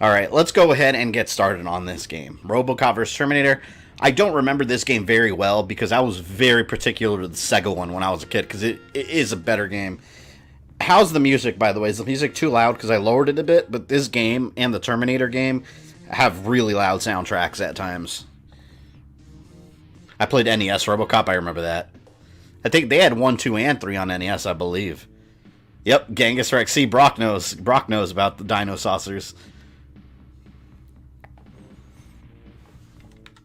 Alright, let's go ahead and get started on this game. RoboCop vs. Terminator. I don't remember this game very well because I was very particular to the Sega one when I was a kid because it is a better game. How's the music, by the way? Is the music too loud? Because I lowered it a bit, but this game and the Terminator game have really loud soundtracks at times. I played NES RoboCop, I remember that. I think they had 1, 2, and 3 on NES, I believe. Yep, Genghis Rex. See, Brock knows about the Dino Saucers.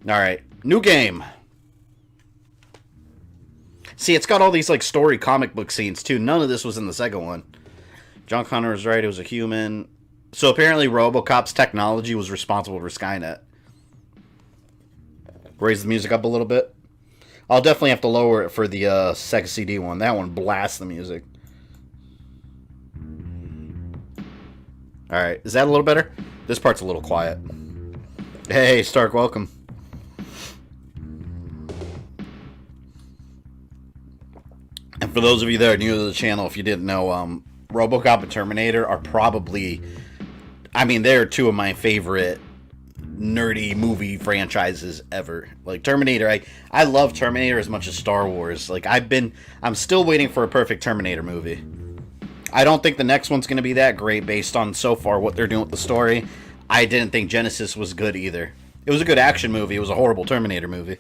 Alright, new game. See, it's got all these, like, story comic book scenes, too. None of this was in the Sega one. John Connor was right, it was a human. So apparently RoboCop's technology was responsible for Skynet. Raise the music up a little bit. I'll definitely have to lower it for the Sega CD one. That one blasts the music. Alright, is that a little better? This part's a little quiet. Hey, Stark, welcome. And for those of you that are new to the channel, if you didn't know, RoboCop and Terminator are probably, I mean, they're two of my favorite nerdy movie franchises ever. Like Terminator, I love Terminator as much as Star Wars. Like I'm still waiting for a perfect Terminator movie. I don't think the next one's going to be that great based on so far what they're doing with the story. I didn't think Genesis was good either. It was a good action movie. It was a horrible Terminator movie.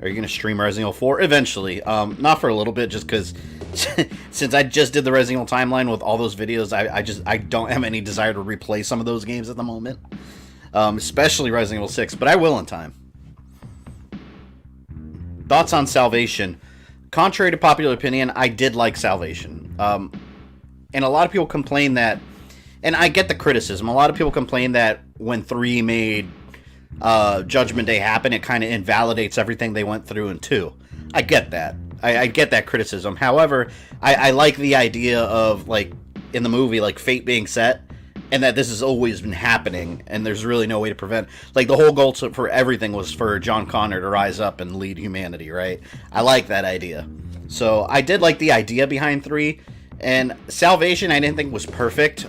Are you going to stream Resident Evil 4? Eventually. Not for a little bit, just because since I just did the Resident Evil timeline with all those videos, I don't have any desire to replay some of those games at the moment. Especially Resident Evil 6, but I will in time. Thoughts on Salvation? Contrary to popular opinion, I did like Salvation. And a lot of people complain that, and I get the criticism, a lot of people complain that when 3 made Judgment Day happen, it kind of invalidates everything they went through in 2. I get that. I get that criticism. However, I like the idea of, like, in the movie, like, fate being set, and that this has always been happening, and there's really no way to prevent. Like, the whole goal for everything was for John Connor to rise up and lead humanity, right? I like that idea. So, I did like the idea behind 3, and Salvation I didn't think was perfect,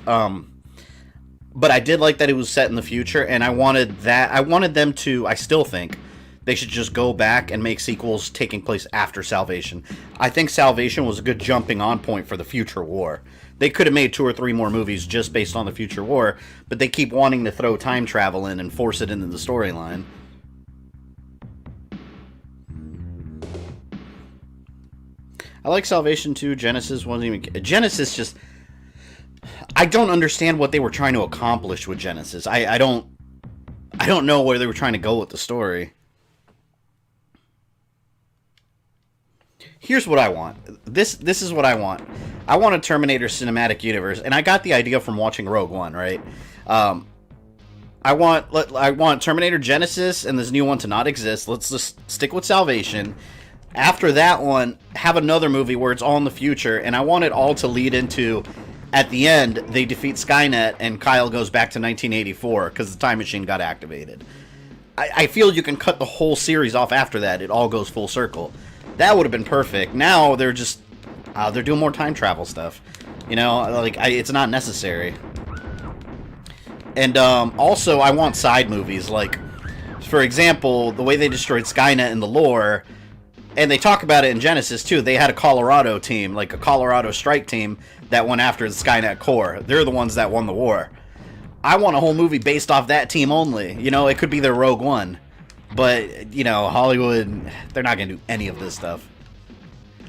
but I did like that it was set in the future, and I wanted them to, I still think, they should just go back and make sequels taking place after Salvation. I think Salvation was a good jumping on point for the future war. They could have made 2 or 3 more movies just based on the future war, but they keep wanting to throw time travel in and force it into the storyline. I like Salvation 2. Genesis wasn't even... Genesis just... I don't understand what they were trying to accomplish with Genesis. I don't know where they were trying to go with the story. Here's what I want. This is what I want. I want a Terminator cinematic universe, and I got the idea from watching Rogue One, right? I want Terminator Genesis and this new one to not exist. Let's just stick with Salvation. After that one, have another movie where it's all in the future, and I want it all to lead into, at the end, they defeat Skynet and Kyle goes back to 1984 because the time machine got activated. I feel you can cut the whole series off after that. It all goes full circle. That would have been perfect. Now they're just they're doing more time travel stuff. You know, like it's not necessary. And also, I want side movies. Like, for example, the way they destroyed Skynet in the lore, and they talk about it in Genesis too. They had a Colorado team, like a Colorado strike team, that went after the Skynet core. They're the ones that won the war. I want a whole movie based off that team only. You know, it could be their Rogue One. But, you know, Hollywood, they're not going to do any of this stuff.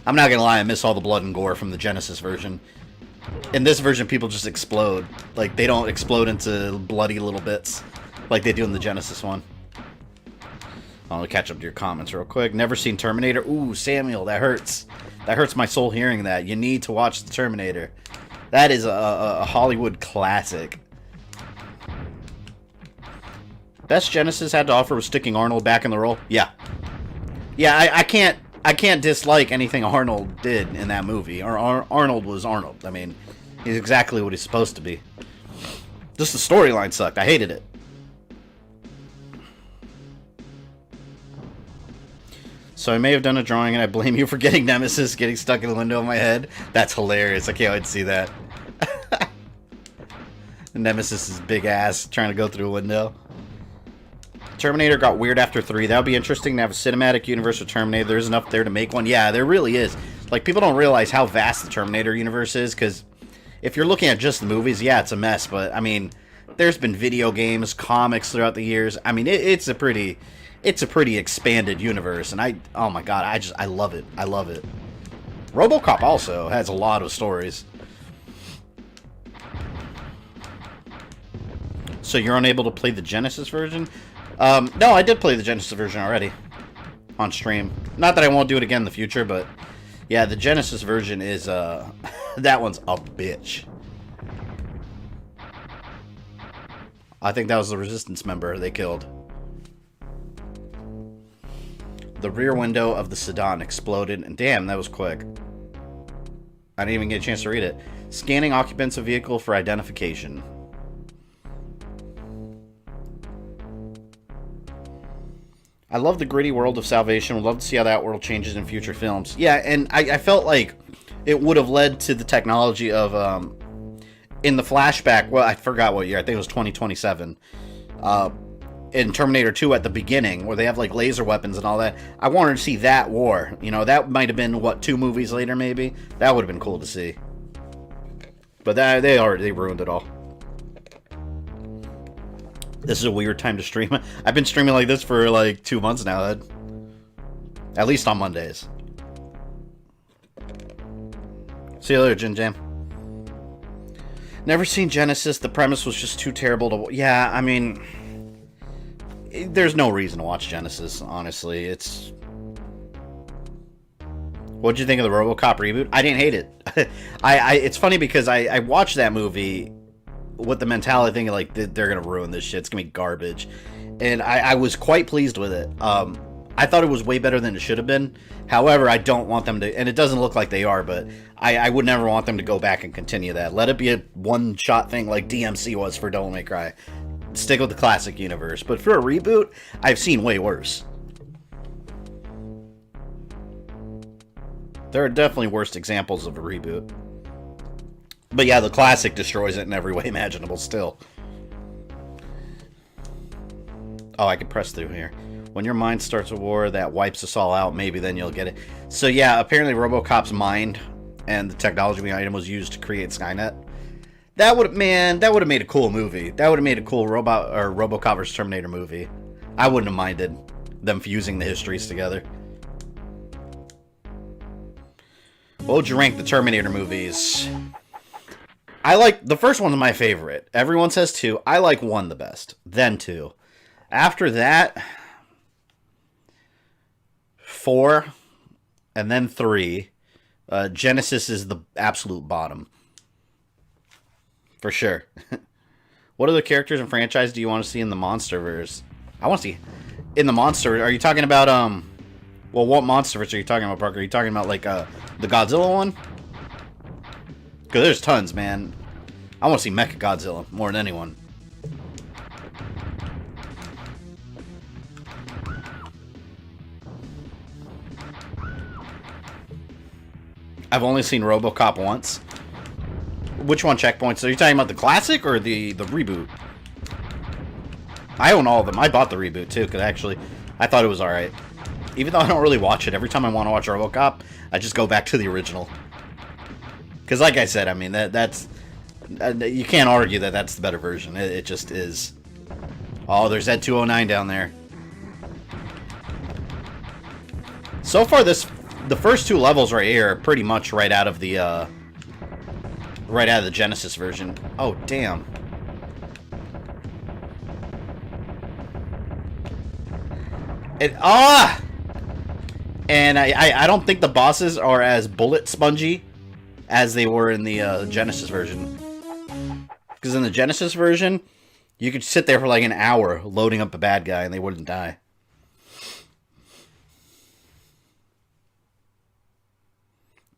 I'm not going to lie, I miss all the blood and gore from the Genesis version. In this version, people just explode. Like, they don't explode into bloody little bits like they do in the Genesis one. I'll catch up to your comments real quick. Never seen Terminator? Ooh, Samuel, that hurts. That hurts my soul hearing that. You need to watch the Terminator. That is a Hollywood classic. Best Genesis had to offer was sticking Arnold back in the role. Yeah. Yeah, I can't dislike anything Arnold did in that movie. Arnold was Arnold. I mean, he's exactly what he's supposed to be. Just the storyline sucked. I hated it. So I may have done a drawing, and I blame you for getting Nemesis getting stuck in the window of my head. That's hilarious. I can't wait to see that. Nemesis' big ass trying to go through a window. Terminator got weird after 3. That would be interesting to have a cinematic universe with Terminator. There's enough there to make one. Yeah, there really is. Like, people don't realize how vast the Terminator universe is, because if you're looking at just the movies, yeah, it's a mess. But, I mean, there's been video games, comics throughout the years. I mean, it's a pretty expanded universe. And oh my god, I love it. I love it. RoboCop also has a lot of stories. So you're unable to play the Genesis version? No, I did play the Genesis version already. On stream. Not that I won't do it again in the future, but... yeah, the Genesis version is, that one's a bitch. I think that was the Resistance member they killed. The rear window of the sedan exploded, and damn, that was quick. I didn't even get a chance to read it. Scanning occupants of vehicle for identification. I love the gritty world of Salvation. Would love to see how that world changes in future films. Yeah, and I felt like it would have led to the technology of, in the flashback, well, I forgot what year, I think it was 2027, in Terminator 2 at the beginning, where they have, like, laser weapons and all that. I wanted to see that war. You know, that might have been, what, 2 movies later, maybe? That would have been cool to see. But they ruined it all. This is a weird time to stream. I've been streaming like this for like 2 months now, Ed. At least on Mondays. See you later, Jin Jam. Never seen Genesis. The premise was just too terrible to... yeah, I mean... there's no reason to watch Genesis, honestly. It's... what'd you think of the RoboCop reboot? I didn't hate it. It's funny because I watched that movie... with the mentality thinking, like, they're gonna ruin this shit. It's gonna be garbage. And I was quite pleased with it. I thought it was way better than it should have been. However, I don't want them to... and it doesn't look like they are, but I would never want them to go back and continue that. Let it be a one-shot thing like DMC was for Devil May Cry. Stick with the classic universe. But for a reboot, I've seen way worse. There are definitely worse examples of a reboot. But yeah, the classic destroys it in every way imaginable still. Oh, I can press through here. When your mind starts a war that wipes us all out, maybe then you'll get it. So yeah, apparently RoboCop's mind and the technology behind him was used to create Skynet. That would have made a cool movie. That would have made a cool RoboCop vs. Terminator movie. I wouldn't have minded them fusing the histories together. What would you rank the Terminator movies? I like... the first one's my favorite. Everyone says 2. I like 1 the best. Then 2. After that... 4. And then 3. Genesis is the absolute bottom. For sure. What other characters and franchise do you want to see in the Monsterverse? I want to see... in the Monster... are you talking about, well, what Monsterverse are you talking about, Parker? Are you talking about, like, the Godzilla one? Because there's tons, man. I want to see Mechagodzilla more than anyone. I've only seen RoboCop once. Which one, Checkpoints? Are you talking about the classic or the reboot? I own all of them. I bought the reboot, too, because actually, I thought it was alright. Even though I don't really watch it, every time I want to watch RoboCop, I just go back to the original. Because like I said, I mean, that's... you can't argue that that's the better version. It just is. Oh, there's that 209 down there. So far, the first 2 levels right here are pretty much right out of the Genesis version. Oh, damn. And I don't think the bosses are as bullet spongy as they were in the Genesis version. Because in the Genesis version, you could sit there for like an hour loading up a bad guy and they wouldn't die.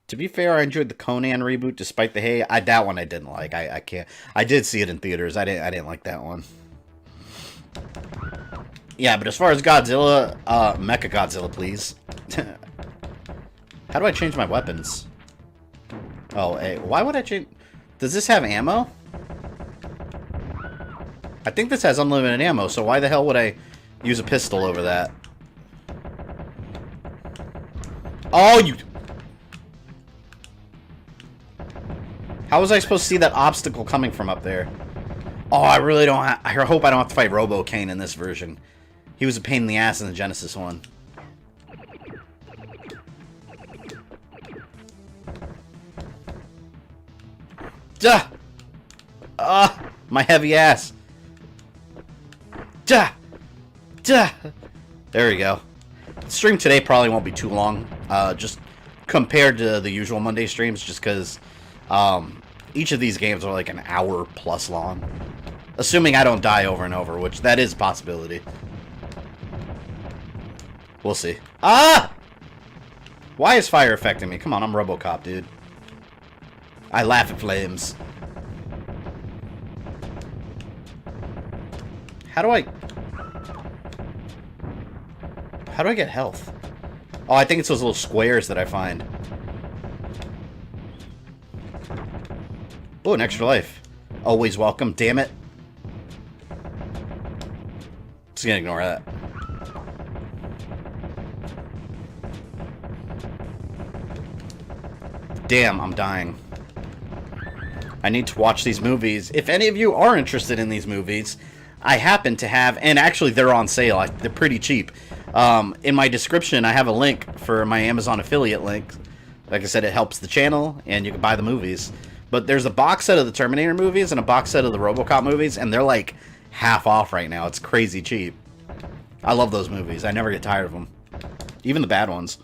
To be fair, I enjoyed the Conan reboot despite the hate. That one I didn't like. I can't. I did see it in theaters. I didn't like that one. Yeah, but as far as Godzilla, Mechagodzilla, please. How do I change my weapons? Oh, hey, why would I change... does this have ammo? I think this has unlimited ammo, so why the hell would I use a pistol over that? Oh, you... How was I supposed to see that obstacle coming from up there? Oh, I really don't... I hope I don't have to fight RoboCop in this version. He was a pain in the ass in the Genesis one. Duh! My heavy ass. Duh! Duh! There we go. The stream today probably won't be too long. Just compared to the usual Monday streams, just because each of these games are like an hour plus long. Assuming I don't die over and over, which that is a possibility. We'll see. Ah! Why is fire affecting me? Come on, I'm RoboCop, dude. I laugh at flames. How do I get health? Oh, I think it's those little squares that I find. Oh, an extra life. Always welcome, damn it. Just gonna ignore that. Damn, I'm dying. I need to watch these movies. If any of you are interested in these movies, I happen to have, and actually they're on sale. They're pretty cheap. In my description, I have a link for my Amazon affiliate link. Like I said, it helps the channel, and you can buy the movies. But there's a box set of the Terminator movies and a box set of the RoboCop movies, and they're like half off right now. It's crazy cheap. I love those movies. I never get tired of them. Even the bad ones.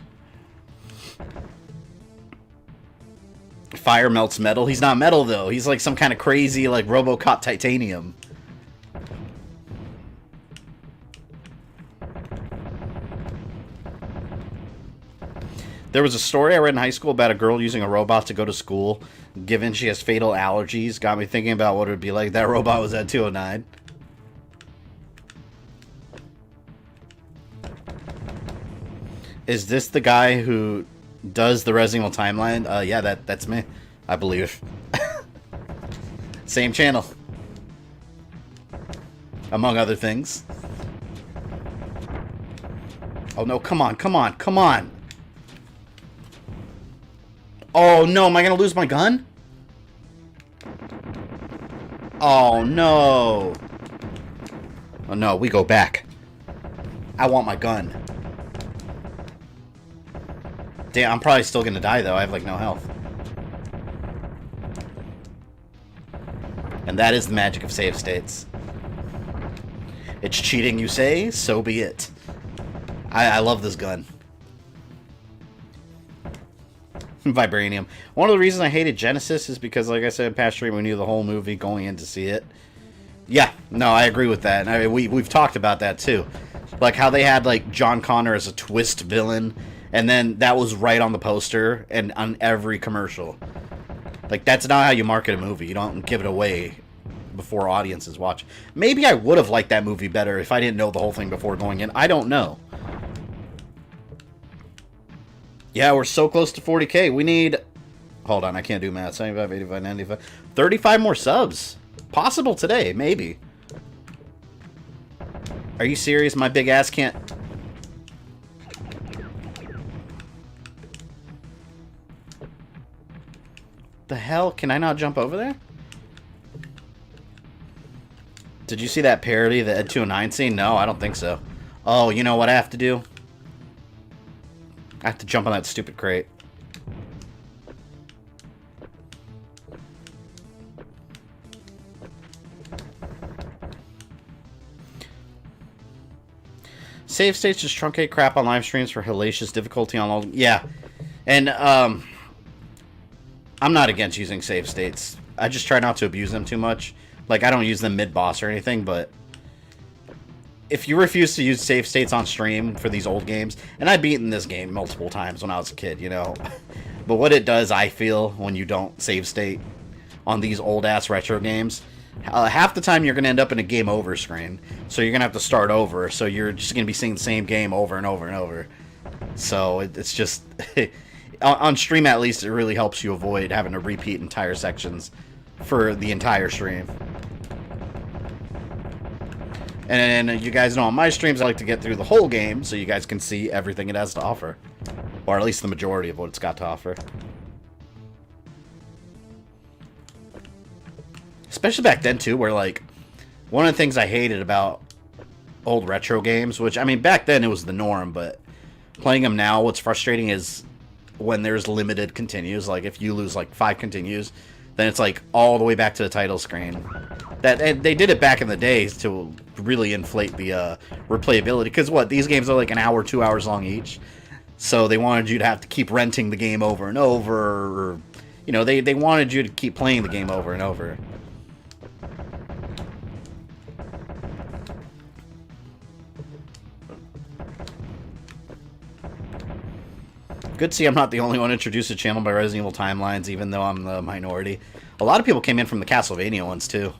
Fire melts metal. He's not metal, though. He's like some kind of crazy, like, RoboCop titanium. There was a story I read in high school about a girl using a robot to go to school, given she has fatal allergies. Got me thinking about what it would be like if that robot was at 209. Is this the guy who does the Resident Evil timeline? Yeah, that's me, I believe. Same channel. Among other things. Oh no, come on, come on, come on! Oh no, am I gonna lose my gun? Oh no! Oh no, we go back. I want my gun. Damn, I'm probably still gonna die though. I have like no health. And that is the magic of save states. It's cheating, you say? So be it. I love this gun. Vibranium. One of the reasons I hated Genesis is because, like I said in past stream, we knew the whole movie going in to see it. Yeah, no, I agree with that. I mean, we've talked about that too. Like how they had like John Connor as a twist villain, and then that was right on the poster and on every commercial. Like, that's not how you market a movie. You don't give it away before audiences watch. Maybe I would have liked that movie better if I didn't know the whole thing before going in. I don't know. Yeah, we're so close to 40K. We need... Hold on, I can't do math. 75, 85, 95... 35 more subs. Possible today, maybe. Are you serious? My big ass can't... The hell? Can I not jump over there? Did you see that parody, the Ed 209 scene? No, I don't think so. Oh, you know what I have to do? I have to jump on that stupid crate. Save states just truncate crap on live streams for hellacious difficulty on all... Yeah. And, I'm not against using save states. I just try not to abuse them too much. Like, I don't use them mid-boss or anything, but... If you refuse to use save states on stream for these old games... And I've beaten this game multiple times when I was a kid, you know? But what it does, I feel, when you don't save state on these old-ass retro games... half the time you're going to end up in a game over screen. So you're going to have to start over. So you're just going to be seeing the same game over and over and over. So it's just... on stream, at least, it really helps you avoid having to repeat entire sections for the entire stream. And you guys know on my streams, I like to get through the whole game so you guys can see everything it has to offer. Or at least the majority of what it's got to offer. Especially back then, too, where, like, one of the things I hated about old retro games, which, I mean, back then it was the norm, but playing them now, what's frustrating is when there's limited continues. Like, if you lose, like, 5 continues, then it's, like, all the way back to the title screen. And they did it back in the days to really inflate the replayability. Because, what, these games are, like, an hour, 2 hours long each. So they wanted you to have to keep renting the game over and over. Or, you know, they wanted you to keep playing the game over and over. Good to see I'm not the only one introduced to the channel by Resident Evil Timelines, even though I'm the minority. A lot of people came in from the Castlevania ones, too.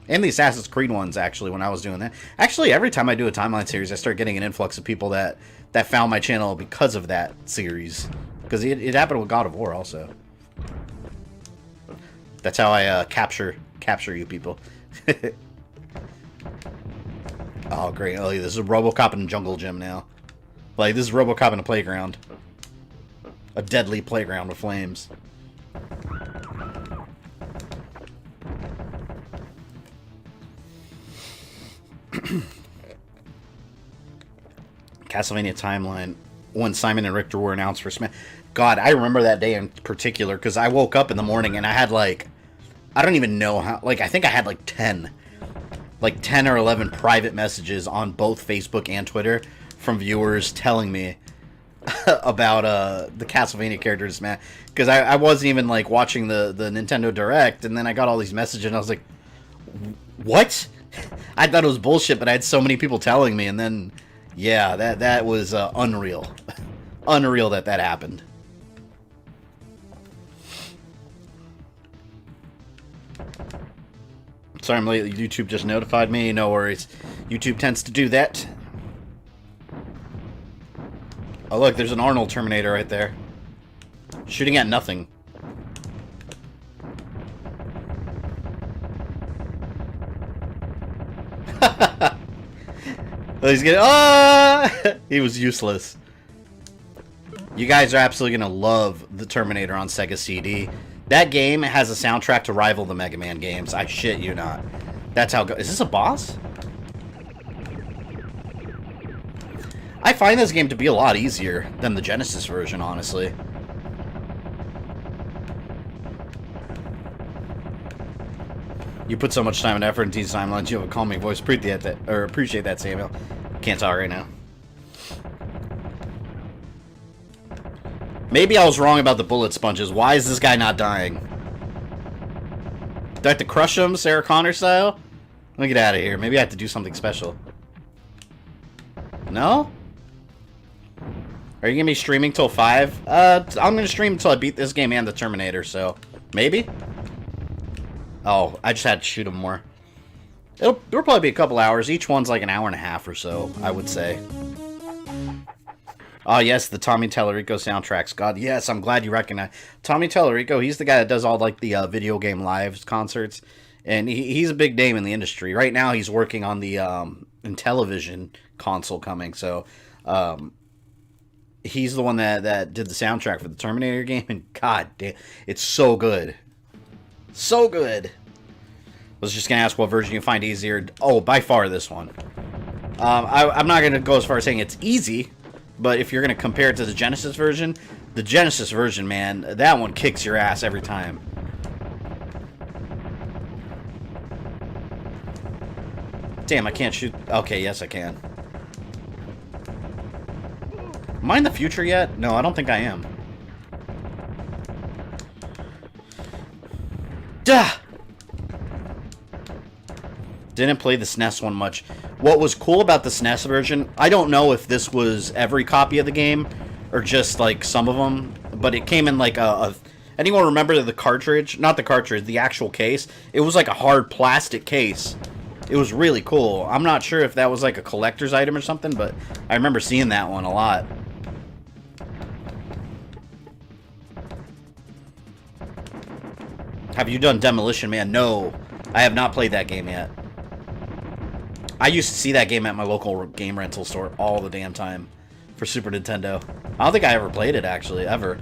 And the Assassin's Creed ones, actually, when I was doing that. Actually, every time I do a Timeline series, I start getting an influx of people that found my channel because of that series. Because it happened with God of War, also. That's how I capture you people. Oh, great. Oh, this is RoboCop in a jungle gym now. Like, this is RoboCop in a playground. A deadly playground with flames. Castlevania Timeline, when Simon and Richter were announced for Smash. God, I remember that day in particular, because I woke up in the morning and I had, like, I don't even know how, like, I think I had, like, 10 or 11 private messages on both Facebook and Twitter from viewers telling me about the Castlevania characters, man. Because I wasn't even, like, watching the Nintendo Direct, and then I got all these messages, and I was like, what? I thought it was bullshit, but I had so many people telling me, and then, yeah, that was unreal. Unreal that happened. Sorry I'm late, YouTube just notified me, no worries. YouTube tends to do that. Oh look, there's an Arnold Terminator right there. Shooting at nothing. He's getting, he was useless. You guys are absolutely gonna love the Terminator on Sega CD. That game has a soundtrack to rival the Mega Man games. I shit you not. That's how good. Is this a boss? I find this game to be a lot easier than the Genesis version, honestly. You put so much time and effort into these timelines, you have a calming voice. Appreciate that, Samuel. Can't talk right now. Maybe I was wrong about the bullet sponges. Why is this guy not dying? Do I have to crush him, Sarah Connor style? Let me get out of here. Maybe I have to do something special. No? Are you going to be streaming till 5? I'm going to stream until I beat this game and the Terminator, so maybe? Oh, I just had to shoot him more. It'll probably be a couple hours. Each one's like an hour and a half or so, I would say. Oh, yes, the Tommy Tallarico soundtracks. God, yes, I'm glad you recognize. Tommy Tallarico, he's the guy that does all, like, the video game live concerts. And he's a big name in the industry. Right now, he's working on the Intellivision console coming, so... he's the one that did the soundtrack for the Terminator game, and god damn, it's so good. So good. I was just going to ask what version you find easier. Oh, by far this one. I'm not going to go as far as saying it's easy, but if you're going to compare it to the Genesis version, man, that one kicks your ass every time. Damn, I can't shoot. Okay, yes I can. Am I in the future yet? No, I don't think I am. Duh! Didn't play the SNES one much. What was cool about the SNES version, I don't know if this was every copy of the game, or just, like, some of them, but it came in, like, anyone remember the cartridge? Not the cartridge, the actual case. It was, like, a hard plastic case. It was really cool. I'm not sure if that was, like, a collector's item or something, but I remember seeing that one a lot. Have you done Demolition Man? No, I have not played that game yet. I used to see that game at my local game rental store all the damn time for Super Nintendo. I don't think I ever played it, actually, ever.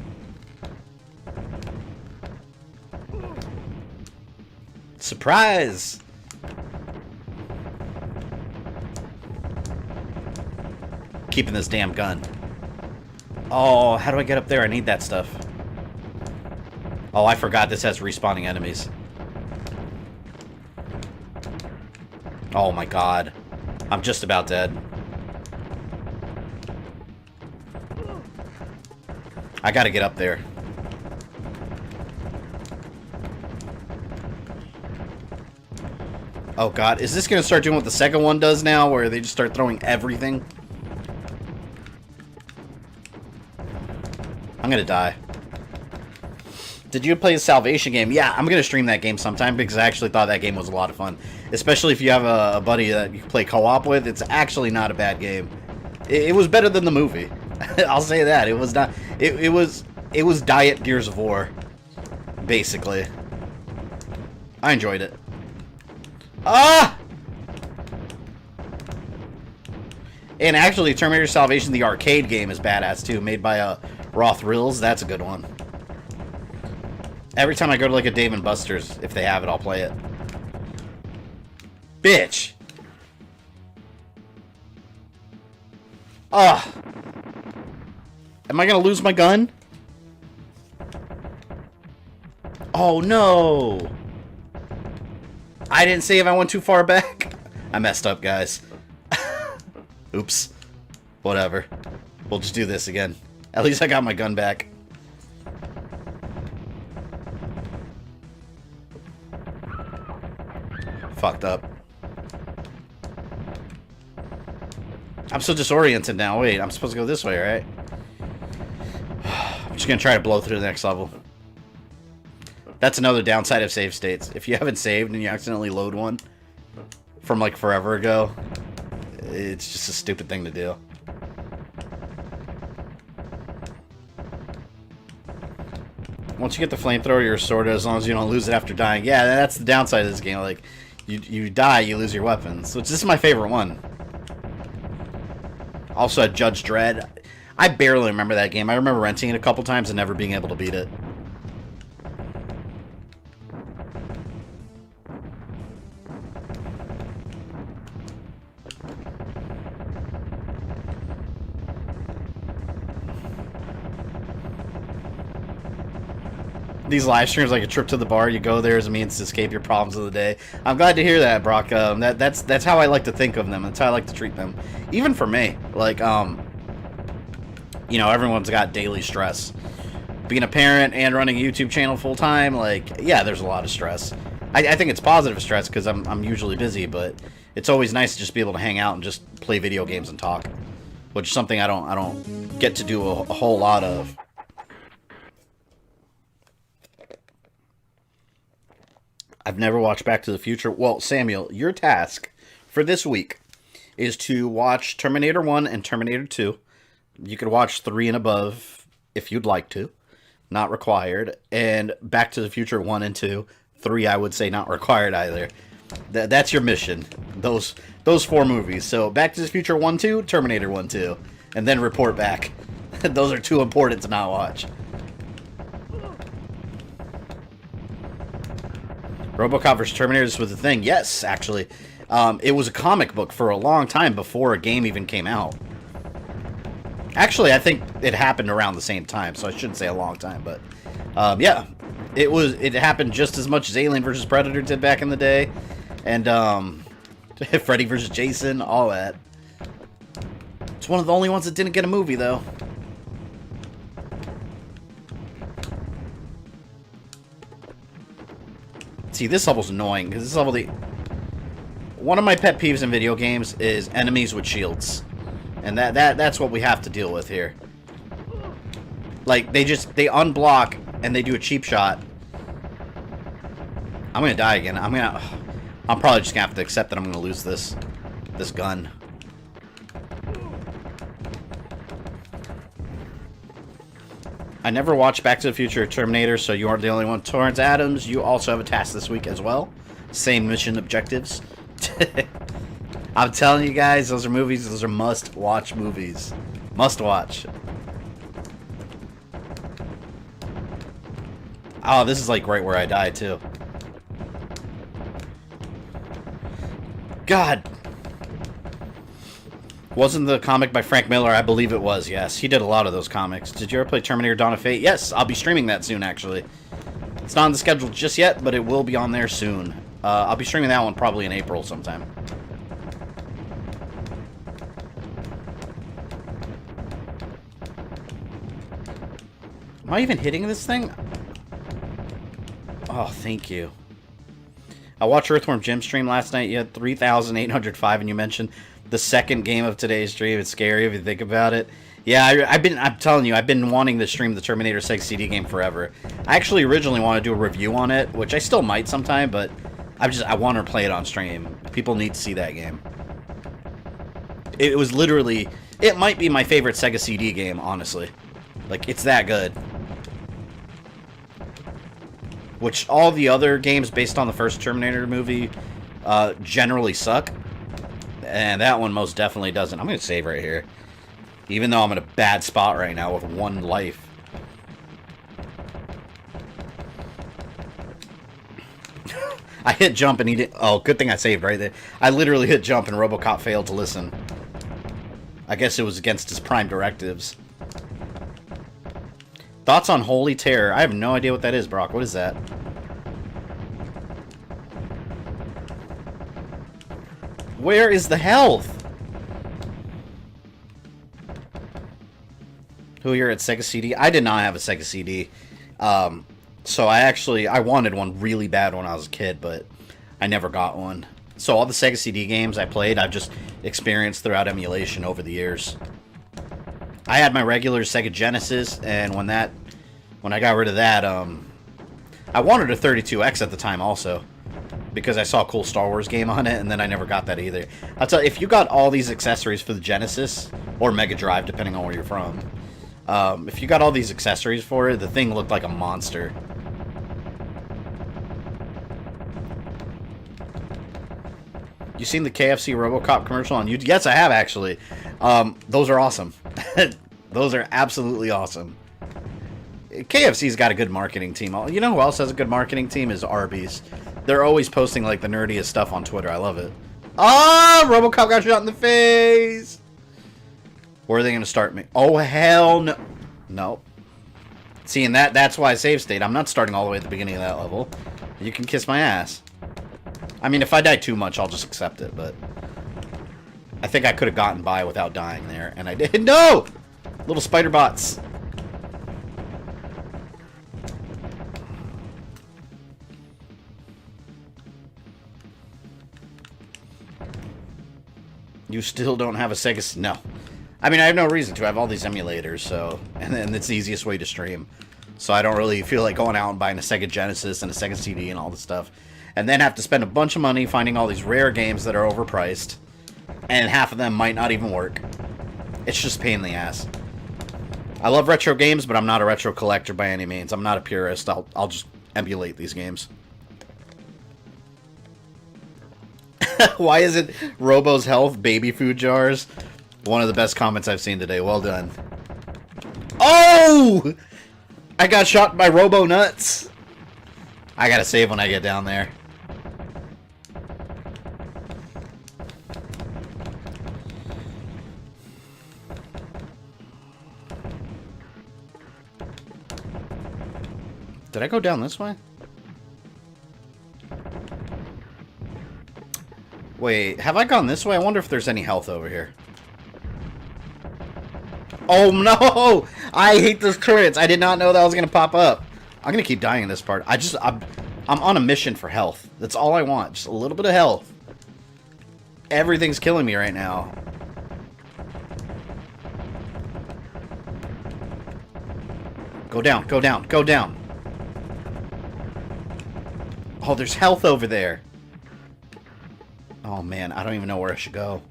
Surprise! Keeping this damn gun. Oh, how do I get up there? I need that stuff. Oh, I forgot this has respawning enemies. Oh my god. I'm just about dead. I gotta get up there. Oh god, is this gonna start doing what the second one does now, where they just start throwing everything? I'm gonna die. Did you play the Salvation game? Yeah, I'm gonna stream that game sometime because I actually thought that game was a lot of fun. Especially if you have a buddy that you play co-op with. It's actually not a bad game. It was better than the movie. I'll say that. It was not. It was Diet Gears of War, basically. I enjoyed it. Ah! And actually, Terminator Salvation, the arcade game, is badass too. Made by Raw Thrills. That's a good one. Every time I go to like a Dave & Buster's, if they have it, I'll play it. Bitch! Ugh! Am I gonna lose my gun? Oh no! I didn't save, I went too far back. I messed up, guys. Oops. Whatever. We'll just do this again. At least I got my gun back. Fucked up. I'm so disoriented now. Wait, I'm supposed to go this way, right? I'm just gonna try to blow through the next level. That's another downside of save states. If you haven't saved and you accidentally load one from like forever ago, it's just a stupid thing to do. Once you get the flamethrower, you're sorted as long as you don't lose it after dying. Yeah, that's the downside of this game. Like, you die, you lose your weapons. Which, this is my favorite one. Also, Judge Dredd. I barely remember that game. I remember renting it a couple times and never being able to beat it. These live streams like a trip to the bar. You go there as a means to escape your problems of the day. I'm glad to hear that, Brock. That's how I like to think of them. That's how I like to treat them. Even for me, like you know, everyone's got daily stress. Being a parent and running a YouTube channel full time, like, yeah, there's a lot of stress. I think it's positive stress because I'm usually busy, but it's always nice to just be able to hang out and just play video games and talk, which is something I don't get to do a whole lot of. I've never watched Back to the Future. Well, Samuel, your task for this week is to watch Terminator 1 and Terminator 2. You could watch 3 and above if you'd like to. Not required. And Back to the Future 1 and 2. 3, I would say not required either. That's your mission. Those 4 movies. So Back to the Future 1, 2, Terminator 1, 2. And then report back. Those are too important to not watch. RoboCop vs. Terminator, this was a thing. Yes, actually. It was a comic book for a long time before a game even came out. Actually, I think it happened around the same time, so I shouldn't say a long time, but yeah. It happened just as much as Alien vs. Predator did back in the day. And Freddy vs. Jason, all that. It's one of the only ones that didn't get a movie, though. See, this level's annoying, because this level, one of my pet peeves in video games is enemies with shields. And that's what we have to deal with here. Like, they unblock, and they do a cheap shot. I'm gonna die again. I'm probably just gonna have to accept that I'm gonna lose this gun. I never watched Back to the Future Terminator, so you aren't the only one. Torrance Adams, you also have a task this week as well. Same mission objectives. I'm telling you guys, those are movies. Those are must-watch movies. Must-watch. Oh, this is like right where I died, too. God. Wasn't the comic by Frank Miller? I believe it was, yes. He did a lot of those comics. Did you ever play Terminator Dawn of Fate? Yes, I'll be streaming that soon, actually. It's not on the schedule just yet, but it will be on there soon. I'll be streaming that one probably in April sometime. Am I even hitting this thing? Oh, thank you. I watched Earthworm Jim stream last night. You had 3,805, and you mentioned the second game of today's stream. It's scary if you think about it. Yeah, I'm telling you, I've been wanting to stream the Terminator Sega CD game forever. I actually originally wanted to do a review on it, which I still might sometime, but I want to play it on stream. People need to see that game. It was literally, it might be my favorite Sega CD game, honestly. Like, it's that good. Which all the other games based on the first Terminator movie generally suck. And that one most definitely doesn't. I'm going to save right here. Even though I'm in a bad spot right now with 1 life. I hit jump and he didn't... Oh, good thing I saved right there. I literally hit jump and RoboCop failed to listen. I guess it was against his prime directives. Thoughts on Holy Terror? I have no idea what that is, Brock. What is that? Where is the health? Who here at Sega CD? I did not have a Sega CD. So I wanted one really bad when I was a kid, but I never got one. So all the Sega CD games I played, I've just experienced throughout emulation over the years. I had my regular Sega Genesis, and when I got rid of that, I wanted a 32X at the time also, because I saw a cool Star Wars game on it, and then I never got that either. I'll tell you, if you got all these accessories for the Genesis, or Mega Drive, depending on where you're from, if you got all these accessories for it, the thing looked like a monster. You seen the KFC RoboCop commercial on YouTube? Yes, I have, actually. Those are awesome. Those are absolutely awesome. KFC's got a good marketing team. You know who else has a good marketing team? Is Arby's. They're always posting, like, the nerdiest stuff on Twitter. I love it. Ah! RoboCop got shot in the face! Where are they going to start me? Oh, hell no. Nope. See, and that's why I save state. I'm not starting all the way at the beginning of that level. You can kiss my ass. I mean, if I die too much, I'll just accept it, but... I think I could have gotten by without dying there, and I did. No! Little spider bots. You still don't have a Sega... No. I mean, I have no reason to. I have all these emulators, so... And it's the easiest way to stream. So I don't really feel like going out and buying a Sega Genesis and a Sega CD and all this stuff. And then have to spend a bunch of money finding all these rare games that are overpriced. And half of them might not even work. It's just a pain in the ass. I love retro games, but I'm not a retro collector by any means. I'm not a purist. I'll just emulate these games. Why is it Robo's Health baby food jars? One of the best comments I've seen today. Well done. Oh! I got shot by Robo Nuts. I gotta save when I get down there. Did I go down this way? Wait, have I gone this way? I wonder if there's any health over here. Oh no! I hate those turrets. I did not know that was gonna pop up. I'm gonna keep dying in this part. I'm on a mission for health. That's all I want. Just a little bit of health. Everything's killing me right now. Go down, go down, go down. Oh, there's health over there. Oh man, I don't even know where I should go.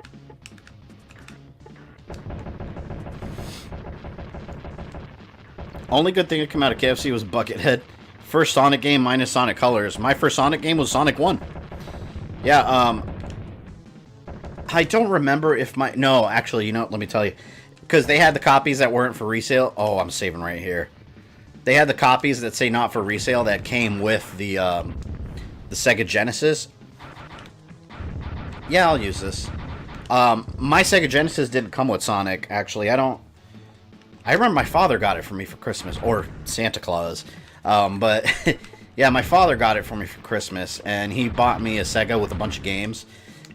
Only good thing that came out of KFC was Buckethead. First Sonic game minus Sonic Colors. My first Sonic game was Sonic 1. Yeah, I don't remember if my... No, actually, you know, let me tell you. Because they had the copies that weren't for resale. Oh, I'm saving right here. They had the copies that say not for resale that came with the Sega Genesis. Yeah, I'll use this. My Sega Genesis didn't come with Sonic, actually. I remember my father got it for me for Christmas. Or Santa Claus. But, yeah, my father got it for me for Christmas. And he bought me a Sega with a bunch of games.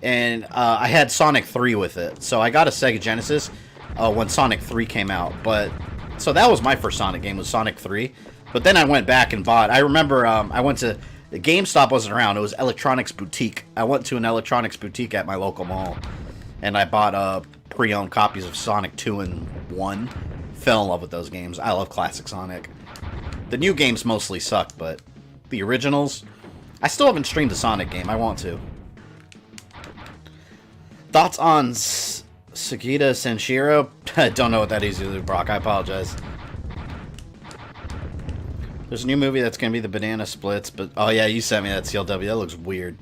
And I had Sonic 3 with it. So I got a Sega Genesis when Sonic 3 came out. But so that was my first Sonic game, was Sonic 3. But then I went back and bought... I remember I went to... GameStop wasn't around. It was Electronics Boutique. I went to an Electronics Boutique at my local mall. And I bought pre-owned copies of Sonic 2 and 1. Fell in love with those games. I love classic Sonic. The new games mostly suck, but the originals... I still haven't streamed a Sonic game. I want to. Thoughts on Sagita Senshiro? I don't know what that is either, Brock. I apologize. There's a new movie that's going to be the Banana Splits, but... Oh, yeah, you sent me that CLW. That looks weird.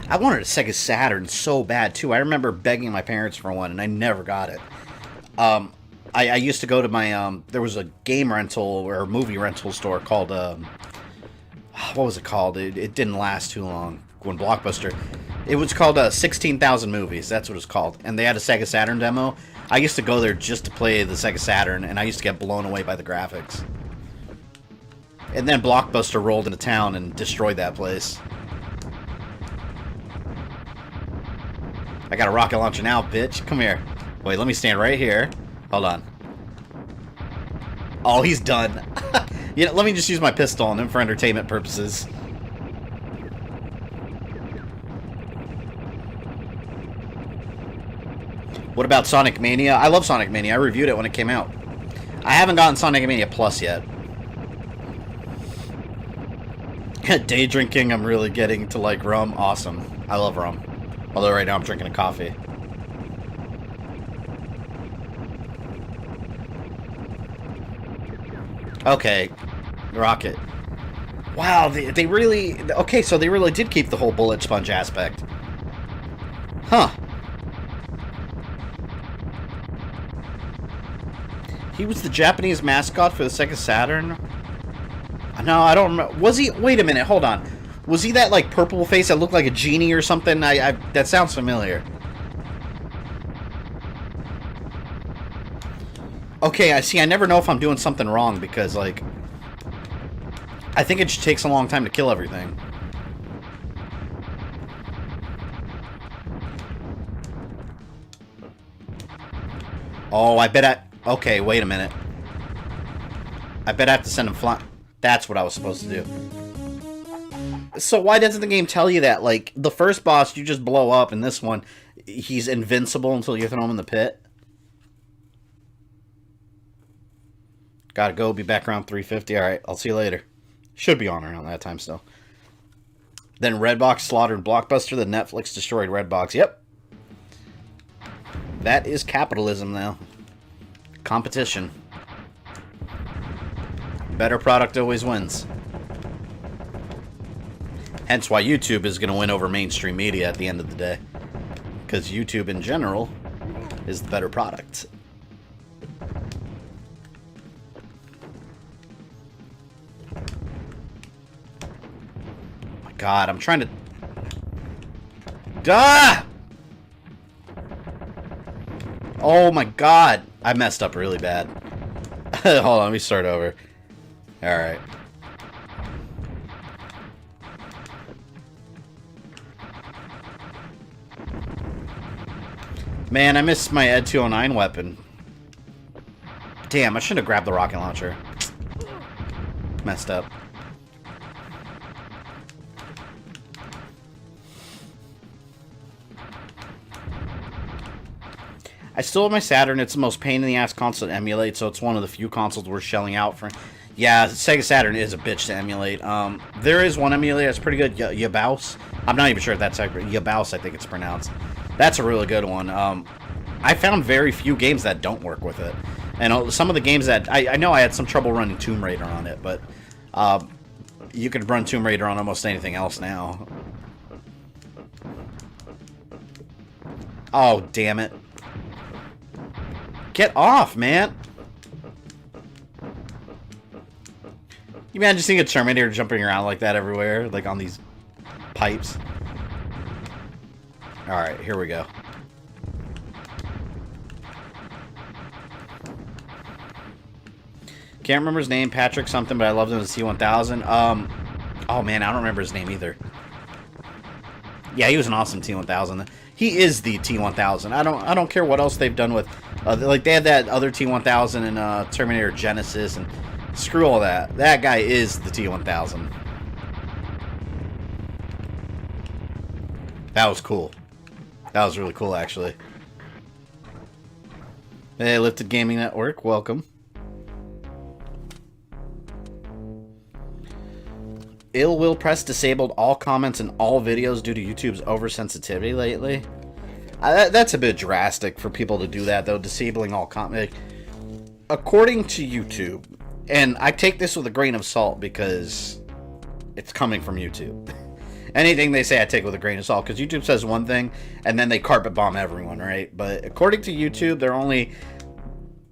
I wanted a Sega Saturn so bad, too. I remember begging my parents for one, and I never got it. I used to go to my... there was a game rental or movie rental store called... what was it called? It didn't last too long. When Blockbuster... It was called 16,000 Movies. That's what it was called. And they had a Sega Saturn demo. I used to go there just to play the Sega Saturn, and I used to get blown away by the graphics. And then Blockbuster rolled into town and destroyed that place. I got a rocket launcher now, bitch. Come here. Wait, let me stand right here. Hold on. Oh, he's done. You know, let me just use my pistol on him for entertainment purposes. What about Sonic Mania? I love Sonic Mania. I reviewed it when it came out. I haven't gotten Sonic Mania Plus yet. Day drinking, I'm really getting to like rum. Awesome. I love rum. Although right now I'm drinking a coffee. Okay. Rocket. Wow, they really... Okay, so they really did keep the whole bullet sponge aspect. Huh. He was the Japanese mascot for the Sega Saturn? No, I don't remember. Was he... Wait a minute, hold on. Was he that, like, purple face that looked like a genie or something? That sounds familiar. Okay, I see. I never know if I'm doing something wrong because, like... I think it just takes a long time to kill everything. Oh, I bet I... Okay, wait a minute. I bet I have to send him flying. That's what I was supposed to do. So why doesn't the game tell you that? Like, the first boss, you just blow up, and this one, he's invincible until you throw him in the pit. Gotta go, be back around 350. Alright, I'll see you later. Should be on around that time still. Then Redbox slaughtered Blockbuster, then Netflix destroyed Redbox. Yep. That is capitalism now. Competition. Better product always wins. Hence why YouTube is going to win over mainstream media at the end of the day. Because YouTube in general is the better product. Oh my god, I'm trying to... Ah! Oh my god. I messed up really bad. Hold on, let me start over. Alright. Man, I missed my Ed 209 weapon. Damn, I should have grabbed the rocket launcher. Messed up. I still have my Saturn. It's the most pain-in-the-ass console to emulate, so it's one of the few consoles we're shelling out for. Yeah, Sega Saturn is a bitch to emulate. There is one emulator that's pretty good, Yabaus. I'm not even sure if that's Yabaus, I think it's pronounced. That's a really good one. I found very few games that don't work with it. And some of the games that... I know I had some trouble running Tomb Raider on it, but you can run Tomb Raider on almost anything else now. Oh, damn it. Get off, man. You imagine seeing a Terminator jumping around like that everywhere, like on these pipes. Alright, here we go. Can't remember his name, Patrick something, but I loved him as T-1000. Oh man, I don't remember his name either. Yeah, he was an awesome T-1000. He is the T-1000. I don't care what else they've done with, like they had that other T-1000 in Terminator Genesis, and screw all that. That guy is the T-1000. That was cool. That was really cool, actually. Hey, Lifted Gaming Network, welcome. Ill Will Press disabled all comments in all videos due to YouTube's oversensitivity lately. That's a bit drastic for people to do that, though, disabling all comments. According to YouTube, and I take this with a grain of salt because it's coming from YouTube. Anything they say I take with a grain of salt, because YouTube says one thing, and then they carpet bomb everyone, right? But according to YouTube, they're only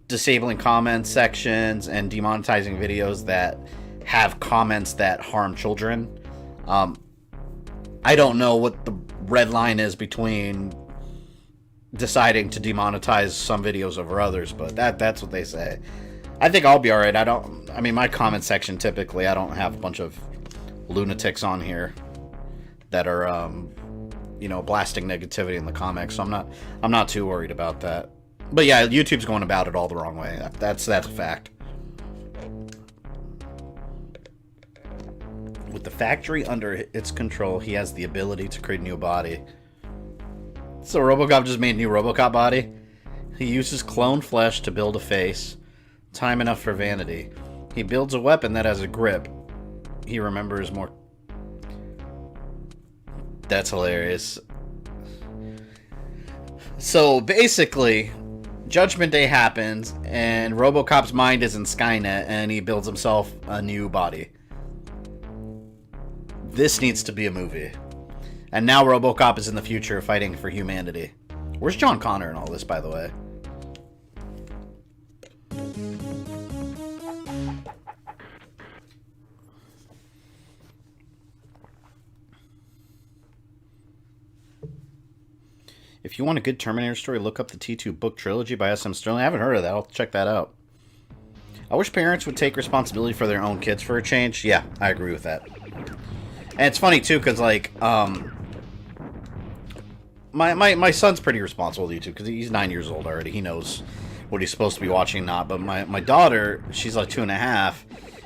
disabling comment sections and demonetizing videos that have comments that harm children. I don't know what the red line is between deciding to demonetize some videos over others, but that's what they say. I think I'll be alright. I mean, my comment section, typically, I don't have a bunch of lunatics on here that are, you know, blasting negativity in the comments, so I'm not too worried about that. But yeah, YouTube's going about it all the wrong way. That's a fact. With the factory under its control, he has the ability to create a new body. So RoboCop just made a new RoboCop body? He uses clone flesh to build a face. Time enough for vanity. He builds a weapon that has a grip. He remembers more. That's hilarious. So basically, Judgment Day happens, and RoboCop's mind is in Skynet, and he builds himself a new body. This needs to be a movie. And now RoboCop is in the future fighting for humanity. Where's John Connor in all this, by the way? If you want a good Terminator story, look up the T2 book trilogy by S.M. Sterling. I haven't heard of that. I'll check that out. I wish parents would take responsibility for their own kids for a change. Yeah, I agree with that. And it's funny, too, because, like, my son's pretty responsible with YouTube, because he's 9 years old already. He knows what he's supposed to be watching and not. But my daughter, she's like 2.5,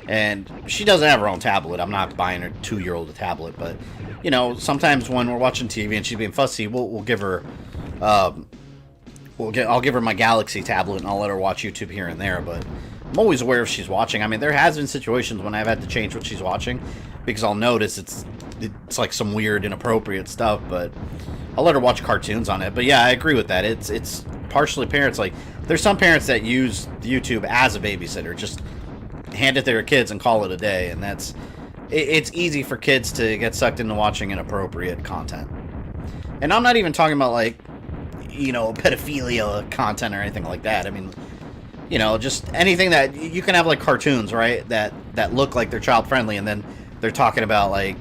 and she doesn't have her own tablet. I'm not buying her 2-year-old a tablet, but, you know, sometimes when we're watching TV and she's being fussy, we'll give her, I'll give her my Galaxy tablet, and I'll let her watch YouTube here and there, but I'm always aware if she's watching. I mean, there has been situations when I've had to change what she's watching, because I'll notice it's like some weird, inappropriate stuff, but I'll let her watch cartoons on it. But yeah, I agree with that. It's partially parents. Like, there's some parents that use YouTube as a babysitter, just hand it to their kids and call it a day, and it's easy for kids to get sucked into watching inappropriate content. And I'm not even talking about, like, you know, pedophilia content or anything like that. I mean, you know, just anything that you can have, like cartoons, right, that look like they're child friendly, and then they're talking about, like,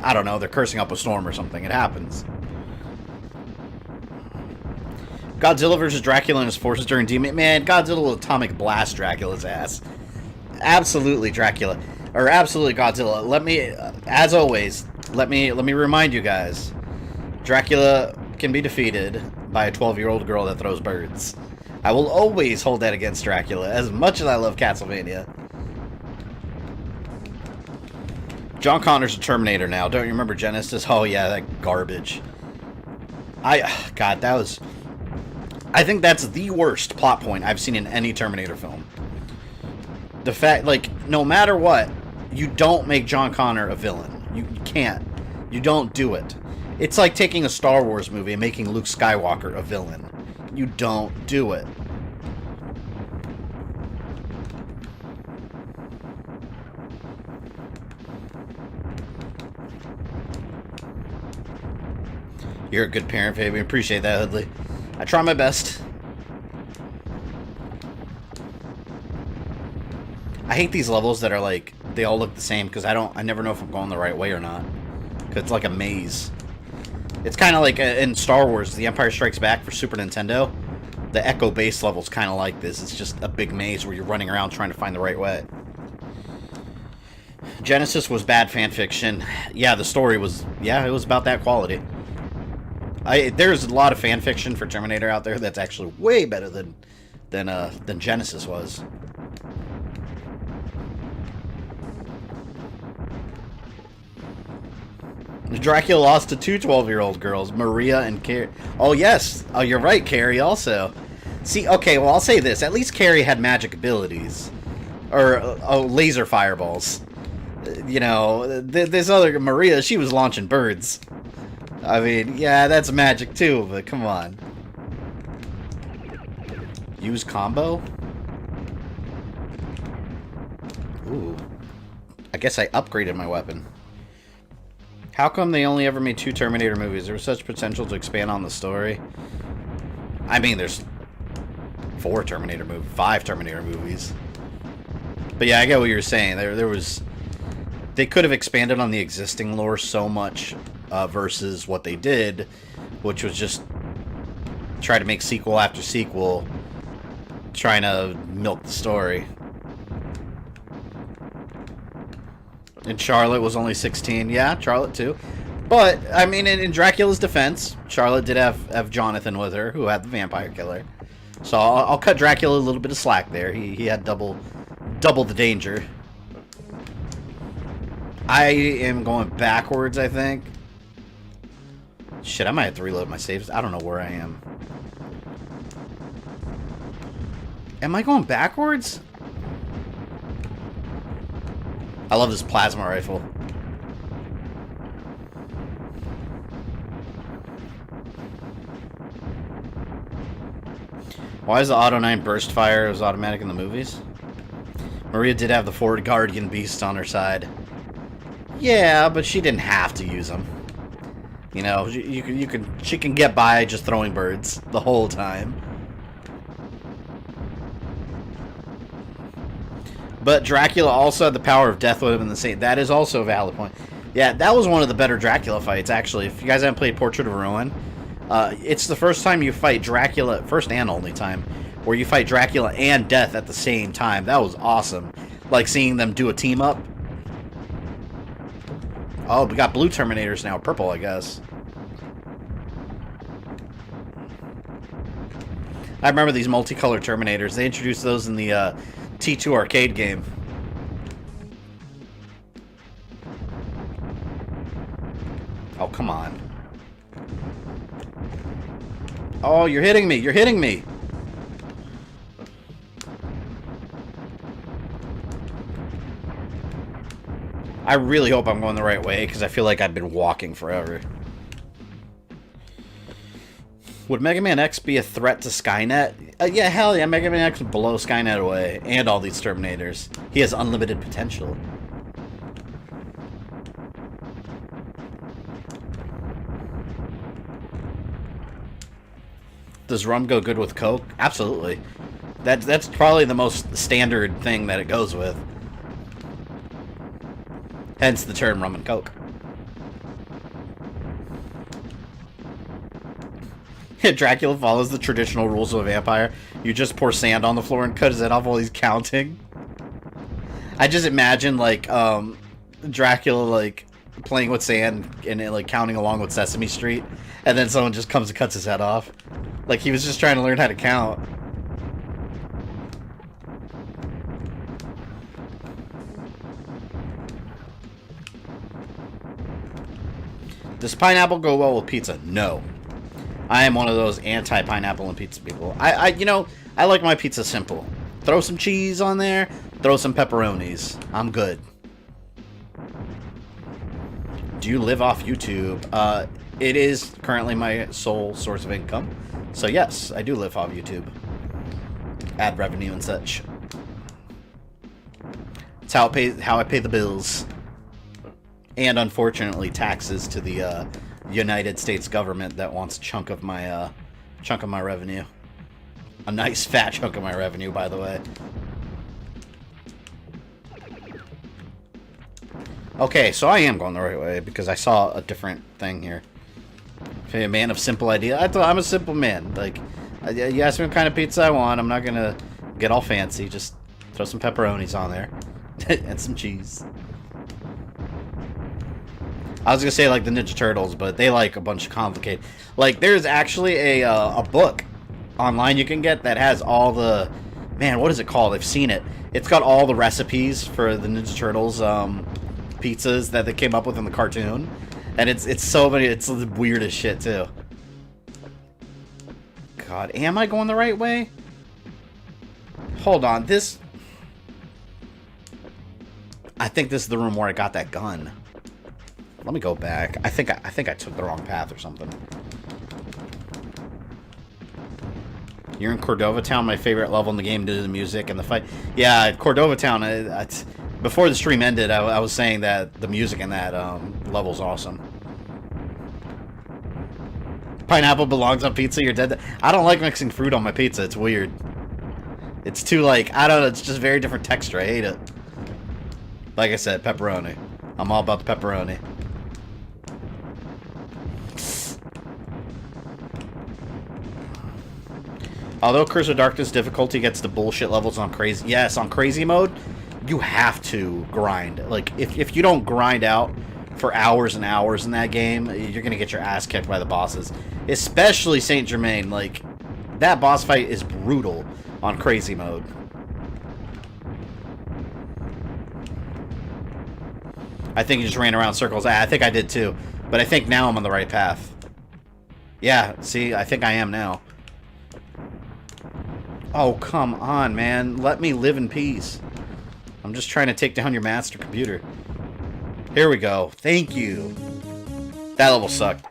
I don't know, they're cursing up a storm or something. It happens. Godzilla versus Dracula and his forces during Demon. Man, Godzilla will atomic blast Dracula's ass. Absolutely Dracula. Or absolutely Godzilla. Let me, as always, let me remind you guys, Dracula can be defeated by a 12-year-old girl that throws birds. I will always hold that against Dracula, as much as I love Castlevania. John Connor's a Terminator now. Don't you remember Genesis? Oh yeah, that garbage. God, that was... I think that's the worst plot point I've seen in any Terminator film. The fact, like, no matter what, you don't make John Connor a villain. You can't. You don't do it. It's like taking a Star Wars movie and making Luke Skywalker a villain. You don't do it. You're a good parent, baby. Appreciate that, Hoodley. I try my best. I hate these levels that are like, they all look the same, because I never know if I'm going the right way or not. Because it's like a maze. It's kind of like in Star Wars, The Empire Strikes Back for Super Nintendo. The Echo base level's kind of like this. It's just a big maze where you're running around trying to find the right way. Genesis was bad fan fiction. Yeah, the story was, yeah, it was about that quality. There's a lot of fan fiction for Terminator out there that's actually way better than Genesis was. Dracula lost to two 12-year-old girls, Maria and Carrie. Oh, yes. Oh, you're right, Carrie also. See, okay, well, I'll say this. At least Carrie had magic abilities. Or, laser fireballs. You know, this other Maria, she was launching birds. I mean, yeah, that's magic too, but come on. Use combo? Ooh. I guess I upgraded my weapon. How come they only ever made 2 Terminator movies? There was such potential to expand on the story. I mean, there's 5 Terminator movies. But yeah, I get what you're saying. They could have expanded on the existing lore so much versus what they did, which was just try to make sequel after sequel, trying to milk the story. And Charlotte was only 16. Yeah, Charlotte too. But, I mean, in Dracula's defense, Charlotte did have Jonathan with her, who had the vampire killer. So I'll cut Dracula a little bit of slack there. He had double the danger. I am going backwards, I think. Shit, I might have to reload my saves. I don't know where I am. Am I going backwards? I love this plasma rifle. Why is the Auto 9 burst fire as automatic in the movies? Maria did have the Ford Guardian Beast on her side. Yeah, but she didn't have to use them. You know, she can get by just throwing birds the whole time. But Dracula also had the power of death with him in the same. That is also a valid point. Yeah, that was one of the better Dracula fights, actually. If you guys haven't played Portrait of Ruin, it's the first time you fight Dracula, first and only time, where you fight Dracula and Death at the same time. That was awesome. Like seeing them do a team up. Oh, we got blue Terminators now. Purple, I guess. I remember these multicolored Terminators. They introduced those in the T2 arcade game. Oh, come on. Oh, you're hitting me. You're hitting me. I really hope I'm going the right way, because I feel like I've been walking forever. Would Mega Man X be a threat to Skynet? Yeah, hell yeah, Mega Man X would blow Skynet away, and all these Terminators. He has unlimited potential. Does rum go good with Coke? Absolutely. That's probably the most standard thing that it goes with. Hence the term rum and Coke. Dracula follows the traditional rules of a vampire. You just pour sand on the floor and cut his head off while he's counting. I just imagine, like, Dracula, like, playing with sand and, like, counting along with Sesame Street. And then someone just comes and cuts his head off. Like, he was just trying to learn how to count. Does pineapple go well with pizza? No. I am one of those anti-pineapple and pizza people. You know, I like my pizza simple. Throw some cheese on there, throw some pepperonis. I'm good. Do you live off YouTube? It is currently my sole source of income. So yes, I do live off YouTube. Ad revenue and such. It's how I pay the bills. And unfortunately, taxes to the United States government that wants a chunk of my revenue. A nice fat chunk of my revenue, by the way. Okay, so I am going the right way because I saw a different thing here. Okay, a man of simple idea. I'm a simple man. Like, you ask me what kind of pizza I want. I'm not gonna get all fancy. Just throw some pepperonis on there and some cheese. I was gonna say like the Ninja Turtles, but they like a bunch of complicated. Like, there's actually a book online you can get that has all the, man, what is it called? I've seen it. It's got all the recipes for the Ninja Turtles pizzas that they came up with in the cartoon, and it's so many. It's the weirdest shit too. God, am I going the right way? Hold on, this. I think this is the room where I got that gun. Let me go back. I think I took the wrong path or something. You're in Cordova Town, my favorite level in the game due to the music and the fight. Yeah, Cordova Town. Before the stream ended, I was saying that the music in that level's awesome. Pineapple belongs on pizza. You're dead. I don't like mixing fruit on my pizza. It's weird. It's too, like, I don't know. It's just very different texture. I hate it. Like I said, pepperoni. I'm all about the pepperoni. Although Curse of Darkness difficulty gets to bullshit levels on crazy... Yes, on crazy mode, you have to grind. Like, if you don't grind out for hours and hours in that game, you're going to get your ass kicked by the bosses. Especially Saint Germain. Like, that boss fight is brutal on crazy mode. I think you just ran around circles. I think I did too. But I think now I'm on the right path. Yeah, see, I think I am now. Oh, come on, man. Let me live in peace. I'm just trying to take down your master computer. Here we go. Thank you. That level sucked.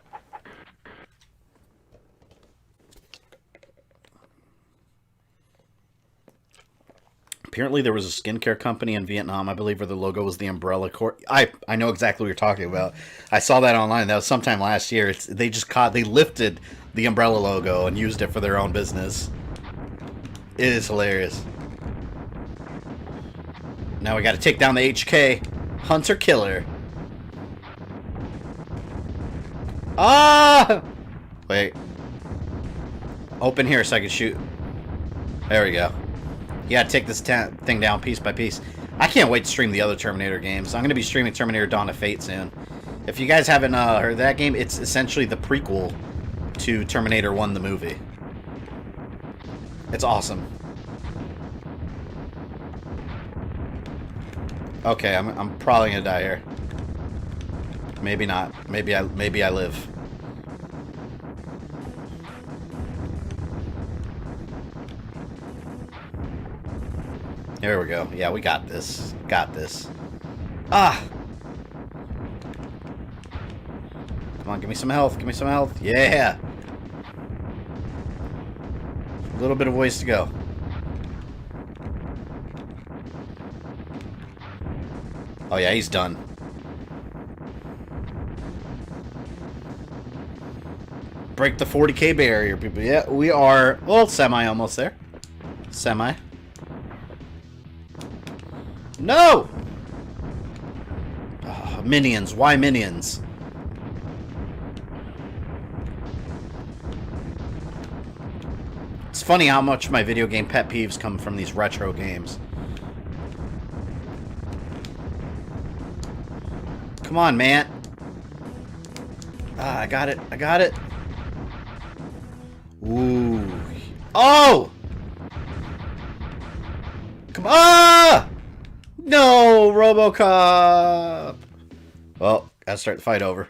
Apparently there was a skincare company in Vietnam, I believe, where the logo was the umbrella cord. I know exactly what you're talking about. I saw that online. That was sometime last year. They lifted the umbrella logo and used it for their own business. It is hilarious. Now we got to take down the HK. Hunter Killer. Ah! Wait. Open here so I can shoot. There we go. You gotta take this thing down piece by piece. I can't wait to stream the other Terminator games. I'm gonna be streaming Terminator Dawn of Fate soon. If you guys haven't heard of that game, it's essentially the prequel to Terminator 1, the movie. It's awesome. Okay, I'm probably gonna die here. Maybe not. Maybe I live. There we go. Yeah, we got this. Got this. Ah! Come on, give me some health. Give me some health. Yeah! A little bit of ways to go. Oh yeah, he's done. Break the 40k barrier, people. Yeah, we are, well, semi almost there. Semi. No! Oh, minions. Why minions? It's funny how much my video game pet peeves come from these retro games. Come on, man. Ah, I got it. I got it. Ooh. Oh! Come on! No, RoboCop! Well, gotta start the fight over.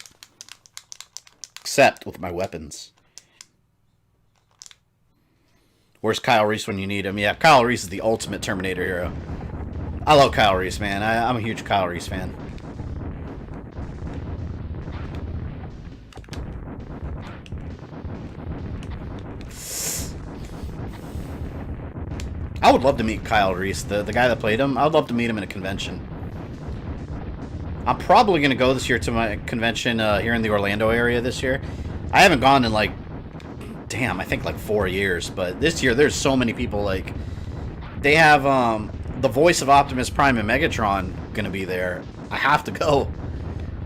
Except with my weapons. Where's Kyle Reese when you need him? Yeah, Kyle Reese is the ultimate Terminator hero. I love Kyle Reese, man. I'm a huge Kyle Reese fan. I would love to meet Kyle Reese, the guy that played him. I would love to meet him in a convention. I'm probably going to go this year to my convention here in the Orlando area this year. I haven't gone in like, damn, I think like 4 years. But this year, there's so many people. Like, they have the voice of Optimus Prime and Megatron going to be there. I have to go.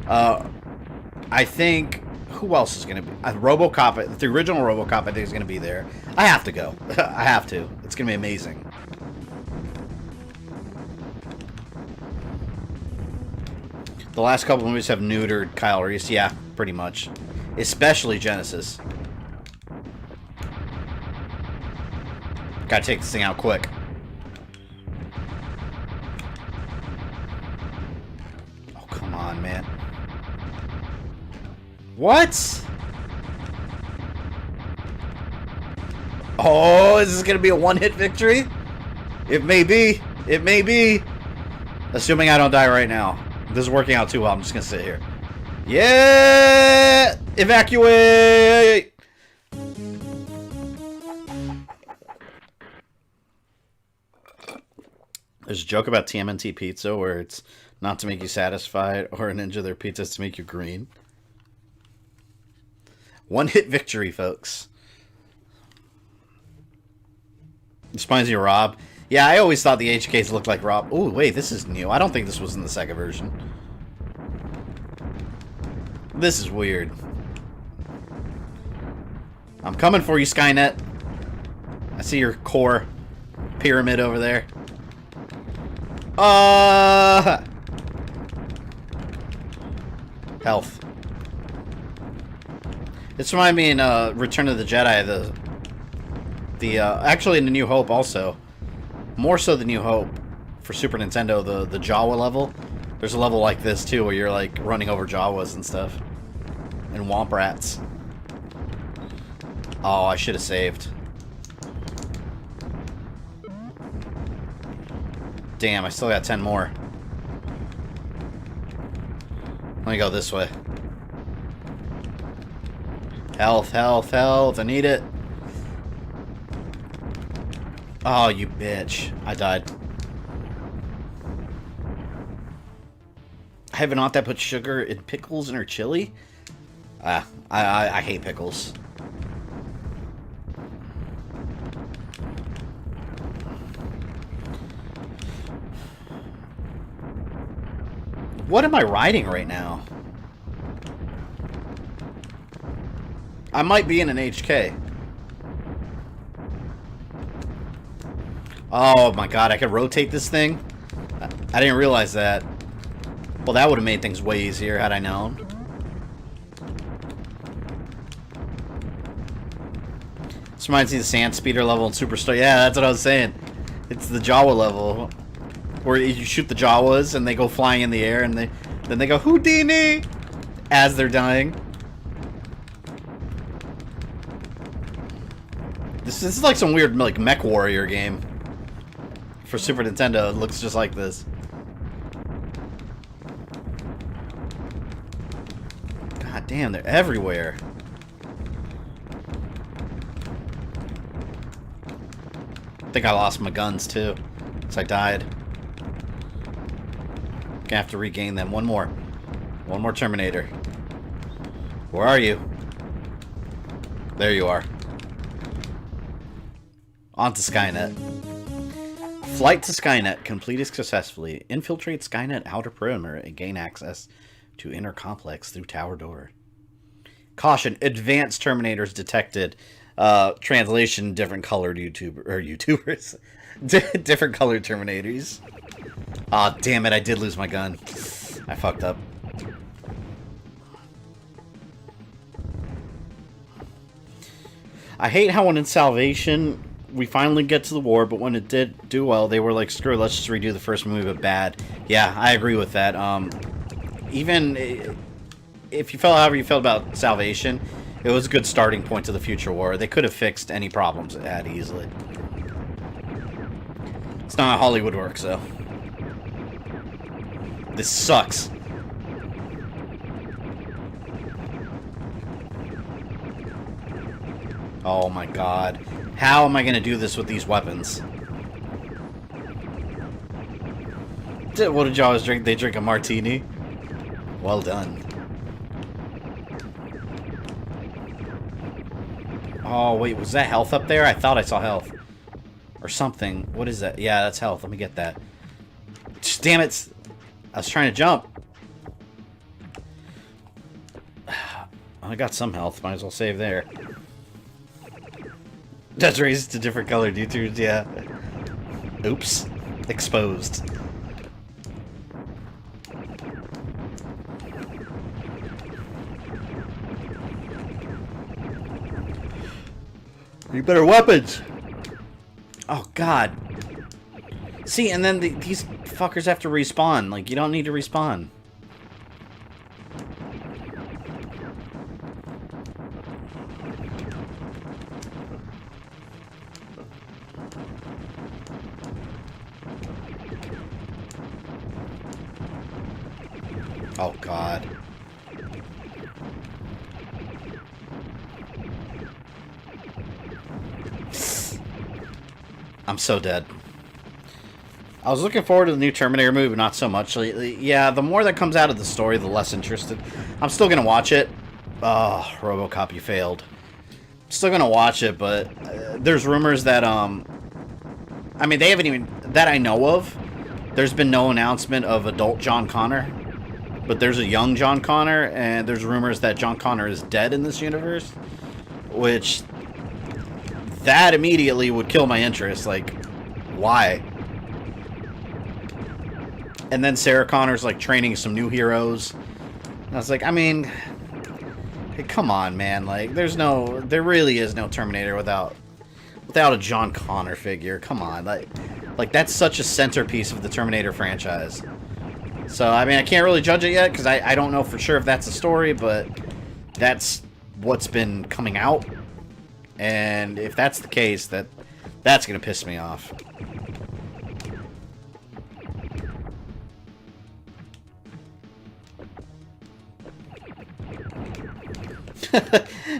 I think, who else is going to be? RoboCop, the original RoboCop, I think is going to be there. I have to go. I have to. It's going to be amazing. The last couple of movies have neutered Kyle Reese. Yeah, pretty much. Especially Genesis. Gotta take this thing out quick. Oh, come on, man. What? Oh, is this gonna be a one-hit victory? It may be. It may be. Assuming I don't die right now. This is working out too well. I'm just gonna sit here. Yeah! Evacuate! There's a joke about TMNT pizza where it's not to make you satisfied or a Ninja their pizza is to make you green. One hit victory, folks. This reminds me of Rob. Yeah, I always thought the HKs looked like Rob. Oh, wait, this is new. I don't think this was in the second version. This is weird. I'm coming for you, Skynet. I see your core pyramid over there. Health. This reminds me in Return of the Jedi, actually in the New Hope also. More so the New Hope for Super Nintendo, the Jawa level. There's a level like this too where you're like running over Jawas and stuff. And Womp Rats. Oh, I should have saved. Damn, I still got 10 more. Let me go this way. Health, health, health. I need it. Oh, you bitch. I died. I have an aunt that put sugar in pickles in her chili. I hate pickles. What am I riding right now? I might be in an HK. Oh my god, I could rotate this thing? I didn't realize that. Well, that would have made things way easier had I known. This reminds me of the Sand Speeder level in Superstar. Yeah, that's what I was saying. It's the Jawa level. Where you shoot the Jawas and they go flying in the air and then they go Houdini as they're dying. This is like some weird like Mech Warrior game. For Super Nintendo, it looks just like this. God damn, they're everywhere. I think I lost my guns too. So I died. Gonna have to regain them. One more. One more Terminator. Where are you? There you are. On to Skynet. Flight to Skynet completed successfully. Infiltrate Skynet outer perimeter and gain access to inner complex through tower door. Caution, advanced Terminators detected. Translation, different colored YouTubers. Different colored Terminators. Aw, damn it, I did lose my gun. I fucked up. I hate how when in Salvation, we finally get to the war, but when it did do well, they were like, screw it, let's just redo the first movie, but bad. Yeah, I agree with that. Even if you felt however you felt about Salvation, it was a good starting point to the future war. They could have fixed any problems it had easily. It's not how Hollywood works, though. This sucks. Oh my god. How am I going to do this with these weapons? What did y'all always drink? They drink a martini? Well done. Oh, wait, was that health up there? I thought I saw health. Or something. What is that? Yeah, that's health. Let me get that. Damn it! I was trying to jump. I got some health. Might as well save there. That's raised to different color detours, yeah. Oops. Exposed. Need better weapons! Oh, God. See, and then these fuckers have to respawn. Like, you don't need to respawn. Oh, God. I'm so dead. I was looking forward to the new Terminator movie, but not so much lately. Yeah, the more that comes out of the story, the less interested. I'm still gonna watch it. Oh, RoboCop, you failed. I'm still gonna watch it, but there's rumors that, I mean, they haven't even, that I know of, there's been no announcement of adult John Connor. But there's a young John Connor, and there's rumors that John Connor is dead in this universe. Which, that immediately would kill my interest. Like, why? And then Sarah Connor's, like, training some new heroes. And I was like, I mean, hey, come on, man. Like, there really is no Terminator without a John Connor figure. Come on. Like that's such a centerpiece of the Terminator franchise. So, I mean, I can't really judge it yet, because I don't know for sure if that's the story, but that's what's been coming out. And if that's the case, that's going to piss me off.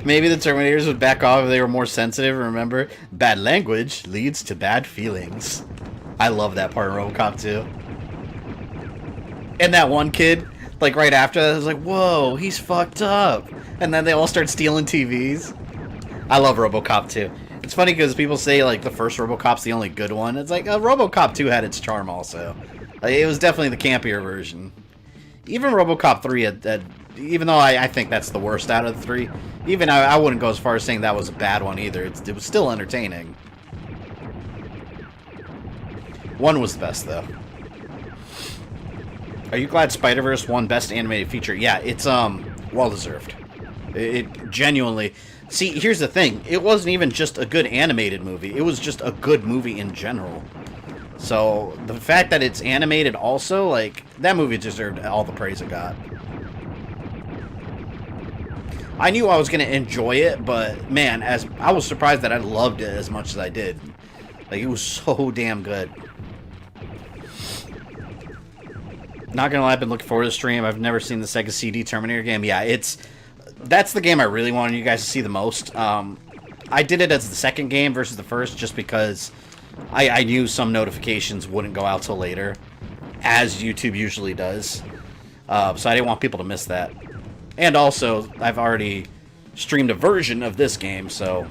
Maybe the Terminators would back off if they were more sensitive. Remember, bad language leads to bad feelings. I love that part of RoboCop 2. And that one kid, like, right after that, was like, whoa, he's fucked up. And then they all start stealing TVs. I love RoboCop 2. It's funny because people say, like, the first RoboCop's the only good one. It's like, RoboCop 2 had its charm also. It was definitely the campier version. Even RoboCop 3, even though I think that's the worst out of the three, even I wouldn't go as far as saying that was a bad one either. It was still entertaining. One was the best, though. Are you glad Spider-Verse won Best Animated Feature? Yeah, it's well-deserved. It genuinely... See, here's the thing. It wasn't even just a good animated movie. It was just a good movie in general. So, the fact that it's animated also, like, that movie deserved all the praise it got. I knew I was going to enjoy it, but, man, I was surprised that I loved it as much as I did. Like, it was so damn good. Not gonna lie, I've been looking forward to the stream. I've never seen the Sega CD Terminator game. Yeah, that's the game I really wanted you guys to see the most. I did it as the second game versus the first just because I knew some notifications wouldn't go out till later, as YouTube usually does. So I didn't want people to miss that. And also, I've already streamed a version of this game, so...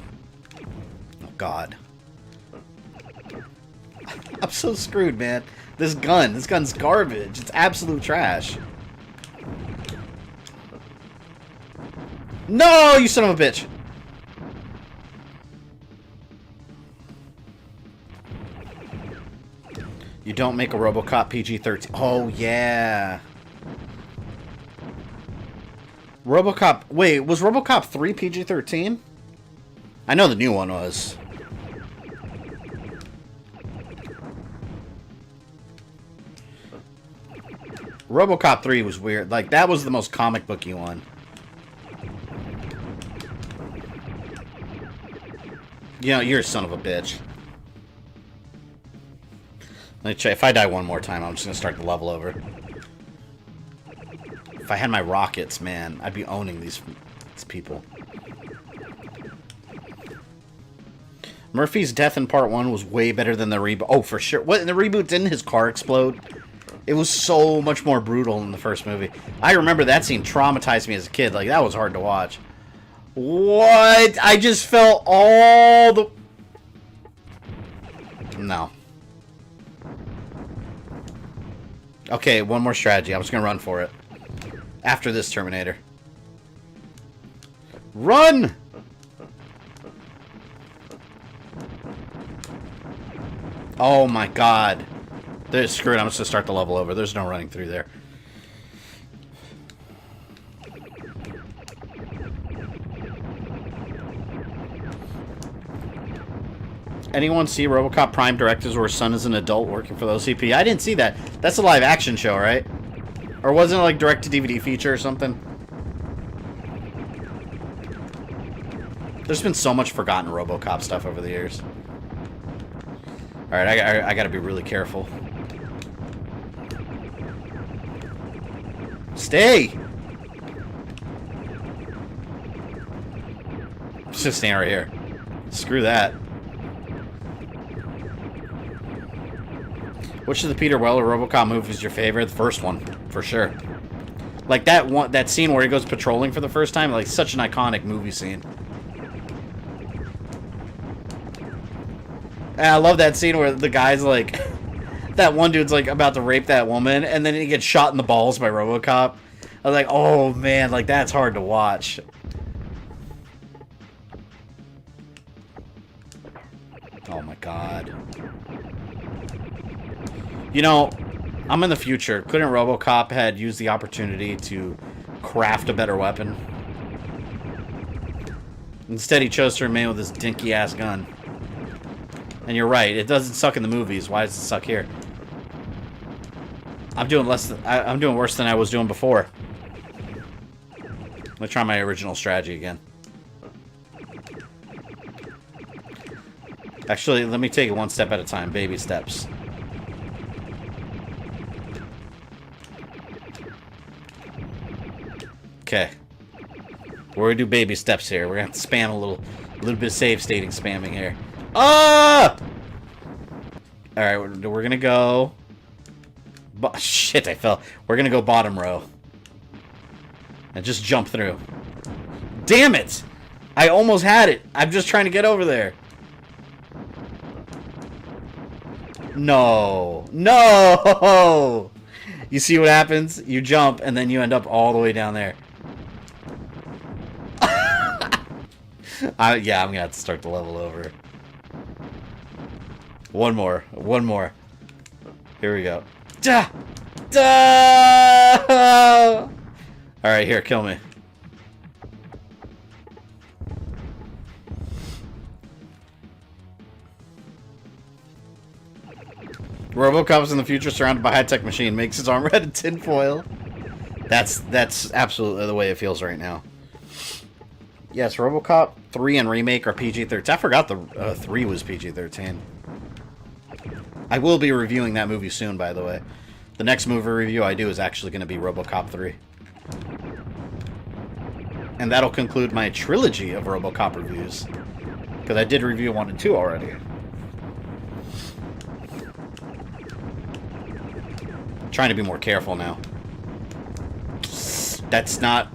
Oh, God. I'm so screwed, man. This gun's garbage. It's absolute trash. No, you son of a bitch. You don't make a RoboCop PG-13. Oh, yeah. RoboCop... Wait, was RoboCop 3 PG-13? I know the new one was. RoboCop 3 was weird. Like, that was the most comic booky one. You know, you're a son of a bitch. Let me check. If I die one more time, I'm just going to start the level over. If I had my rockets, man, I'd be owning these people. Murphy's death in part 1 was way better than the reboot. Oh, for sure. What, in the reboot, didn't his car explode? It was so much more brutal than the first movie. I remember that scene traumatized me as a kid. Like, that was hard to watch. What? I just felt all the... No. Okay, one more strategy. I'm just gonna run for it. After this Terminator. Run! Oh my god. Screw it, I'm just gonna start the level over. There's no running through there. Anyone see RoboCop Prime Directives where his son is an adult working for the OCP? I didn't see that. That's a live action show, right? Or wasn't it like direct-to-DVD feature or something? There's been so much forgotten RoboCop stuff over the years. Alright, I gotta be really careful. Stay! Just stand right here. Screw that. Which of the Peter Weller RoboCop movies is your favorite? The first one, for sure. Like that scene where he goes patrolling for the first time, like such an iconic movie scene. And I love that scene where the guy's like, that one dude's like about to rape that woman, and then he gets shot in the balls by RoboCop. I was like, oh man, like that's hard to watch. Oh my god. You know, I'm in the future. Couldn't RoboCop had used the opportunity to craft a better weapon? Instead, he chose to remain with this dinky-ass gun. And you're right, it doesn't suck in the movies. Why does it suck here? I'm doing I'm doing worse than I was doing before. Let me try my original strategy again. Actually, let me take it one step at a time. Baby steps. Okay. We're gonna do baby steps here. We're gonna have to spam a little bit of save stating spamming here. Ah! Alright, we're gonna go... Shit, I fell. We're gonna go bottom row. And just jump through. Damn it! I almost had it. I'm just trying to get over there. No. No! You see what happens? You jump, and then you end up all the way down there. Yeah, I'm gonna have to start the level over. One more. One more. Here we go. Da! Da! Alright, here, kill me. RoboCop's in the future surrounded by high-tech machine. Makes his arm red of tinfoil. That's absolutely the way it feels right now. Yes, RoboCop 3 and Remake are PG-13. I forgot the 3 was PG-13. I will be reviewing that movie soon, by the way. The next movie review I do is actually going to be RoboCop 3. And that'll conclude my trilogy of RoboCop reviews. Because I did review 1 and 2 already. I'm trying to be more careful now. That's not...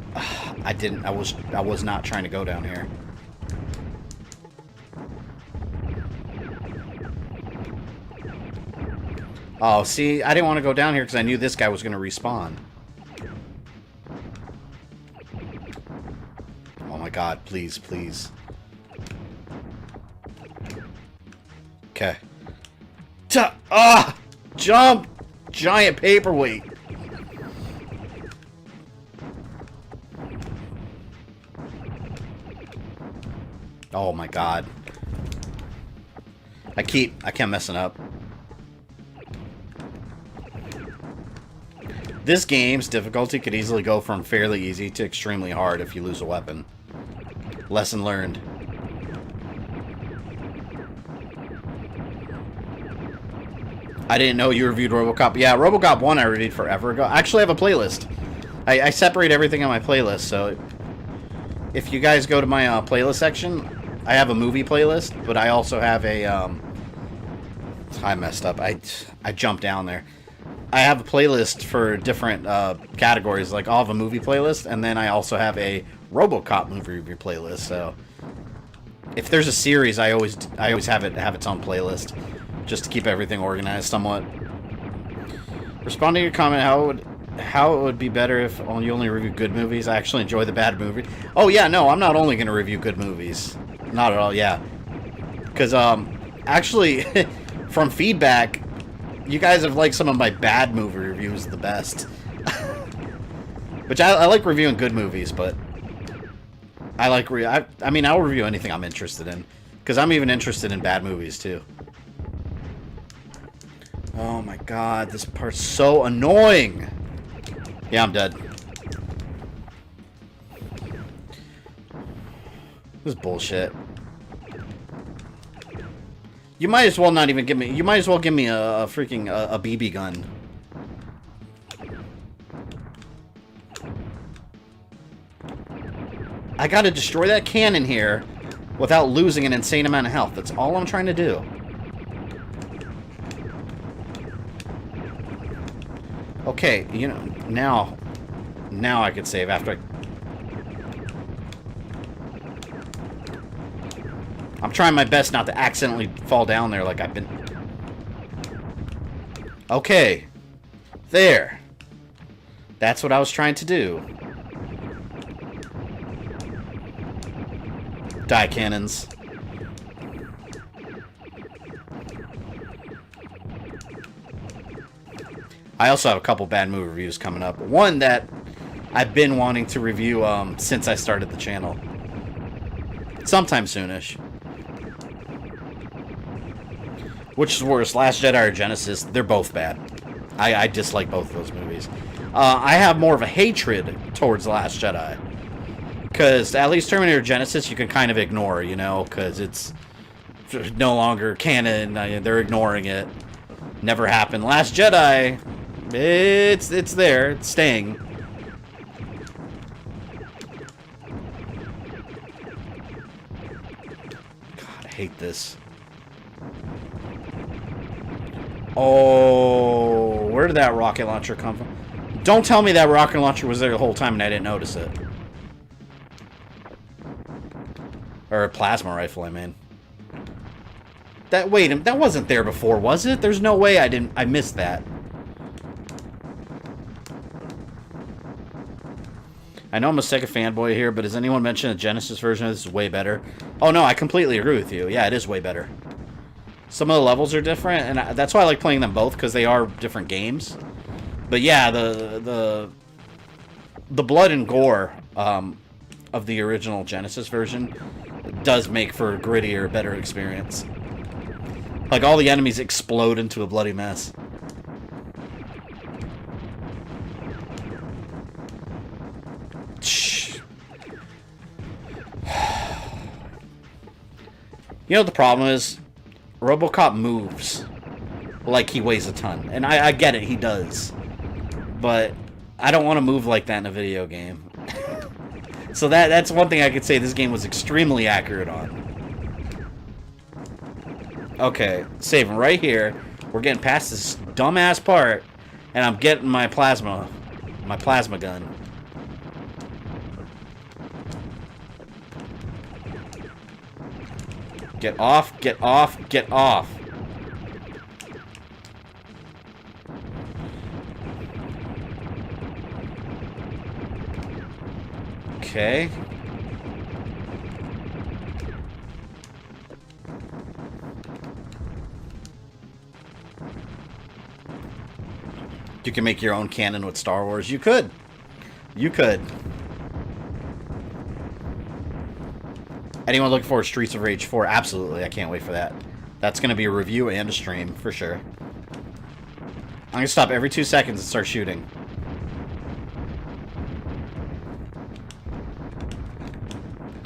I was not trying to go down here. Oh, see, I didn't want to go down here because I knew this guy was going to respawn. Oh my god, please, please. Okay. Jump! Giant paperweight. Oh my god. I kept messing up. This game's difficulty could easily go from fairly easy to extremely hard if you lose a weapon. Lesson learned. I didn't know you reviewed RoboCop. Yeah, RoboCop 1 I reviewed forever ago. I actually have a playlist. I separate everything on my playlist, so if you guys go to my playlist section, I have a movie playlist, but I also have a I messed up. I jumped down there. I have a playlist for different categories. Like, I'll have a movie playlist, and then I also have a RoboCop movie review playlist. So, if there's a series, I always have its own playlist, just to keep everything organized somewhat. Responding to your comment, how it would be better if you only review good movies. I actually enjoy the bad movie. Oh yeah, no, I'm not only gonna review good movies. Not at all. Yeah, because actually, from feedback, you guys have liked some of my bad movie reviews the best. Which I like reviewing good movies, but I like I mean, I'll review anything I'm interested in, because I'm even interested in bad movies too. Oh my god, this part's so annoying. Yeah, I'm dead. This is bullshit. You might as well not even give me... You might as well give me a freaking a BB gun. I gotta destroy that cannon here without losing an insane amount of health. That's all I'm trying to do. Okay, you know, now I could save after I'm trying my best not to accidentally fall down there like I've been. Okay. There. That's what I was trying to do. Die cannons. I also have a couple bad movie reviews coming up. One that I've been wanting to review since I started the channel. Sometime soonish. Which is worse, Last Jedi or Genesis? They're both bad. I dislike both of those movies. I have more of a hatred towards Last Jedi. Because at least Terminator Genesis you can kind of ignore, you know, because it's no longer canon. They're ignoring it. Never happened. Last Jedi, it's there. It's staying. God, I hate this. Oh, where did that rocket launcher come from? Don't tell me that rocket launcher was there the whole time and I didn't notice it. Or a plasma rifle, I mean. Wait, that wasn't there before, was it? There's no way I missed that. I know I'm a Sega fanboy here, but has anyone mentioned the Genesis version of this is way better? Oh no, I completely agree with you. Yeah, it is way better. Some of the levels are different, and that's why I like playing them both, because they are different games. But yeah, the blood and gore of the original Genesis version does make for a grittier, better experience. Like, all the enemies explode into a bloody mess. You know what the problem is? RoboCop moves like he weighs a ton. And I get it, he does. But I don't want to move like that in a video game. So that's one thing I could say this game was extremely accurate on. Okay, saving right here. We're getting past this dumbass part, and I'm getting my plasma gun. Get off, get off, get off. Okay. You can make your own canon with Star Wars. You could. You could. Anyone looking forward to Streets of Rage 4? Absolutely. I can't wait for that. That's going to be a review and a stream, for sure. I'm going to stop every 2 seconds and start shooting.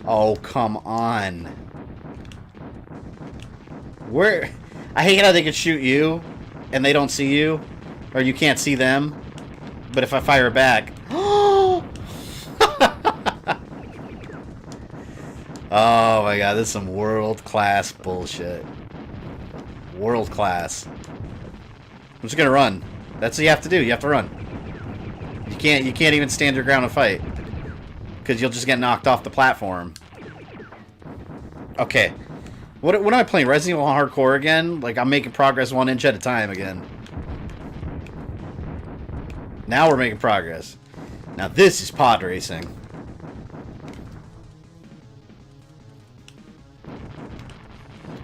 Oh, come on. Where? I hate how they can shoot you, and they don't see you. Or you can't see them. But if I fire it back... Oh my god, this is some world-class bullshit. World-class. I'm just gonna run. That's what you have to do. You have to run. You can't even stand your ground and fight. Because you'll just get knocked off the platform. Okay. What am I playing? Resident Evil Hardcore again? Like, I'm making progress 1 inch at a time again. Now we're making progress. Now this is pod racing.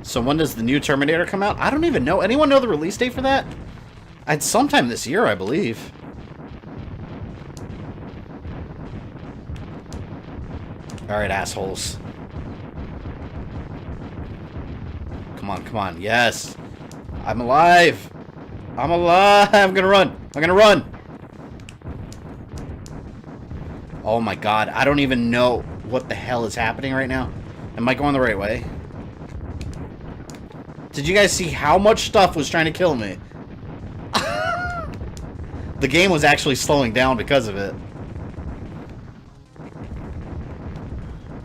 So when does the new Terminator come out? I don't even know. Anyone know the release date for that? It's sometime this year, I believe. Alright, assholes. Come on, come on. Yes. I'm alive. I'm alive. I'm gonna run. I'm gonna run. Oh my god. I don't even know what the hell is happening right now. Am I going the right way? Did you guys see how much stuff was trying to kill me? The game was actually slowing down because of it.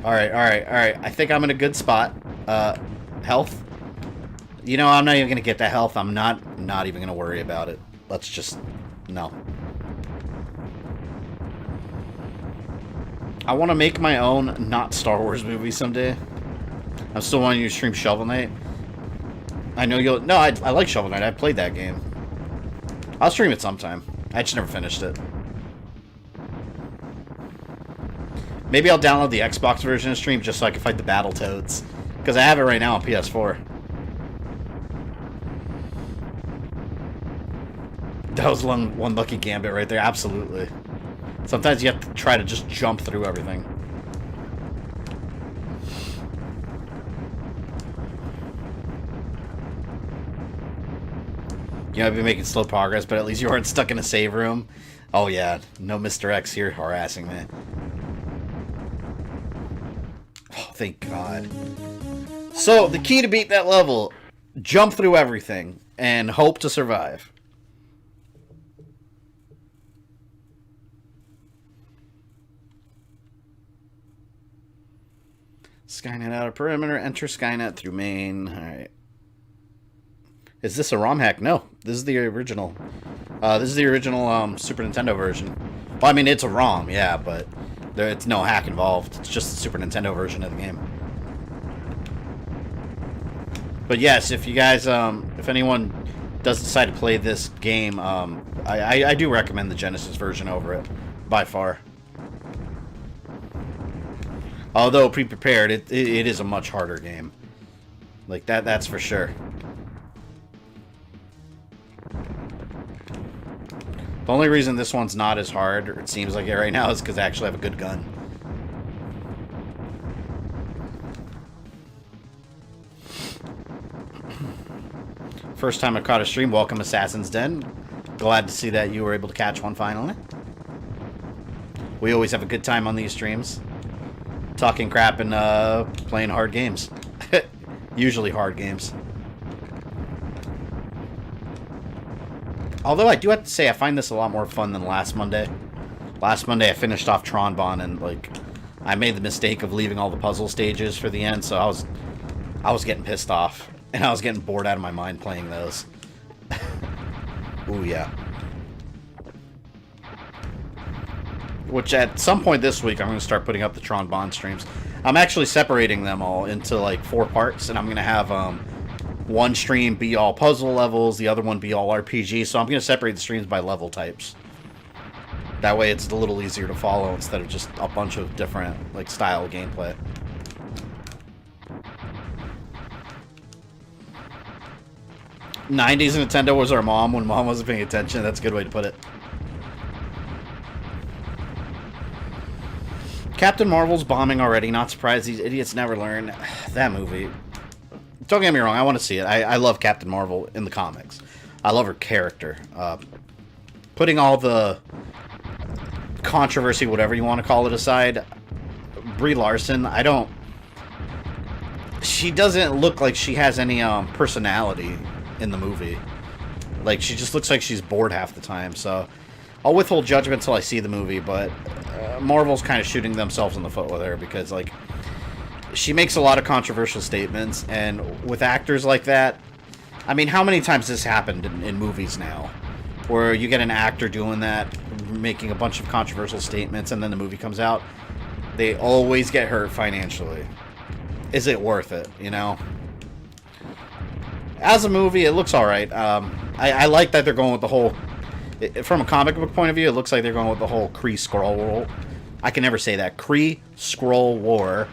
Alright, alright, alright. I think I'm in a good spot. Health. You know, I'm not even going to get that health. I'm not even going to worry about it. Let's just... No. I want to make my own not Star Wars movie someday. I'm still wanting you to stream Shovel Knight. I know you'll... No, I like Shovel Knight. I played that game. I'll stream it sometime. I just never finished it. Maybe I'll download the Xbox version and stream just so I can fight the Battletoads. Because I have it right now on PS4. That was one lucky gambit right there. Absolutely. Sometimes you have to try to just jump through everything. You know, I've been making slow progress, but at least you aren't stuck in a save room. Oh yeah, no Mr. X here harassing me. Oh, thank God. So, the key to beat that level, jump through everything and hope to survive. Skynet out of perimeter, enter Skynet through main. Alright. Is this a ROM hack? No, this is the original. This is the original Super Nintendo version. Well, I mean, it's a ROM, yeah, but it's no hack involved. It's just the Super Nintendo version of the game. But yes, if you guys, if anyone does decide to play this game, I do recommend the Genesis version over it, by far. Although pre-prepared, it is a much harder game. Like that's for sure. The only reason this one's not as hard, or it seems like it right now, is because I actually have a good gun. First time I caught a stream, welcome Assassin's Den. Glad to see that you were able to catch one finally. We always have a good time on these streams. Talking crap and playing hard games. Usually hard games. Although I do have to say I find this a lot more fun than last Monday. Last Monday I finished off Tronbon and like I made the mistake of leaving all the puzzle stages for the end, so I was getting pissed off. And I was getting bored out of my mind playing those. Ooh, yeah. Which at some point this week I'm going to start putting up the Tronbon streams. I'm actually separating them all into like 4 parts, and I'm going to have one stream be all puzzle levels, the other one be all RPG, so I'm going to separate the streams by level types. That way it's a little easier to follow instead of just a bunch of different like style of gameplay. '90s Nintendo was our mom when mom wasn't paying attention. That's a good way to put it. Captain Marvel's bombing already. Not surprised these idiots never learn. That movie. Don't get me wrong. I want to see it. I love Captain Marvel in the comics. I love her character. Putting all the controversy, whatever you want to call it, aside, Brie Larson, she doesn't look like she has any personality in the movie. Like, she just looks like she's bored half the time, so I'll withhold judgment until I see the movie, but Marvel's kind of shooting themselves in the foot with her because, like, she makes a lot of controversial statements, and with actors like that, I mean, how many times has this happened in movies now? where you get an actor doing that, making a bunch of controversial statements, and then the movie comes out, they always get hurt financially. Is it worth it, you know? As a movie, it looks alright. I like that they're going with the whole... From a comic book point of view, it looks like they're going with the whole Kree-Skrull War. I can never say that. Kree-Skrull War.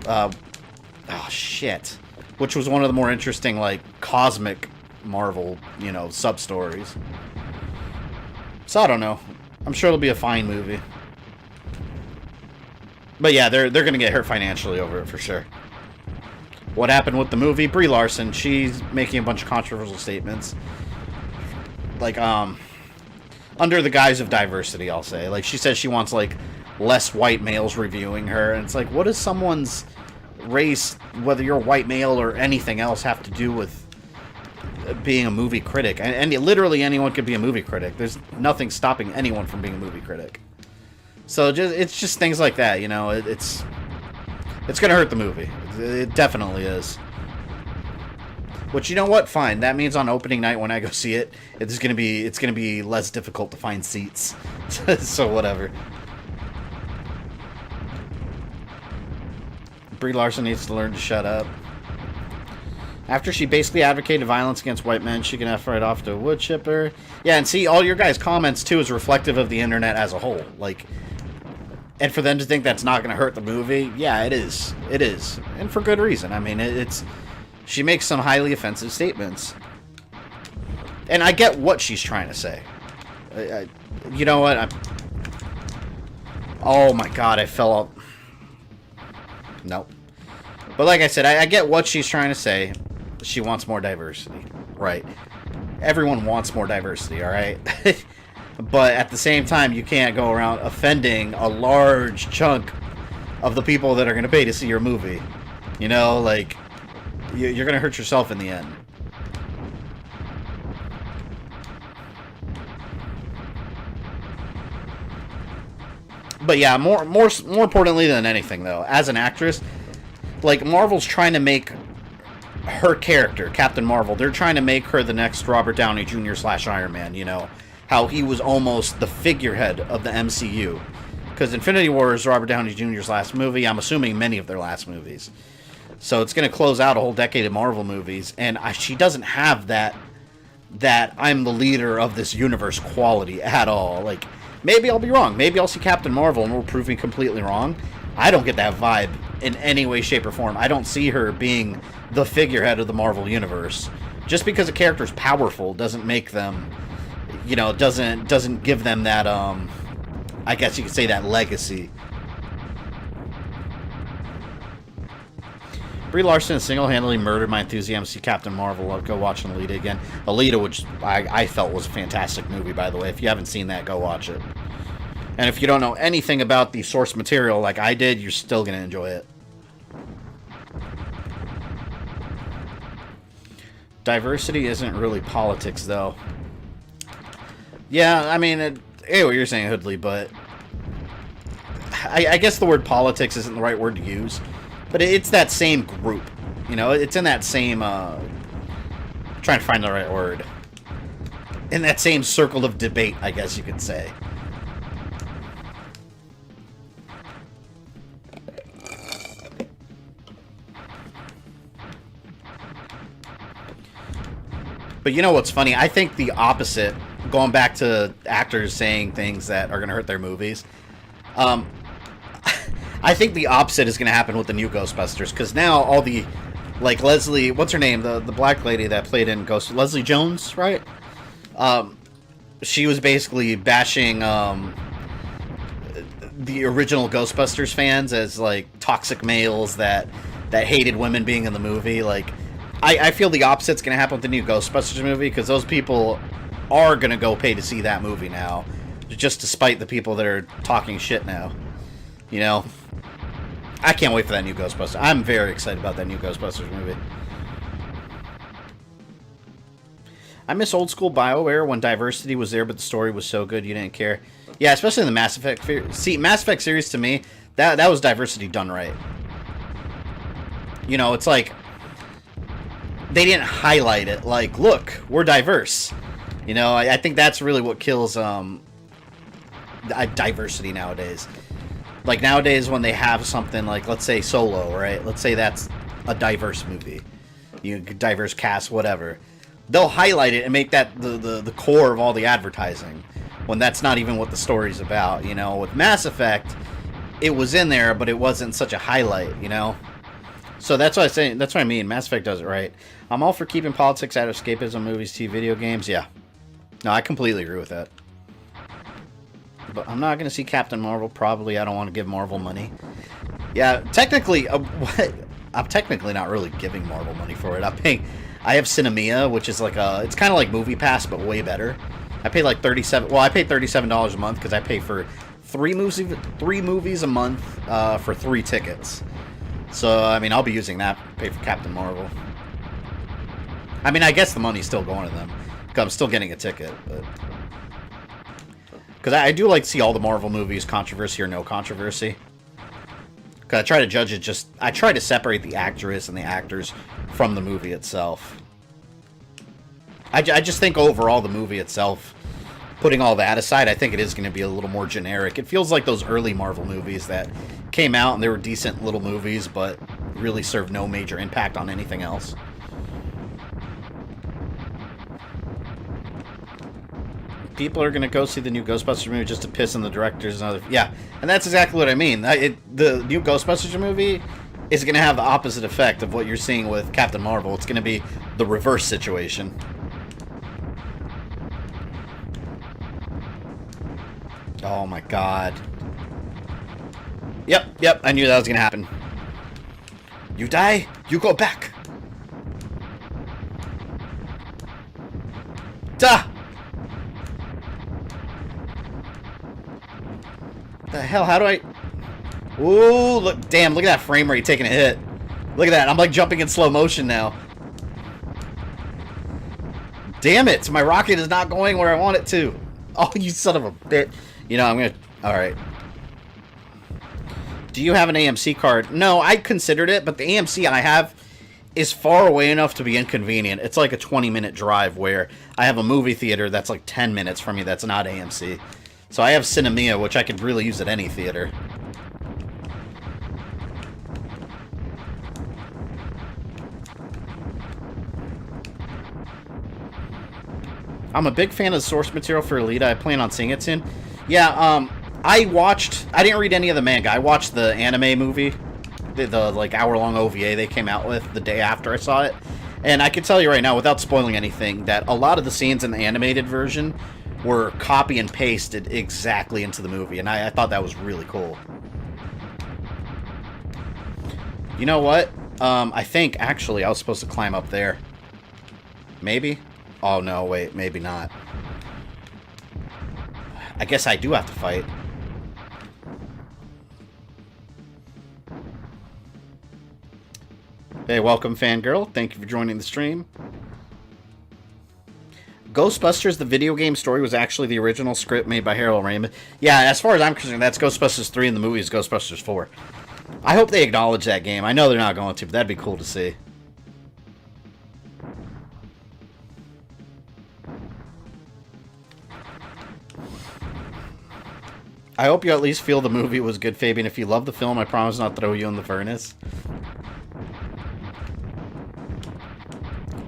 Oh, shit. Which was one of the more interesting, like, cosmic Marvel, you know, sub-stories. So, I don't know. I'm sure it'll be a fine movie. But yeah, they're going to get hurt financially over it, for sure. What happened with the movie? Brie Larson, she's making a bunch of controversial statements. Like, under the guise of diversity, I'll say. Like, she says she wants, like, less white males reviewing her. And it's like, what does someone's race, whether you're a white male or anything else, have to do with being a movie critic? And literally anyone could be a movie critic. There's nothing stopping anyone from being a movie critic. So it's just things like that, you know. It's gonna hurt the movie. It definitely is. Which, you know what? Fine. That means on opening night when I go see it, it's gonna be less difficult to find seats. So whatever. Brie Larson needs to learn to shut up. After she basically advocated violence against white men, she can F right off to a wood chipper. Yeah, and see, all your guys' comments, too, is reflective of the internet as a whole. Like, and for them to think that's not going to hurt the movie, yeah, it is. It is. And for good reason. I mean, it's... She makes some highly offensive statements. And I get what she's trying to say. You know what? Oh, my God, I fell out... Nope. But like I said, I get what she's trying to say. She wants more diversity. Right. Everyone wants more diversity, alright? But at the same time, you can't go around offending a large chunk of the people that are going to pay to see your movie. You know, like, you're going to hurt yourself in the end. But yeah, more importantly than anything, though, as an actress, like, Marvel's trying to make her character, Captain Marvel, they're trying to make her the next Robert Downey Jr. / Iron Man, you know? How he was almost the figurehead of the MCU. Because Infinity War is Robert Downey Jr.'s last movie. I'm assuming many of their last movies. So it's going to close out a whole decade of Marvel movies. And she doesn't have that I'm the leader of this universe quality at all. Like, maybe I'll be wrong. Maybe I'll see Captain Marvel and we'll prove me completely wrong. I don't get that vibe in any way, shape, or form. I don't see her being the figurehead of the Marvel universe. Just because a character's powerful doesn't make them... You know, doesn't give them that, I guess you could say that legacy. Brie Larson single-handedly murdered my enthusiasm to see Captain Marvel. I'll go watch Alita again. Alita, which I felt was a fantastic movie, by the way. If you haven't seen that, go watch it. And if you don't know anything about the source material like I did, you're still going to enjoy it. Diversity isn't really politics, though. Yeah, I mean, I hear what you're saying, Hoodley, but I guess the word politics isn't the right word to use. But it's that same group, you know, it's in that same, trying to find the right word. In that same circle of debate, I guess you could say. But you know what's funny? I think the opposite... Going back to actors saying things that are going to hurt their movies. I think the opposite is going to happen with the new Ghostbusters. Because now all the... Like Leslie... What's her name? The black lady that played in Ghost... Leslie Jones, right? She was basically bashing the original Ghostbusters fans as, like, toxic males that hated women being in the movie. Like, I feel the opposite's going to happen with the new Ghostbusters movie. Because those people... are going to go pay to see that movie now. Just to spite the people that are talking shit now. You know? I can't wait for that new Ghostbusters. I'm very excited about that new Ghostbusters movie. I miss old school BioWare when diversity was there, but the story was so good you didn't care. Yeah, especially in the Mass Effect... See, Mass Effect series, to me, that was diversity done right. You know, it's like... They didn't highlight it like, look, we're diverse. You know, I think that's really what kills diversity nowadays. Like nowadays when they have something like, let's say Solo, right? Let's say that's a diverse movie. Diverse cast, whatever. They'll highlight it and make that the core of all the advertising, when that's not even what the story's about. You know, with Mass Effect, it was in there, but it wasn't such a highlight, you know? So that's what I say. That's what I mean. Mass Effect does it right. I'm all for keeping politics out of escapism, movies, TV, video games. Yeah. No, I completely agree with that. But I'm not going to see Captain Marvel. Probably I don't want to give Marvel money. Yeah, technically, I'm technically not really giving Marvel money for it. I have Cinemia, which is like it's kind of like Movie Pass, but way better. I pay like $37. Well, I pay $37 a month because I pay for three movies a month for 3 tickets. So I mean, I'll be using that to pay for Captain Marvel. I mean, I guess the money's still going to them because I'm still getting a ticket, but because I do like to see all the Marvel movies, controversy or no controversy. Because I try to judge it I try to separate the actress and the actors from the movie itself. I just think overall the movie itself, putting all that aside, I think it is going to be a little more generic. It feels like those early Marvel movies that came out and they were decent little movies, but really served no major impact on anything else. People are going to go see the new Ghostbusters movie just to piss on the directors and other... Yeah, and that's exactly what I mean. The new Ghostbusters movie is going to have the opposite effect of what you're seeing with Captain Marvel. It's going to be the reverse situation. Oh my god. Yep, I knew that was going to happen. You die, you go back. Duh! The hell, how do I... Ooh, look, damn, look at that frame rate taking a hit. Look at that, I'm like jumping in slow motion now. Damn it, my rocket is not going where I want it to. Oh, you son of a bitch. You know, I'm gonna... Alright. Do you have an AMC card? No, I considered it, but the AMC I have is far away enough to be inconvenient. It's like a 20-minute drive where I have a movie theater that's like 10 minutes from me that's not AMC. So I have Cinemia, which I could really use at any theater. I'm a big fan of the source material for Alita. I plan on seeing it soon. Yeah, I didn't read any of the manga. I watched the anime movie, the like hour-long OVA they came out with the day after I saw it. And I can tell you right now, without spoiling anything, that a lot of the scenes in the animated version were copy and pasted exactly into the movie, and I thought that was really cool. You know what? I think, actually, I was supposed to climb up there. Maybe? Oh, no, wait, maybe not. I guess I do have to fight. Hey, welcome, fangirl. Thank you for joining the stream. Ghostbusters, the video game story, was actually the original script made by Harold Ramis. Yeah, as far as I'm concerned, that's Ghostbusters 3 and the movie is Ghostbusters 4. I hope they acknowledge that game. I know they're not going to, but that'd be cool to see. I hope you at least feel the movie was good, Fabian. If you love the film, I promise not to throw you in the furnace.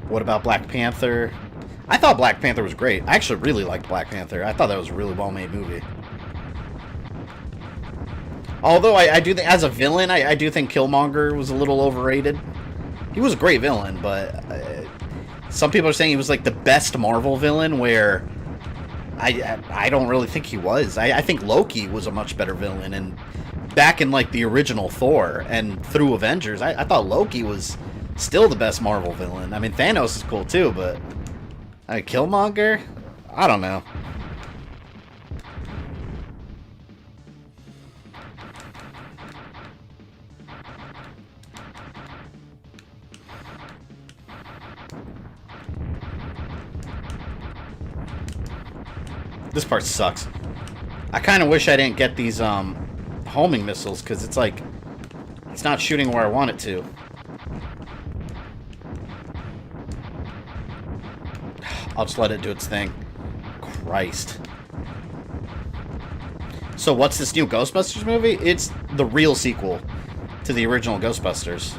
What about Black Panther? I thought Black Panther was great. I actually really liked Black Panther. I thought that was a really well-made movie. Although I do think, as a villain, I do think Killmonger was a little overrated. He was a great villain, but some people are saying he was like the best Marvel villain, where I don't really think he was. I think Loki was a much better villain, and back in like the original Thor and through Avengers, I thought Loki was still the best Marvel villain. I mean, Thanos is cool too, but Killmonger? I don't know. This part sucks. I kind of wish I didn't get these homing missiles, because it's like, it's not shooting where I want it to. I'll just let it do its thing. Christ. So what's this new Ghostbusters movie? It's the real sequel to the original Ghostbusters,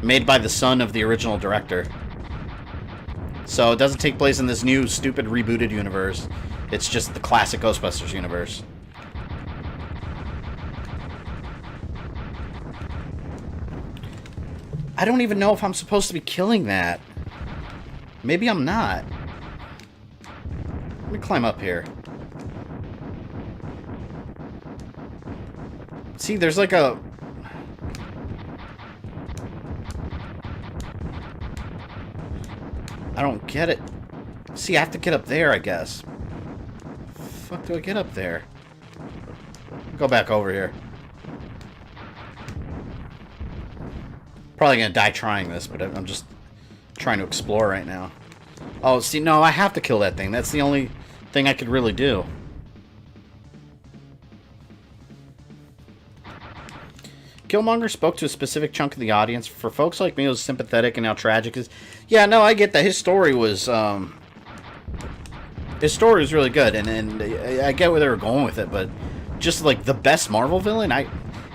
made by the son of the original director. So it doesn't take place in this new, stupid, rebooted universe. It's just the classic Ghostbusters universe. I don't even know if I'm supposed to be killing that. Maybe I'm not. Let me climb up here. See, there's like a... I don't get it. See, I have to get up there, I guess. The fuck do I get up there? Go back over here. Probably gonna die trying this, but I'm just trying to explore right now. Oh, see, no, I have to kill that thing. That's the only thing I could really do. Killmonger spoke to a specific chunk of the audience. For folks like me, it was sympathetic and how tragic it is. Yeah, no, I get that. His story was really good, and I get where they were going with it, but just like the best Marvel villain,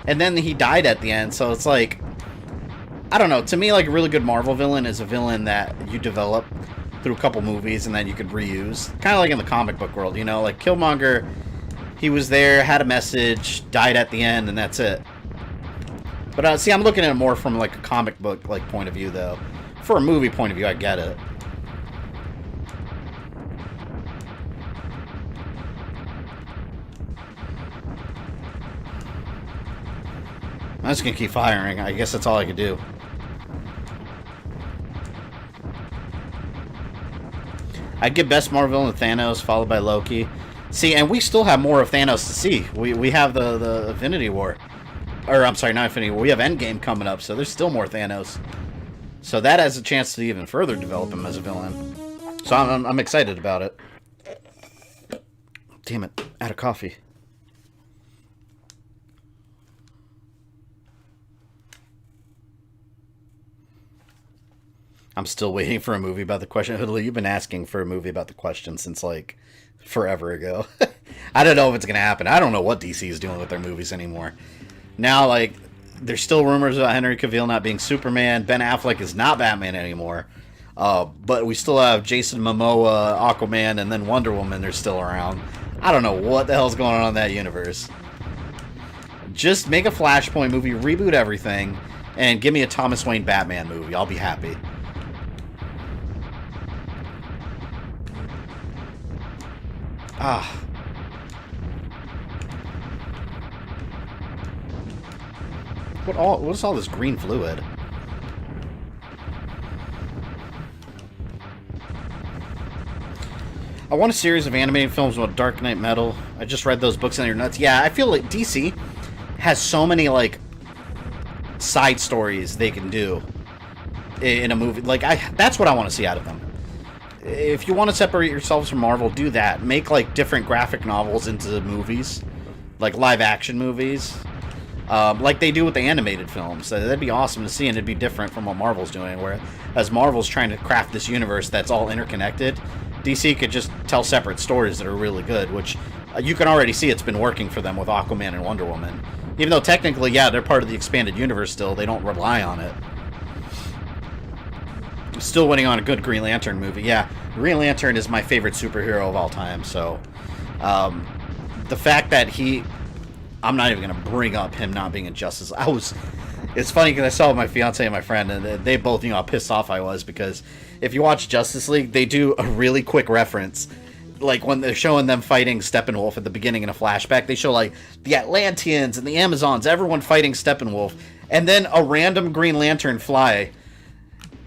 and then he died at the end, so it's like, I don't know. To me, like a really good Marvel villain is a villain that you develop through a couple movies and then you could reuse. Kind of like in the comic book world, you know, like Killmonger, he was there, had a message, died at the end, and that's it. But see, I'm looking at it more from like a comic book like point of view, though. For a movie point of view, I get it. I'm just gonna keep firing. I guess that's all I could do. I'd give best Marvel and Thanos, followed by Loki. See, and we still have more of Thanos to see. We have the Infinity War. Or, I'm sorry, not Infinity War. We have Endgame coming up, so there's still more Thanos. So that has a chance to even further develop him as a villain. So I'm excited about it. Damn it. Out of coffee. I'm still waiting for a movie about the question. Hoodley, you've been asking for a movie about the question since, like, forever ago. I don't know if it's going to happen. I don't know what DC is doing with their movies anymore. Now, like, there's still rumors about Henry Cavill not being Superman. Ben Affleck is not Batman anymore. But we still have Jason Momoa, Aquaman, and then Wonder Woman. They're still around. I don't know what the hell's going on in that universe. Just make a Flashpoint movie, reboot everything, and give me a Thomas Wayne Batman movie. I'll be happy. Ah. What is all this green fluid? I want a series of animated films about Dark Knight Metal. I just read those books and they're nuts. Yeah, I feel like DC has so many, like, side stories they can do in a movie. Like, that's what I want to see out of them. If you want to separate yourselves from Marvel, do that. Make, like, different graphic novels into movies. Like, live-action movies. Like they do with the animated films. That'd be awesome to see, and it'd be different from what Marvel's doing, whereas Marvel's trying to craft this universe that's all interconnected. DC could just tell separate stories that are really good, which you can already see it's been working for them with Aquaman and Wonder Woman. Even though technically, yeah, they're part of the expanded universe still, they don't rely on it. Still waiting on a good Green Lantern movie. Yeah, Green Lantern is my favorite superhero of all time, so the fact that I'm not even going to bring up him not being in Justice. It's funny because I saw my fiance and my friend, and they both, you know, how pissed off I was, because if you watch Justice League, they do a really quick reference. Like, when they're showing them fighting Steppenwolf at the beginning in a flashback, they show, like, the Atlanteans and the Amazons, everyone fighting Steppenwolf, and then a random Green Lantern fly.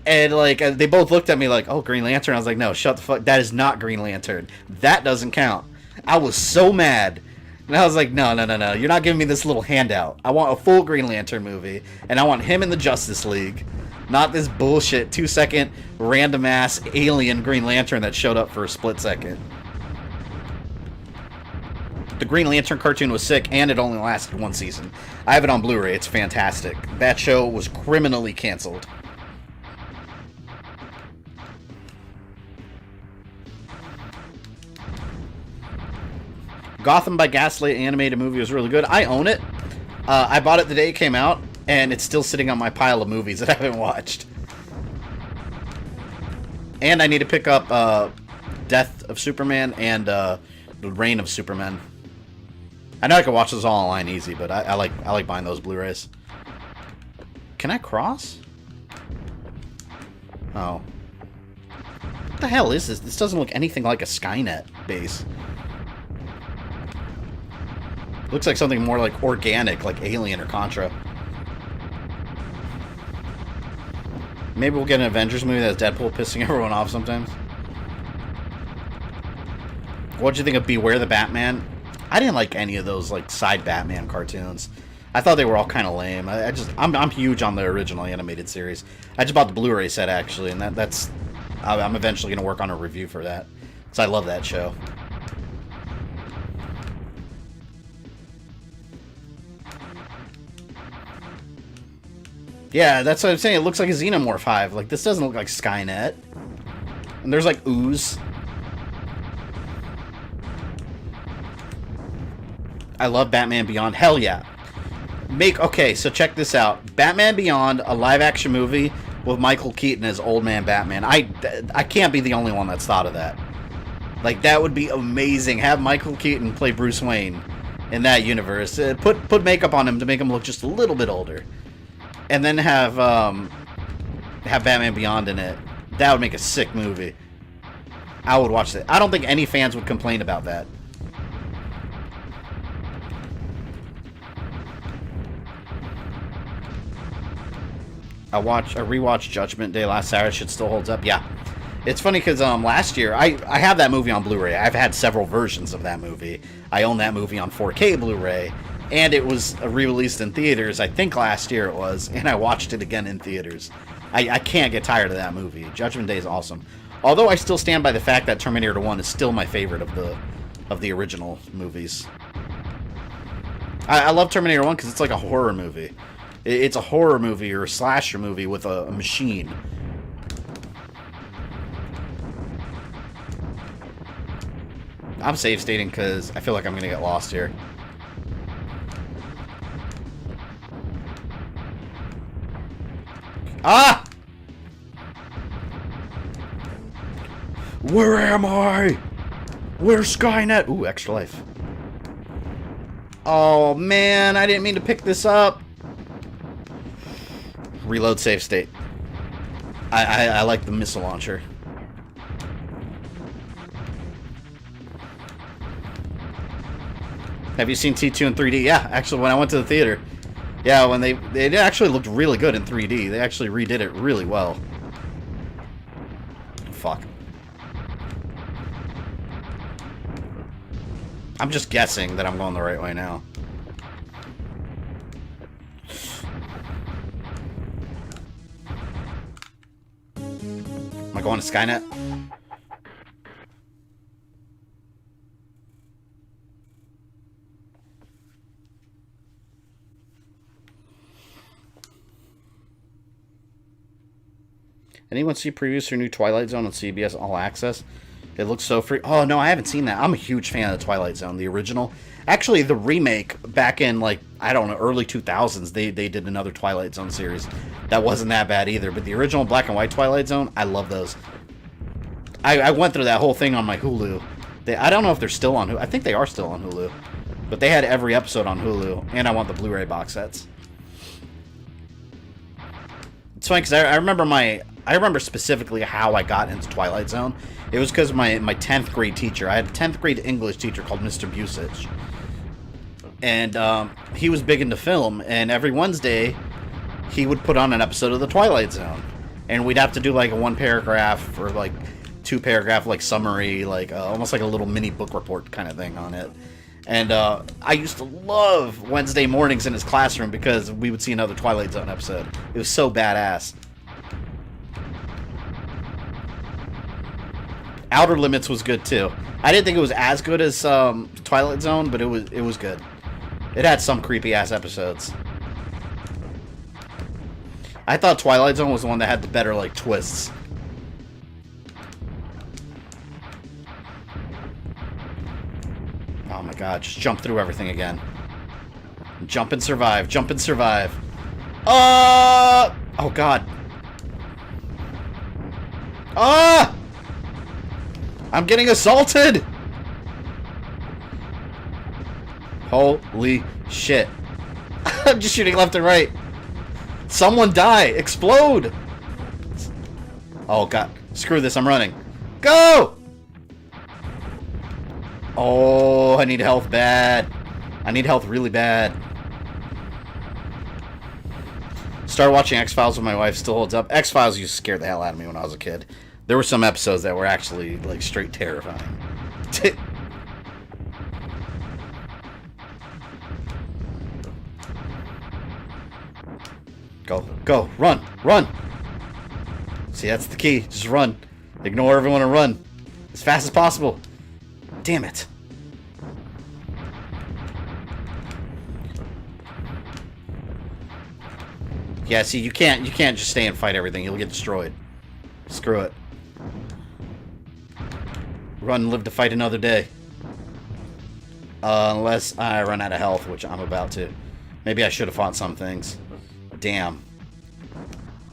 And, like, they both looked at me like, oh, Green Lantern? I was like, no, shut the fuck. That is not Green Lantern. That doesn't count. I was so mad. And I was like, no. You're not giving me this little handout. I want a full Green Lantern movie. And I want him in the Justice League. Not this bullshit 2-second random-ass alien Green Lantern that showed up for a split second. The Green Lantern cartoon was sick, and it only lasted one season. I have it on Blu-ray. It's fantastic. That show was criminally canceled. Gotham by Gaslight animated movie was really good. I own it. I bought it the day it came out, and it's still sitting on my pile of movies that I haven't watched. And I need to pick up Death of Superman and The Reign of Superman. I know I can watch those all online easy, but I like buying those Blu-rays. Can I cross? Oh. What the hell is this? This doesn't look anything like a Skynet base. Looks like something more like organic, like Alien or Contra. Maybe we'll get an Avengers movie that's Deadpool pissing everyone off sometimes. What'd you think of Beware the Batman? I didn't like any of those like side Batman cartoons. I thought they were all kind of lame. I'm huge on the original animated series. I just bought the Blu-ray set actually, and I'm eventually gonna work on a review for that, because I love that show. Yeah, that's what I'm saying. It looks like a Xenomorph hive. Like, this doesn't look like Skynet. And there's, like, ooze. I love Batman Beyond. Hell yeah. Okay, so check this out. Batman Beyond, a live-action movie with Michael Keaton as Old Man Batman. I can't be the only one that's thought of that. Like, that would be amazing. Have Michael Keaton play Bruce Wayne in that universe. Put makeup on him to make him look just a little bit older. And then have Batman Beyond in it. That would make a sick movie. I would watch that. I don't think any fans would complain about that. I rewatched Judgment Day last Saturday. Shit still holds up. Yeah. It's funny because last year, I have that movie on Blu-ray. I've had several versions of that movie. I own that movie on 4K Blu-ray. And it was re-released in theaters, I think last year it was, and I watched it again in theaters. I can't get tired of that movie. Judgment Day is awesome. Although I still stand by the fact that Terminator 1 is still my favorite of the original movies. I love Terminator 1 because it's like a horror movie. It's a horror movie or a slasher movie with a machine. I'm safe stating because I feel like I'm going to get lost here. Ah! Where am I? Where's Skynet? Ooh, extra life. Oh, man. I didn't mean to pick this up. Reload save state. I like the missile launcher. Have you seen T2 in 3D? Yeah, actually, when I went to the theater. Yeah, when it actually looked really good in 3D. They actually redid it really well. Fuck. I'm just guessing that I'm going the right way now. Am I going to Skynet? Anyone see previews for new Twilight Zone on CBS All Access? It looks so free. Oh, no, I haven't seen that. I'm a huge fan of the Twilight Zone, the original. Actually, the remake back in, like, I don't know, early 2000s, they did another Twilight Zone series. That wasn't that bad either. But the original black and white Twilight Zone, I love those. I went through that whole thing on my Hulu. I don't know if they're still on Hulu. I think they are still on Hulu. But they had every episode on Hulu. And I want the Blu-ray box sets. It's funny because I remember specifically how I got into Twilight Zone. It was because my 10th grade teacher. I had a 10th grade English teacher called Mr. Busich. And he was big into film. And every Wednesday, he would put on an episode of The Twilight Zone. And we'd have to do like a 1-paragraph or like 2-paragraph like summary, like almost like a little mini book report kind of thing on it. And I used to love Wednesday mornings in his classroom because we would see another Twilight Zone episode. It was so badass. Outer Limits was good too. I didn't think it was as good as Twilight Zone, but it was good. It had some creepy ass episodes. I thought Twilight Zone was the one that had the better like twists. Oh my god, just jump through everything again. Jump and survive, jump and survive. Oh god. I'm getting assaulted! Holy shit. I'm just shooting left and right. Someone die! Explode! Oh god. Screw this, I'm running. Go! Oh, I need health bad. I need health really bad. Started watching X-Files with my wife, still holds up. X-Files used to scare the hell out of me when I was a kid. There were some episodes that were actually, like, straight terrifying. Go, go, run, run! See, that's the key. Just run. Ignore everyone and run. As fast as possible. Damn it. Yeah, see, you can't just stay and fight everything. You'll get destroyed. Screw it. Run and live to fight another day. Unless I run out of health, which I'm about to. Maybe I should have fought some things. Damn.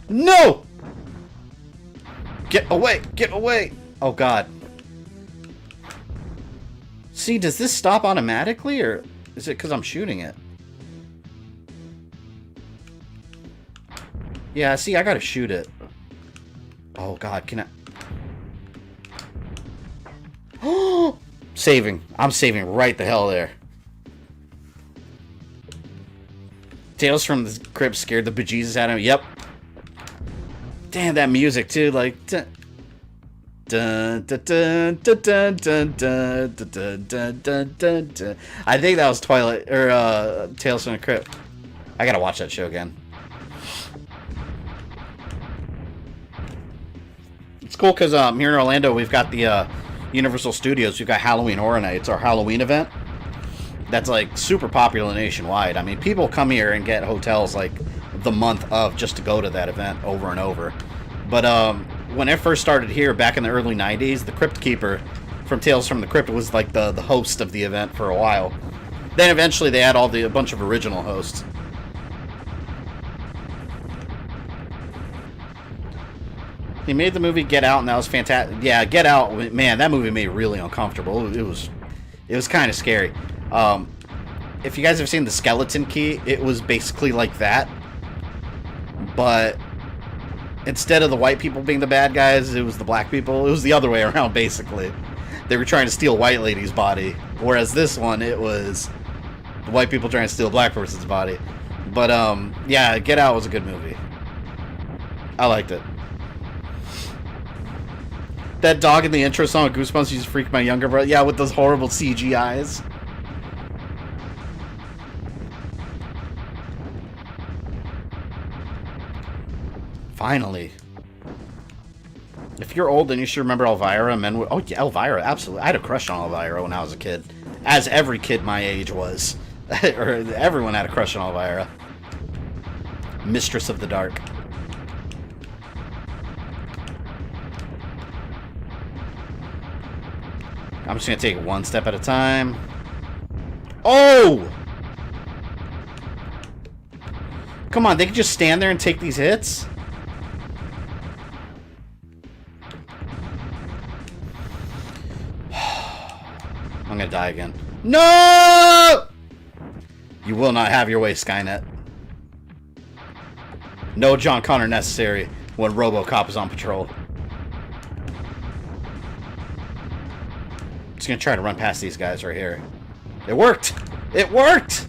No! Get away! Get away! Oh, God. See, does this stop automatically, or is it because I'm shooting it? Yeah, see, I gotta shoot it. Oh, God, can I... Oh! Saving. I'm saving right the hell there. Tales from the Crypt scared the bejesus out of me. Yep. Damn, that music, too. Like... Dun, dun, dun, dun, dun, dun, dun, dun, dun, dun, dun, dun. I think that was Twilight... Or, Tales from the Crypt. I gotta watch that show again. It's cool because here in Orlando we've got the Universal Studios. We've got Halloween Horror Nights, our Halloween event. That's like super popular nationwide. I mean, people come here and get hotels like the month of just to go to that event over and over. But when it first started here back in the early 90s, the Crypt Keeper from Tales from the Crypt was like the host of the event for a while. Then eventually they had a bunch of original hosts. He made the movie Get Out, and that was fantastic. Yeah, Get Out, man, that movie made me really uncomfortable. It was kind of scary. If you guys have seen The Skeleton Key, it was basically like that. But instead of the white people being the bad guys, it was the black people. It was the other way around, basically. They were trying to steal a white lady's body. Whereas this one, it was the white people trying to steal a black person's body. But, yeah, Get Out was a good movie. I liked it. That dog in the intro song of Goosebumps used to freak my younger brother. Yeah, with those horrible CG eyes. Finally. If you're old, then you should remember Elvira. Oh, yeah, Elvira, absolutely. I had a crush on Elvira when I was a kid. As every kid my age was. Or everyone had a crush on Elvira. Mistress of the Dark. I'm just going to take it one step at a time. Oh! Come on, they can just stand there and take these hits? I'm going to die again. No! You will not have your way, Skynet. No John Connor necessary when RoboCop is on patrol. Just gonna try to run past these guys right here. It worked! It worked!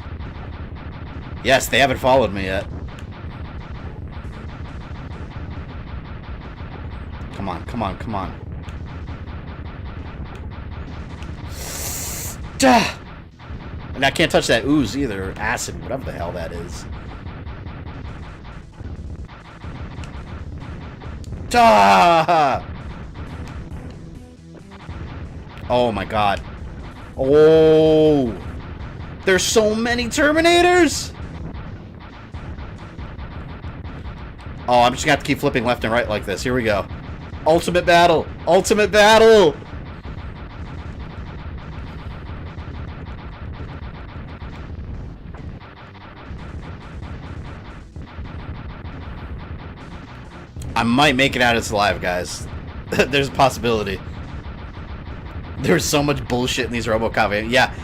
Yes, they haven't followed me yet. Come on, come on, come on. Duh! And I can't touch that ooze either, or acid, whatever the hell that is. Duh! Oh my god. Oh! There's so many Terminators! Oh, I'm just gonna have to keep flipping left and right like this. Here we go. Ultimate battle! Ultimate battle! I might make it out as alive, guys. There's a possibility. There's so much bullshit in these RoboCop games. Yeah,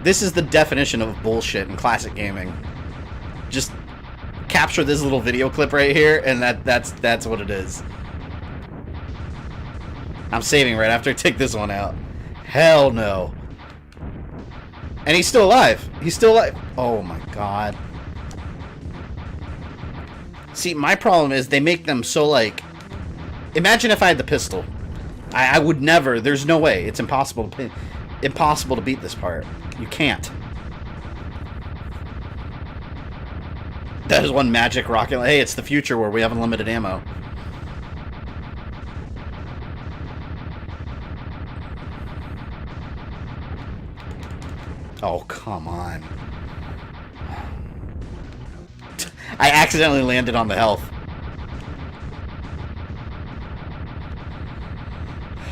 this is the definition of bullshit in classic gaming. Just capture this little video clip right here, and that's what it is. I'm saving right after I take this one out. Hell no. And he's still alive. He's still alive. Oh my god. See, my problem is they make them so, like... Imagine if I had the pistol. I would never... There's no way. It's impossible to play, impossible to beat this part. You can't. That is one magic rocket. Hey, it's the future where we have unlimited ammo. Oh, come on. I accidentally landed on the health.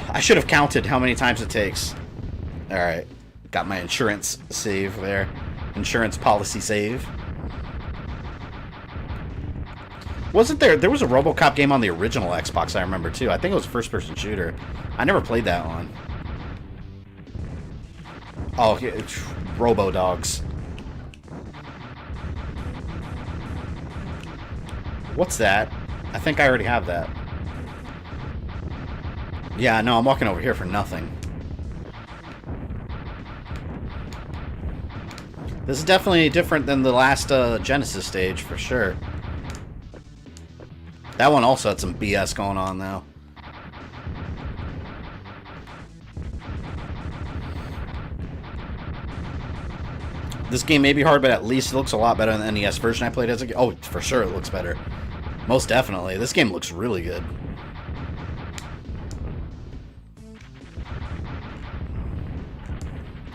I should have counted how many times it takes. Alright. Got my insurance save there. Insurance policy save. Wasn't there... There was a RoboCop game on the original Xbox, I remember, too. I think it was a first-person shooter. I never played that one. Oh, yeah, Robo-Dogs. What's that? I think I already have that. Yeah, no, I'm walking over here for nothing. This is definitely different than the last Genesis stage, for sure. That one also had some BS going on, though. This game may be hard, but at least it looks a lot better than the NES version I played as a... Oh, for sure it looks better. Most definitely. This game looks really good.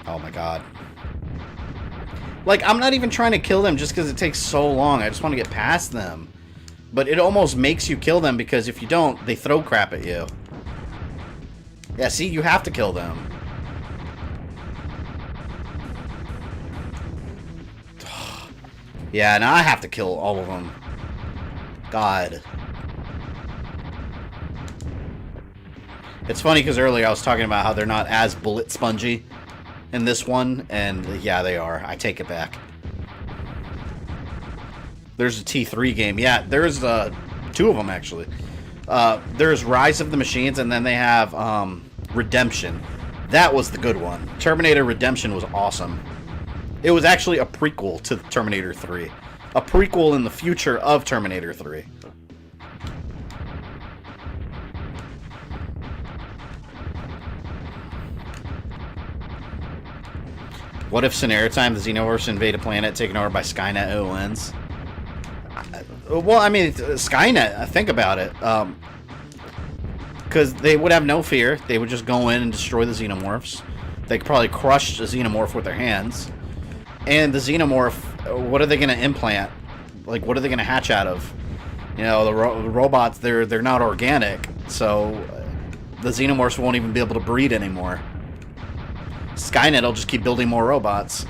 Oh my god. Like, I'm not even trying to kill them just because it takes so long. I just want to get past them. But it almost makes you kill them because if you don't, they throw crap at you. Yeah, see? You have to kill them. Yeah, now I have to kill all of them. God. It's funny because earlier I was talking about how they're not as bullet spongy in this one, and yeah, they are. I take it back. There's a T3 game. Yeah, there's two of them, actually. There's Rise of the Machines, and then they have Redemption. That was the good one. Terminator Redemption was awesome. It was actually a prequel to Terminator 3. A prequel in the future of Terminator 3. What if scenario time, the Xenomorphs invade a planet taken over by Skynet ONs? Well, I mean, Skynet, think about it. Because they would have no fear. They would just go in and destroy the Xenomorphs. They could probably crush a Xenomorph with their hands. And the Xenomorph, what are they going to implant? Like, what are they going to hatch out of? You know, the robots, they're not organic. So, the Xenomorphs won't even be able to breed anymore. Skynet will just keep building more robots.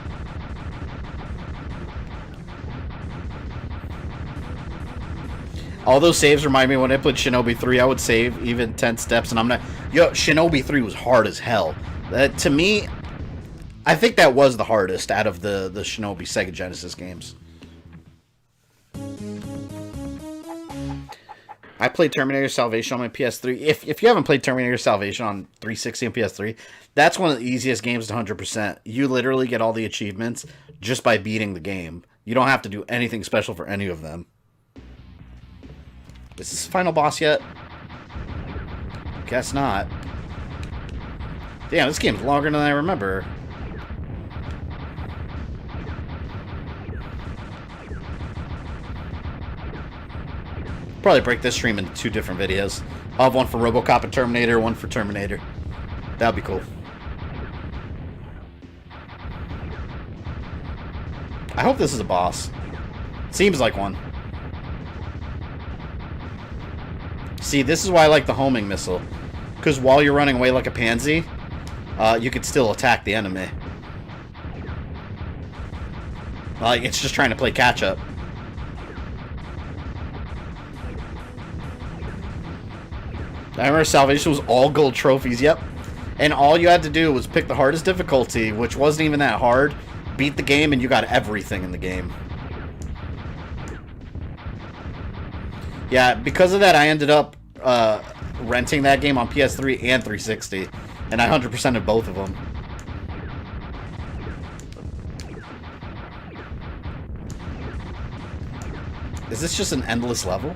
All those saves remind me when I played Shinobi 3, I would save even 10 steps, and I'm not... Yo, Shinobi 3 was hard as hell. To me, I think that was the hardest out of the Shinobi Sega Genesis games. I played Terminator Salvation on my PS3. If you haven't played Terminator Salvation on 360 and PS3, that's one of the easiest games to 100%. You literally get all the achievements just by beating the game. You don't have to do anything special for any of them. Is this the final boss yet? Guess not. Damn, this game's longer than I remember. Probably break this stream into 2 different videos. I'll have one for RoboCop and Terminator, one for Terminator. That'd be cool. I hope this is a boss. Seems like one. See, this is why I like the homing missile. Because while you're running away like a pansy, you could still attack the enemy. Like, it's just trying to play catch-up. I remember Salvation was all gold trophies, yep. And all you had to do was pick the hardest difficulty, which wasn't even that hard, beat the game, and you got everything in the game. Yeah, because of that, I ended up renting that game on PS3 and 360, and I 100%ed both of them. Is this just an endless level?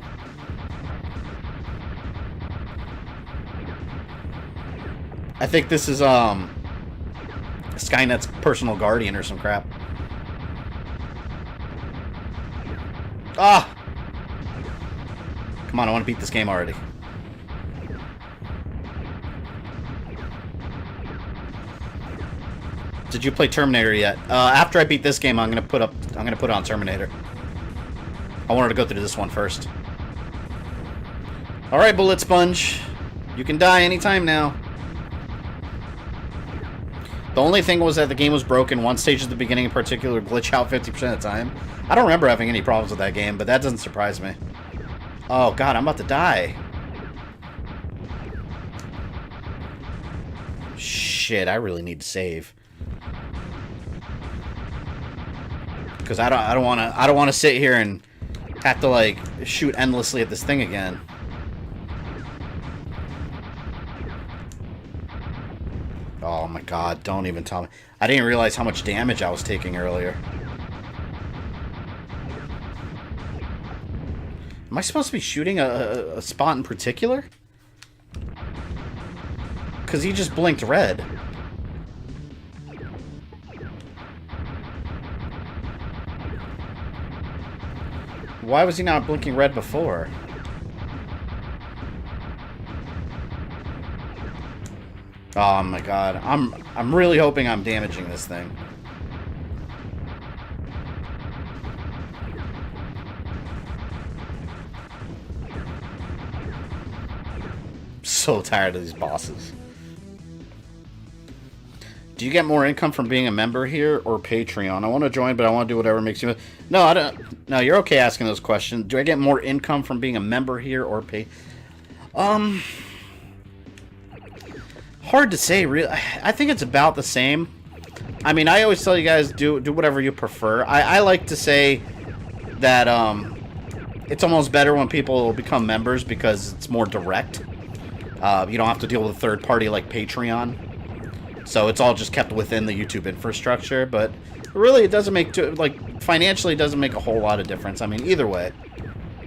I think this is Skynet's personal guardian or some crap. Ah! Come on, I want to beat this game already. Did you play Terminator yet? After I beat this game, I'm gonna put it on Terminator. I wanted to go through this one first. All right, Bullet Sponge, you can die anytime now. The only thing was that the game was broken. One stage at the beginning in particular glitch out 50% of the time. I don't remember having any problems with that game, but that doesn't surprise me. Oh god, I'm about to die. Shit, I really need to save. Because I don't want to sit here and have to like shoot endlessly at this thing again. Oh my god, don't even tell me. I didn't realize how much damage I was taking earlier. Am I supposed to be shooting a spot in particular? Because he just blinked red. Why was he not blinking red before? Oh my god. I'm really hoping I'm damaging this thing. I'm so tired of these bosses. Do you get more income from being a member here or Patreon? I want to join, but I want to do whatever makes you... No, I don't... No, you're okay asking those questions. Do I get more income from being a member here or pay... Hard to say, really. I think it's about the same. I mean, I always tell you guys, do whatever you prefer. I like to say that it's almost better when people become members because it's more direct. You don't have to deal with a third party like Patreon. So it's all just kept within the YouTube infrastructure. But really, it doesn't make... like, financially, it doesn't make a whole lot of difference. I mean, either way.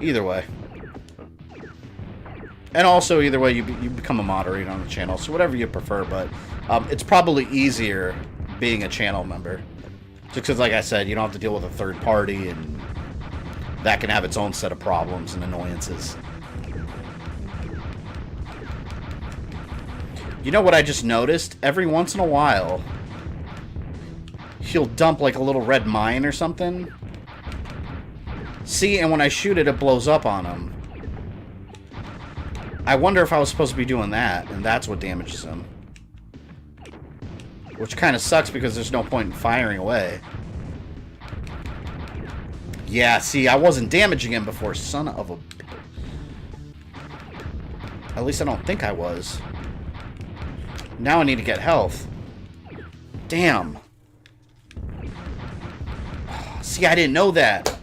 Either way. And also, either way, you become a moderator on the channel. So whatever you prefer, but it's probably easier being a channel member. Just because, like I said, you don't have to deal with a third party, and that can have its own set of problems and annoyances. You know what I just noticed? Every once in a while, he'll dump like a little red mine or something. See, and when I shoot it, it blows up on him. I wonder if I was supposed to be doing that, and that's what damages him. Which kind of sucks because there's no point in firing away. Yeah, see, I wasn't damaging him before, son of a... At least I don't think I was. Now I need to get health. Damn. See, I didn't know that.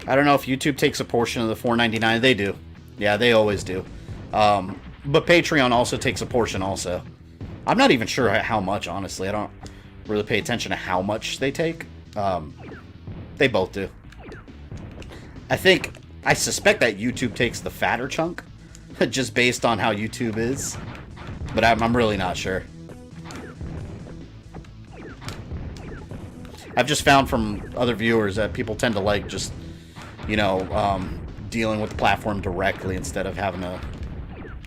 I don't know if YouTube takes a portion of the $4.99. They do. Yeah, they always do. But Patreon also takes a portion also. I'm not even sure how much, honestly. I don't really pay attention to how much they take. They both do. I suspect that YouTube takes the fatter chunk, just based on how YouTube is. But I'm really not sure. I've just found from other viewers that people tend to like just... you know, dealing with the platform directly instead of having to,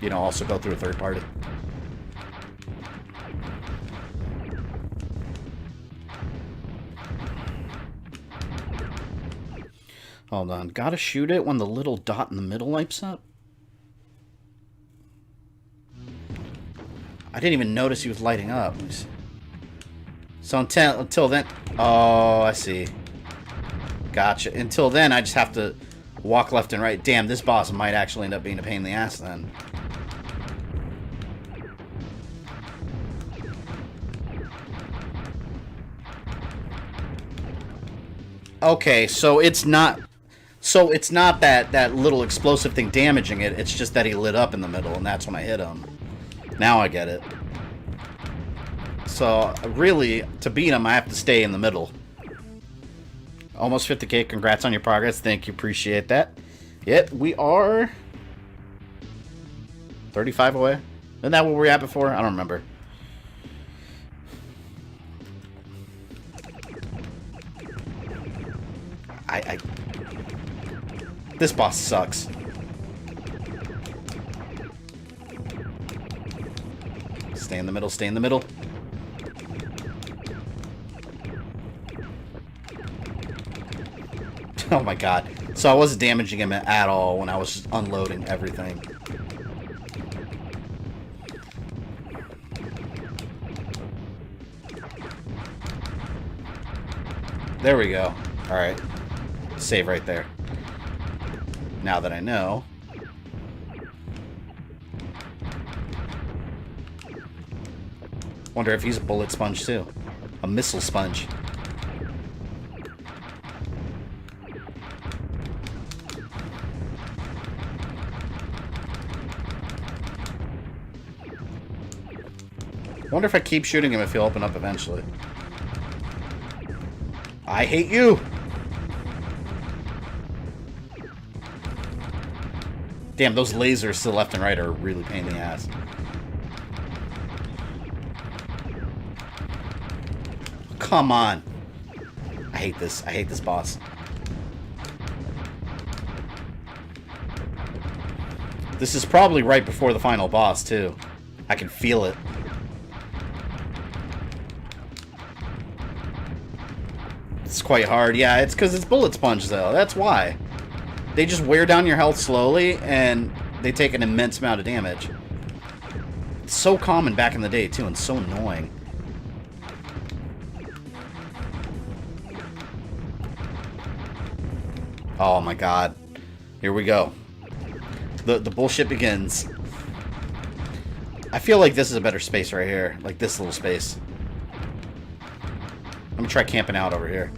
you know, also go through a third party. Hold on. Gotta shoot it when the little dot in the middle lights up? I didn't even notice he was lighting up. So until then... Oh, I see. Gotcha. Until then, I just have to walk left and right. Damn, this boss might actually end up being a pain in the ass then. Okay, so it's not that little explosive thing damaging it. It's just that he lit up in the middle, and that's when I hit him. Now I get it. So really, to beat him, I have to stay in the middle. Almost 50k. Congrats on your progress. Thank you. Appreciate that. Yep, we are 35 away. Isn't that what we were at before? I don't remember. This boss sucks. Stay in the middle, stay in the middle. Oh my god. So I wasn't damaging him at all when I was just unloading everything. There we go. Alright. Save right there. Now that I know. Wonder if he's a bullet sponge too. A missile sponge. Wonder if I keep shooting him if he'll open up eventually. I hate you! Damn, those lasers to the left and right are a really pain in the ass. Come on. I hate this. I hate this boss. This is probably right before the final boss, too. I can feel it. It's quite hard. Yeah, it's because it's bullet sponge, though. That's why. They just wear down your health slowly, and they take an immense amount of damage. It's so common back in the day, too, and so annoying. Oh my god. Here we go. The bullshit begins. I feel like this is a better space right here. Like this little space. I'm gonna try camping out over here.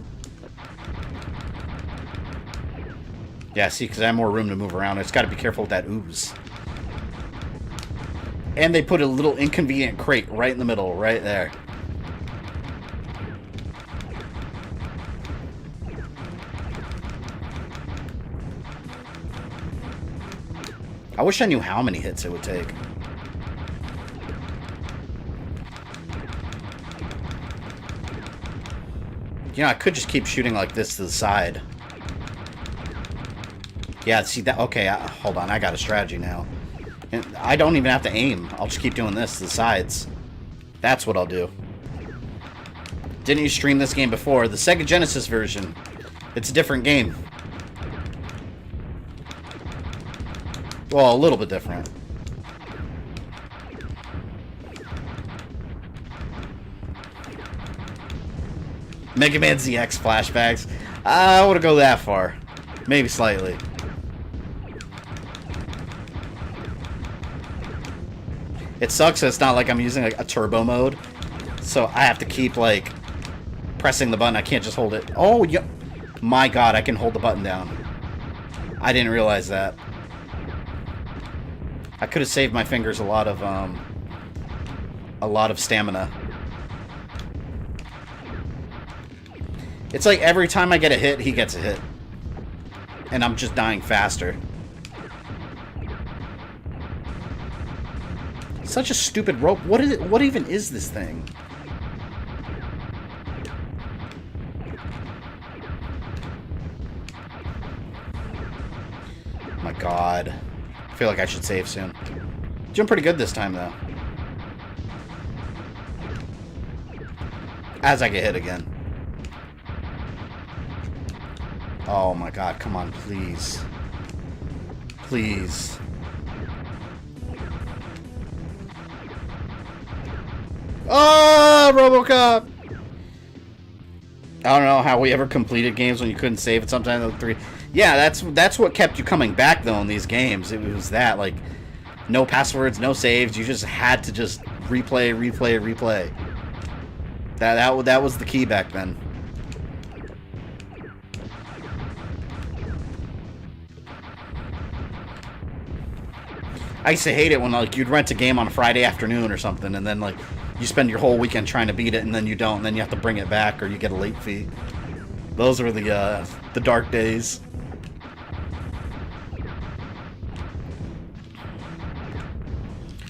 Yeah, see, because I have more room to move around. I just got to be careful with that ooze. And they put a little inconvenient crate right in the middle, right there. I wish I knew how many hits it would take. You know, I could just keep shooting like this to the side. Yeah, see that? Okay, hold on. I got a strategy now. And I don't even have to aim. I'll just keep doing this to the sides. That's what I'll do. Didn't you stream this game before? The Sega Genesis version. It's a different game. Well, a little bit different. Mega Man ZX flashbacks. I wouldn't go that far. Maybe slightly. It sucks that it's not like I'm using like a turbo mode. So I have to keep like pressing the button. I can't just hold it. Oh, yeah. My god, I can hold the button down. I didn't realize that. I could have saved my fingers a lot of stamina. It's like every time I get a hit, he gets a hit. And I'm just dying faster. Such a stupid rope. What is it? What even is this thing? Oh my god. I feel like I should save soon. Doing pretty good this time, though. As I get hit again. Oh my god, come on, please. Please. Oh, RoboCop! I don't know how we ever completed games when you couldn't save it sometimes. 3. Yeah, that's what kept you coming back though in these games. It was that, like, no passwords, no saves. You just had to just replay, replay, replay. That was the key back then. I used to hate it when, like, you'd rent a game on a Friday afternoon or something, and then, like, you spend your whole weekend trying to beat it, and then you don't, and then you have to bring it back, or you get a late fee. Those were the dark days.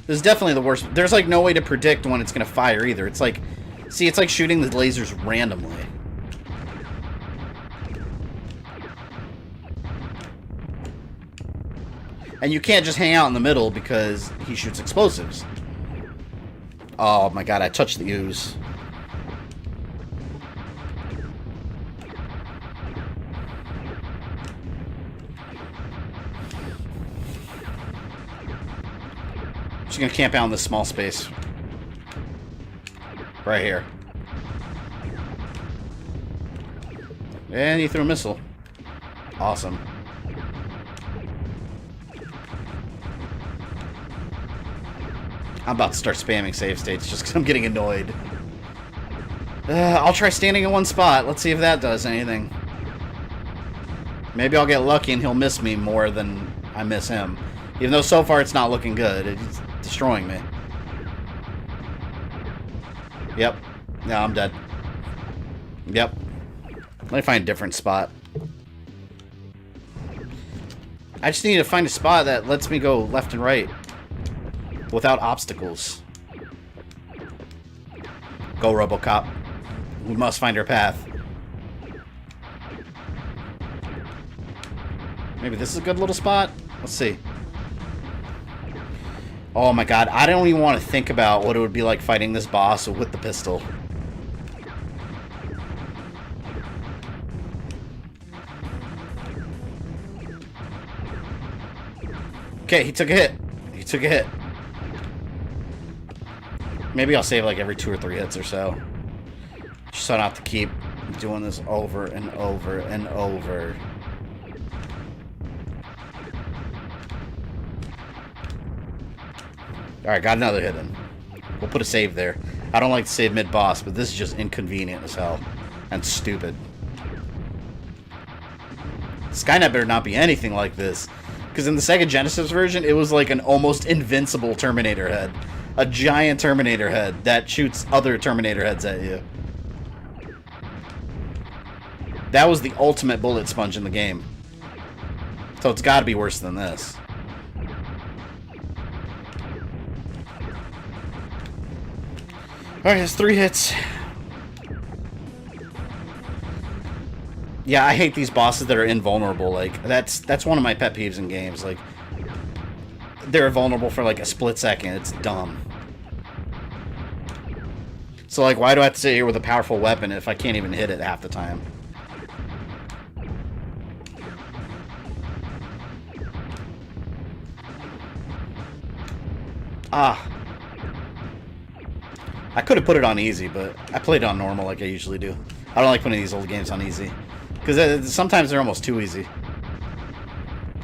This is definitely the worst. There's, like, no way to predict when it's going to fire, either. It's like... See, it's like shooting the lasers randomly. And you can't just hang out in the middle because he shoots explosives. Oh my god, I touched the ooze. Just gonna camp out in this small space. Right here. And he threw a missile. Awesome. I'm about to start spamming save states just because I'm getting annoyed. I'll try standing in one spot. Let's see if that does anything. Maybe I'll get lucky and he'll miss me more than I miss him. Even though so far it's not looking good. It's destroying me. Yep. No, I'm dead. Yep. Let me find a different spot. I just need to find a spot that lets me go left and right without obstacles. Go, RoboCop. We must find our path. Maybe this is a good little spot? Let's see. Oh my god, I don't even want to think about what it would be like fighting this boss with the pistol. Okay, he took a hit. He took a hit. Maybe I'll save like every 2 or 3 hits or so. Just so I don't have to keep doing this over and over and over. Alright, got another hit in. We'll put a save there. I don't like to save mid-boss, but this is just inconvenient as hell. And stupid. Skynet better not be anything like this. Because in the Sega Genesis version, it was like an almost invincible Terminator head. A giant Terminator head that shoots other Terminator heads at you. That was the ultimate bullet sponge in the game. So it's got to be worse than this. Alright, that's 3 hits. Yeah, I hate these bosses that are invulnerable. Like, that's one of my pet peeves in games. Like, they're vulnerable for like a split second. It's dumb. So, like, why do I have to sit here with a powerful weapon if I can't even hit it half the time? Ah. I could have put it on easy, but I played it on normal like I usually do. I don't like putting these old games on easy. Because sometimes they're almost too easy.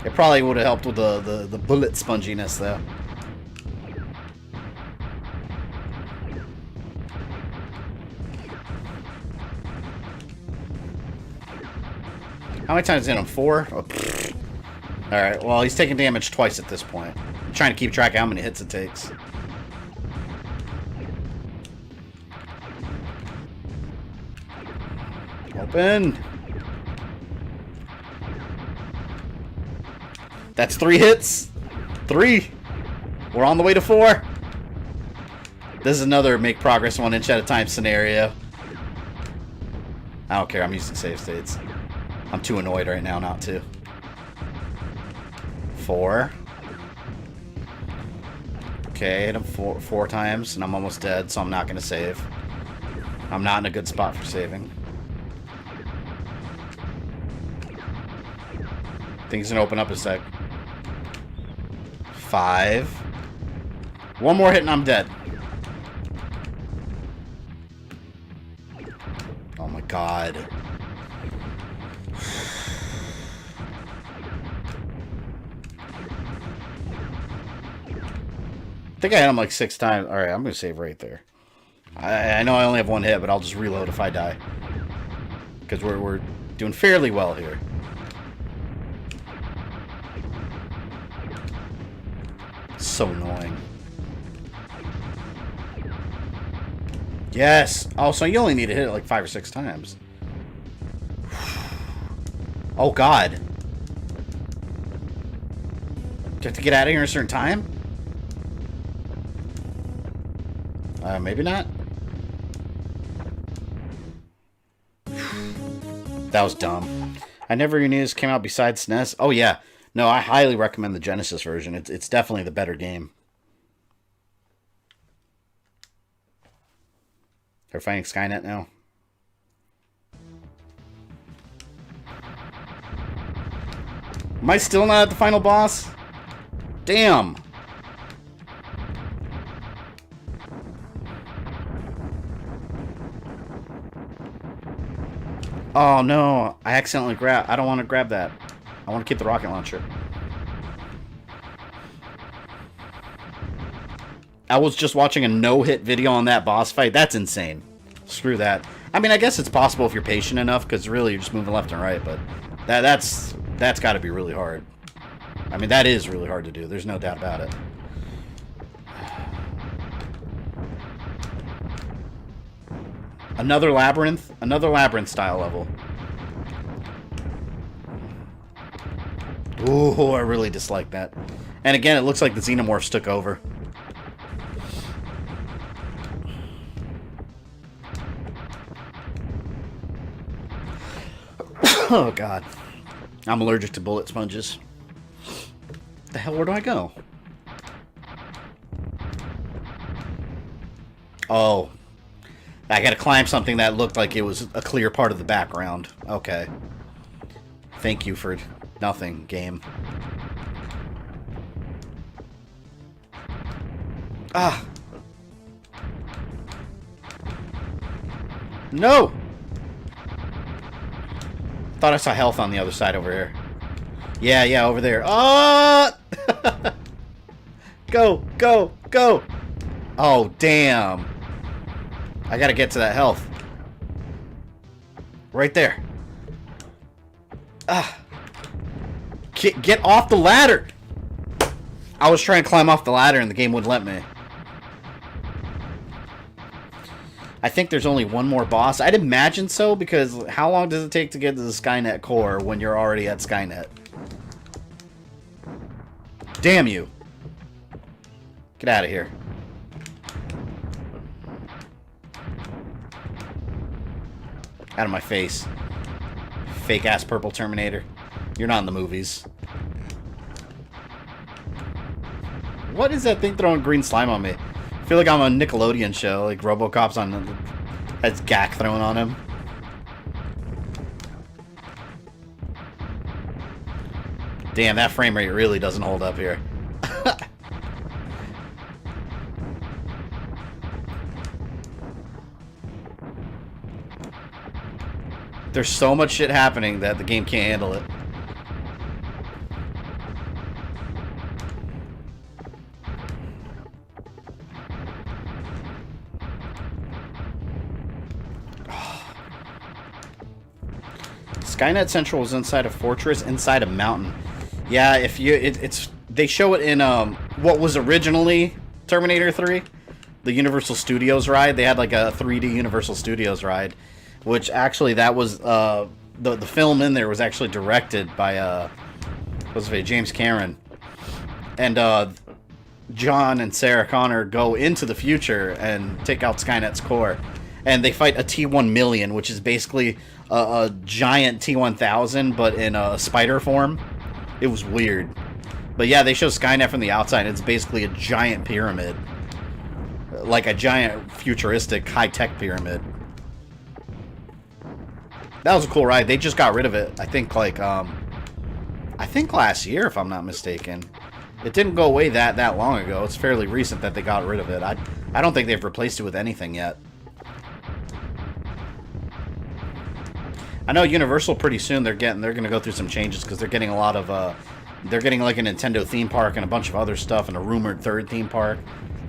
It probably would have helped with the bullet sponginess, though. How many times did him? 4? Oh, alright, well, he's taking damage twice at this point. I'm trying to keep track of how many hits it takes. Open. That's 3 hits. 3. We're on the way to 4. This is another make progress 1 inch at a time scenario. I don't care. I'm using save states. I'm too annoyed right now not to. 4. Okay, hit him 4 times, and I'm almost dead, so I'm not going to save. I'm not in a good spot for saving. Things gonna open up a sec. 5. 1 more hit and I'm dead. Oh my god. think I hit him like 6 times. Alright, I'm going to save right there. I know I only have 1 hit, but I'll just reload if I die. Because we're doing fairly well here. So annoying. Yes! Oh, so you only need to hit it like 5 or 6 times. Oh, God. Do you have to get out of here in a certain time? Maybe not. That was dumb. I never knew this came out besides SNES. Oh, yeah. No, I highly recommend the Genesis version. It's definitely the better game. They're fighting Skynet now. Am I still not at the final boss? Damn. Oh no, I accidentally grabbed. I don't want to grab that. I want to keep the rocket launcher. I was just watching a no-hit video on that boss fight. That's insane. Screw that. I mean, I guess it's possible if you're patient enough, because really you're just moving left and right, but that's got to be really hard. I mean, that is really hard to do. There's no doubt about it. Another labyrinth style level. Ooh, I really dislike that. And again, it looks like the Xenomorphs took over. Oh, God. I'm allergic to bullet sponges. The hell, where do I go? Oh. I gotta climb something that looked like it was a clear part of the background. Okay. Thank you for nothing, game. Ah! No! Thought I saw health on the other side over here. Yeah, over there. Oh! Go, go, go! Oh, damn. I gotta get to that health. Right there. Ah. Get off the ladder! I was trying to climb off the ladder and the game wouldn't let me. I think there's only one more boss. I'd imagine so, because how long does it take to get to the Skynet core when you're already at Skynet? Damn you. Get out of here. Out of my face. Fake ass purple Terminator. You're not in the movies. What is that thing throwing green slime on me? I feel like I'm on a Nickelodeon show. Like RoboCop's on. Has gack thrown on him. Damn, that frame rate really doesn't hold up here. There's so much shit happening that the game can't handle it. Skynet Central was inside a fortress, inside a mountain. Yeah, if you, they show it in what was originally Terminator 3, the Universal Studios ride. They had like a 3D Universal Studios ride, which actually that was the film in there was actually directed by James Cameron, and John and Sarah Connor go into the future and take out Skynet's core, and they fight a T-1000, which is basically a giant T-1000 but in a spider form. It was weird, but yeah, they show Skynet from the outside. It's basically a giant pyramid, like a giant futuristic high-tech pyramid. That was a cool ride. They just got rid of it. I think like I think last year, if I'm not mistaken. It didn't go away that long ago. It's fairly recent that they got rid of it. I don't think they've replaced it with anything yet. I know Universal pretty soon they're going to go through some changes because they're getting a lot of they're getting like a Nintendo theme park and a bunch of other stuff and a rumored third theme park.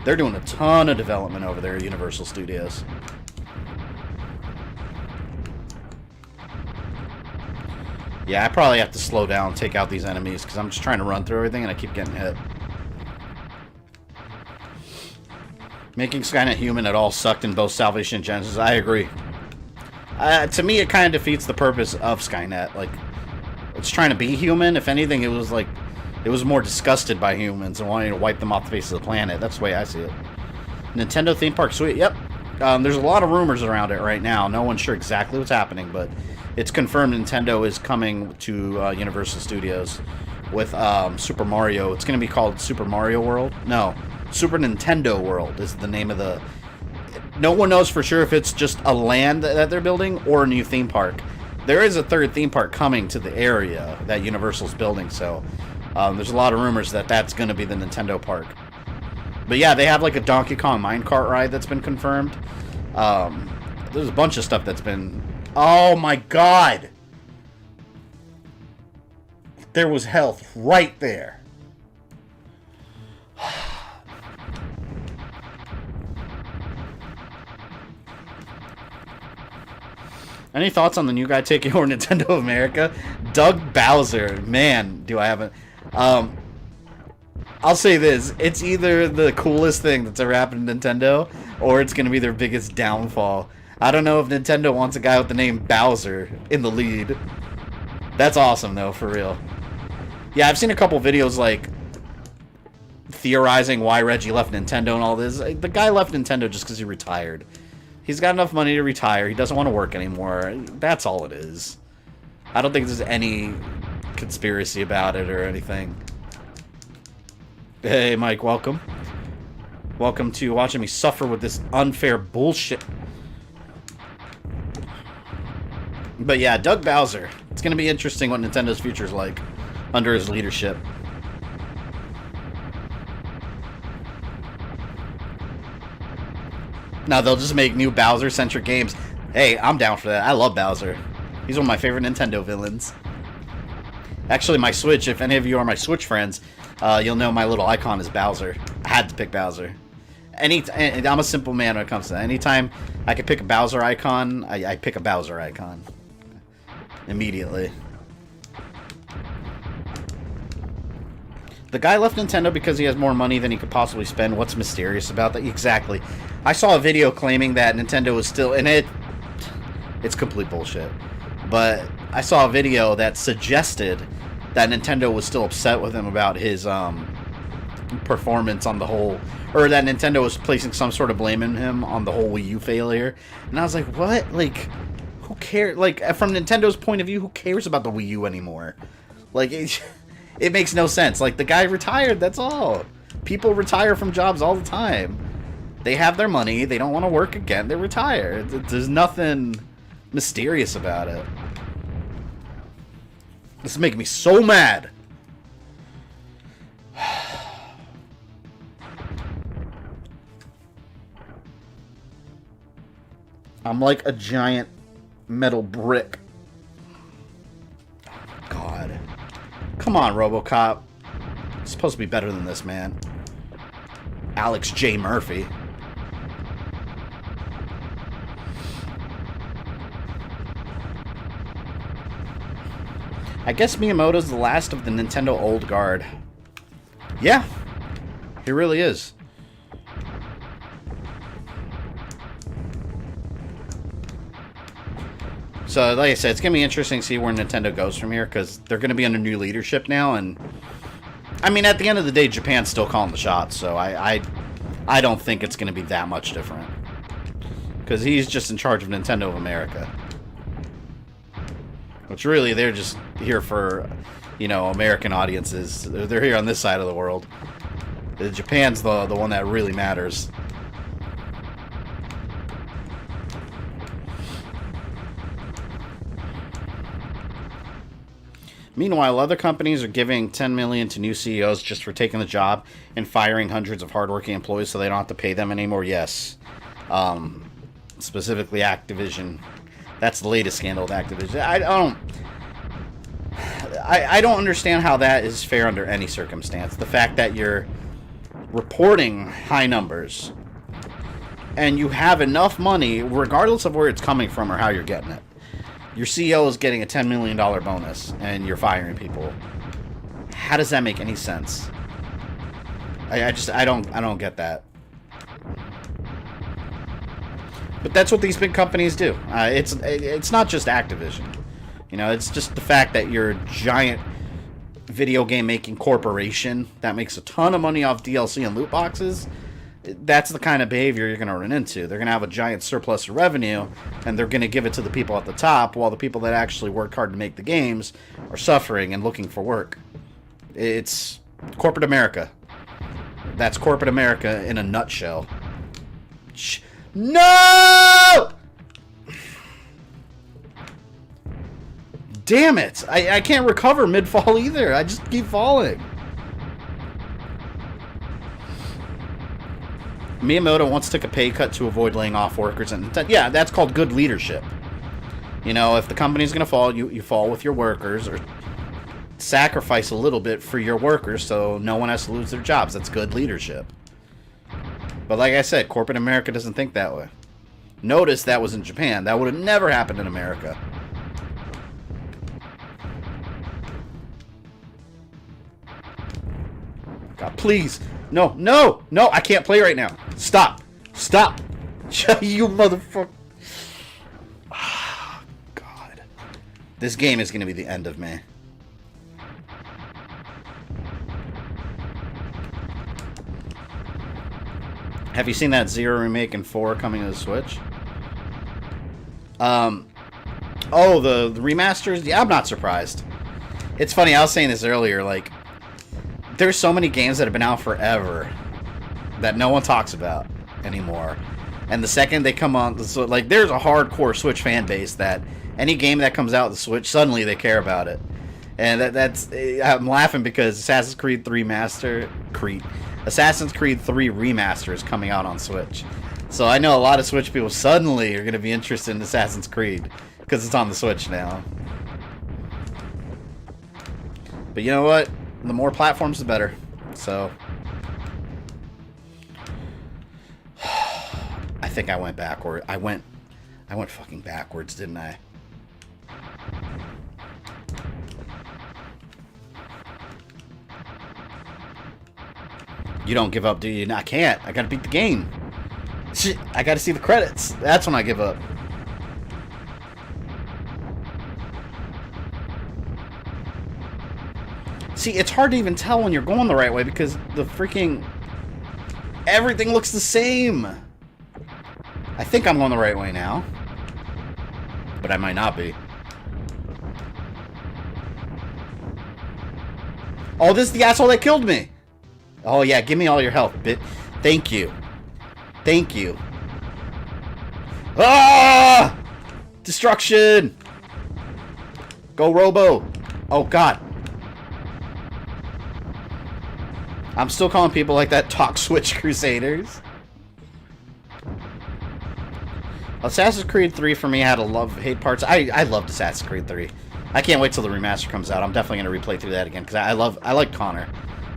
They're doing a ton of development over there at Universal Studios. Yeah, I probably have to slow down and take out these enemies because I'm just trying to run through everything and I keep getting hit. Making Skynet human at all sucked in both Salvation and Genesis. I agree. To me, it kind of defeats the purpose of Skynet. Like, it's trying to be human. If anything, it was like, it was more disgusted by humans and wanting to wipe them off the face of the planet. That's the way I see it. Nintendo theme park suite. Yep. There's a lot of rumors around it right now. No one's sure exactly what's happening, but it's confirmed Nintendo is coming to Universal Studios with Super Mario. It's going to be called Super Mario World. No, Super Nintendo World is the name of the... No one knows for sure if it's just a land that they're building or a new theme park. There is a third theme park coming to the area that Universal's building, so there's a lot of rumors that that's going to be the Nintendo park. But yeah, they have like a Donkey Kong minecart ride that's been confirmed. There's a bunch of stuff that's been... Oh my god! There was health right there. Any thoughts on the new guy taking over Nintendo of America? Doug Bowser. Man, do I have a... I'll say this. It's either the coolest thing that's ever happened to Nintendo, or it's going to be their biggest downfall. I don't know if Nintendo wants a guy with the name Bowser in the lead. That's awesome, though, for real. Yeah, I've seen a couple videos, like, theorizing why Reggie left Nintendo and all this. The guy left Nintendo just because he retired. He's got enough money to retire. He doesn't want to work anymore. That's all it is. I don't think there's any conspiracy about it or anything. Hey, Mike, welcome. Welcome to watching me suffer with this unfair bullshit. But yeah, Doug Bowser. It's going to be interesting what Nintendo's future's like under his leadership. Now they'll just make new Bowser-centric games. Hey, I'm down for that. I love Bowser. He's one of my favorite Nintendo villains. Actually, my Switch, if any of you are my Switch friends, you'll know my little icon is Bowser. I had to pick Bowser. I'm a simple man when it comes to that. Anytime I can pick a Bowser icon, I pick a Bowser icon. Immediately. The guy left Nintendo because he has more money than he could possibly spend. What's mysterious about that? Exactly. I saw a video claiming that Nintendo was still... And it's complete bullshit. But I saw a video that suggested that Nintendo was still upset with him about his performance on the whole... Or that Nintendo was placing some sort of blame in him on the whole Wii U failure. And I was like, what? Like, who cares? Like, from Nintendo's point of view, who cares about the Wii U anymore? Like, it makes no sense. Like, the guy retired, that's all. People retire from jobs all the time. They have their money, they don't want to work again, they retire. There's nothing mysterious about it. This is making me so mad. I'm like a giant metal brick. God. Come on, RoboCop. It's supposed to be better than this, man. Alex J. Murphy. I guess Miyamoto's the last of the Nintendo old guard. Yeah, he really is. So, like I said, it's going to be interesting to see where Nintendo goes from here, because they're going to be under new leadership now, and... I mean, at the end of the day, Japan's still calling the shots, so I don't think it's going to be that much different. Because he's just in charge of Nintendo of America. Which really, they're just here for, you know, American audiences. They're here on this side of the world. Japan's the one that really matters. Meanwhile, other companies are giving $10 million to new CEOs just for taking the job and firing hundreds of hardworking employees so they don't have to pay them anymore. Yes. Specifically Activision. That's the latest scandal with Activision. I don't understand how that is fair under any circumstance. The fact that you're reporting high numbers, and you have enough money, regardless of where it's coming from or how you're getting it. Your CEO is getting a $10 million bonus, and you're firing people. How does that make any sense? I don't get that. But that's what these big companies do. It's not just Activision. You know, it's just the fact that you're a giant video game making corporation that makes a ton of money off DLC and loot boxes. That's the kind of behavior you're going to run into. They're going to have a giant surplus of revenue, and they're going to give it to the people at the top, while the people that actually work hard to make the games are suffering and looking for work. It's corporate America. That's corporate America in a nutshell. No! Damn it! I can't recover mid-fall either. I just keep falling. Miyamoto once took a pay cut to avoid laying off workers, and yeah, that's called good leadership. You know, if the company's going to fall, you fall with your workers, or sacrifice a little bit for your workers so no one has to lose their jobs. That's good leadership. But like I said, corporate America doesn't think that way. Notice that was in Japan. That would have never happened in America. God, please. No, no, no, I can't play right now. Stop. Stop. You motherfucker. Oh, God. This game is going to be the end of me. Have you seen that Zero remake and 4 coming to the Switch? Oh, the remasters? Yeah, I'm not surprised. It's funny, I was saying this earlier, like, there's so many games that have been out forever that no one talks about anymore. And the second they come on, like, there's a hardcore Switch fan base that any game that comes out with the Switch, suddenly they care about it. And I'm laughing because Assassin's Creed 3 Assassin's Creed 3 Remaster is coming out on Switch. So I know a lot of Switch people suddenly are going to be interested in Assassin's Creed because it's on the Switch now. But you know what? The more platforms, the better. So I think I went backward. I went fucking backwards, didn't I? You don't give up, do you? No, I can't. I gotta beat the game. Shit, I gotta see the credits. That's when I give up. See, it's hard to even tell when you're going the right way because the freaking... everything looks the same. I think I'm going the right way now. But I might not be. Oh, this is the asshole that killed me. Oh, yeah, give me all your health, bit. Thank you. Thank you. Ah! Destruction! Go, Robo! Oh, God. I'm still calling people like that Talk Switch Crusaders. Assassin's Creed 3 for me had a love-hate parts. I loved Assassin's Creed 3. I can't wait till the remaster comes out. I'm definitely going to replay through that again because I like Connor.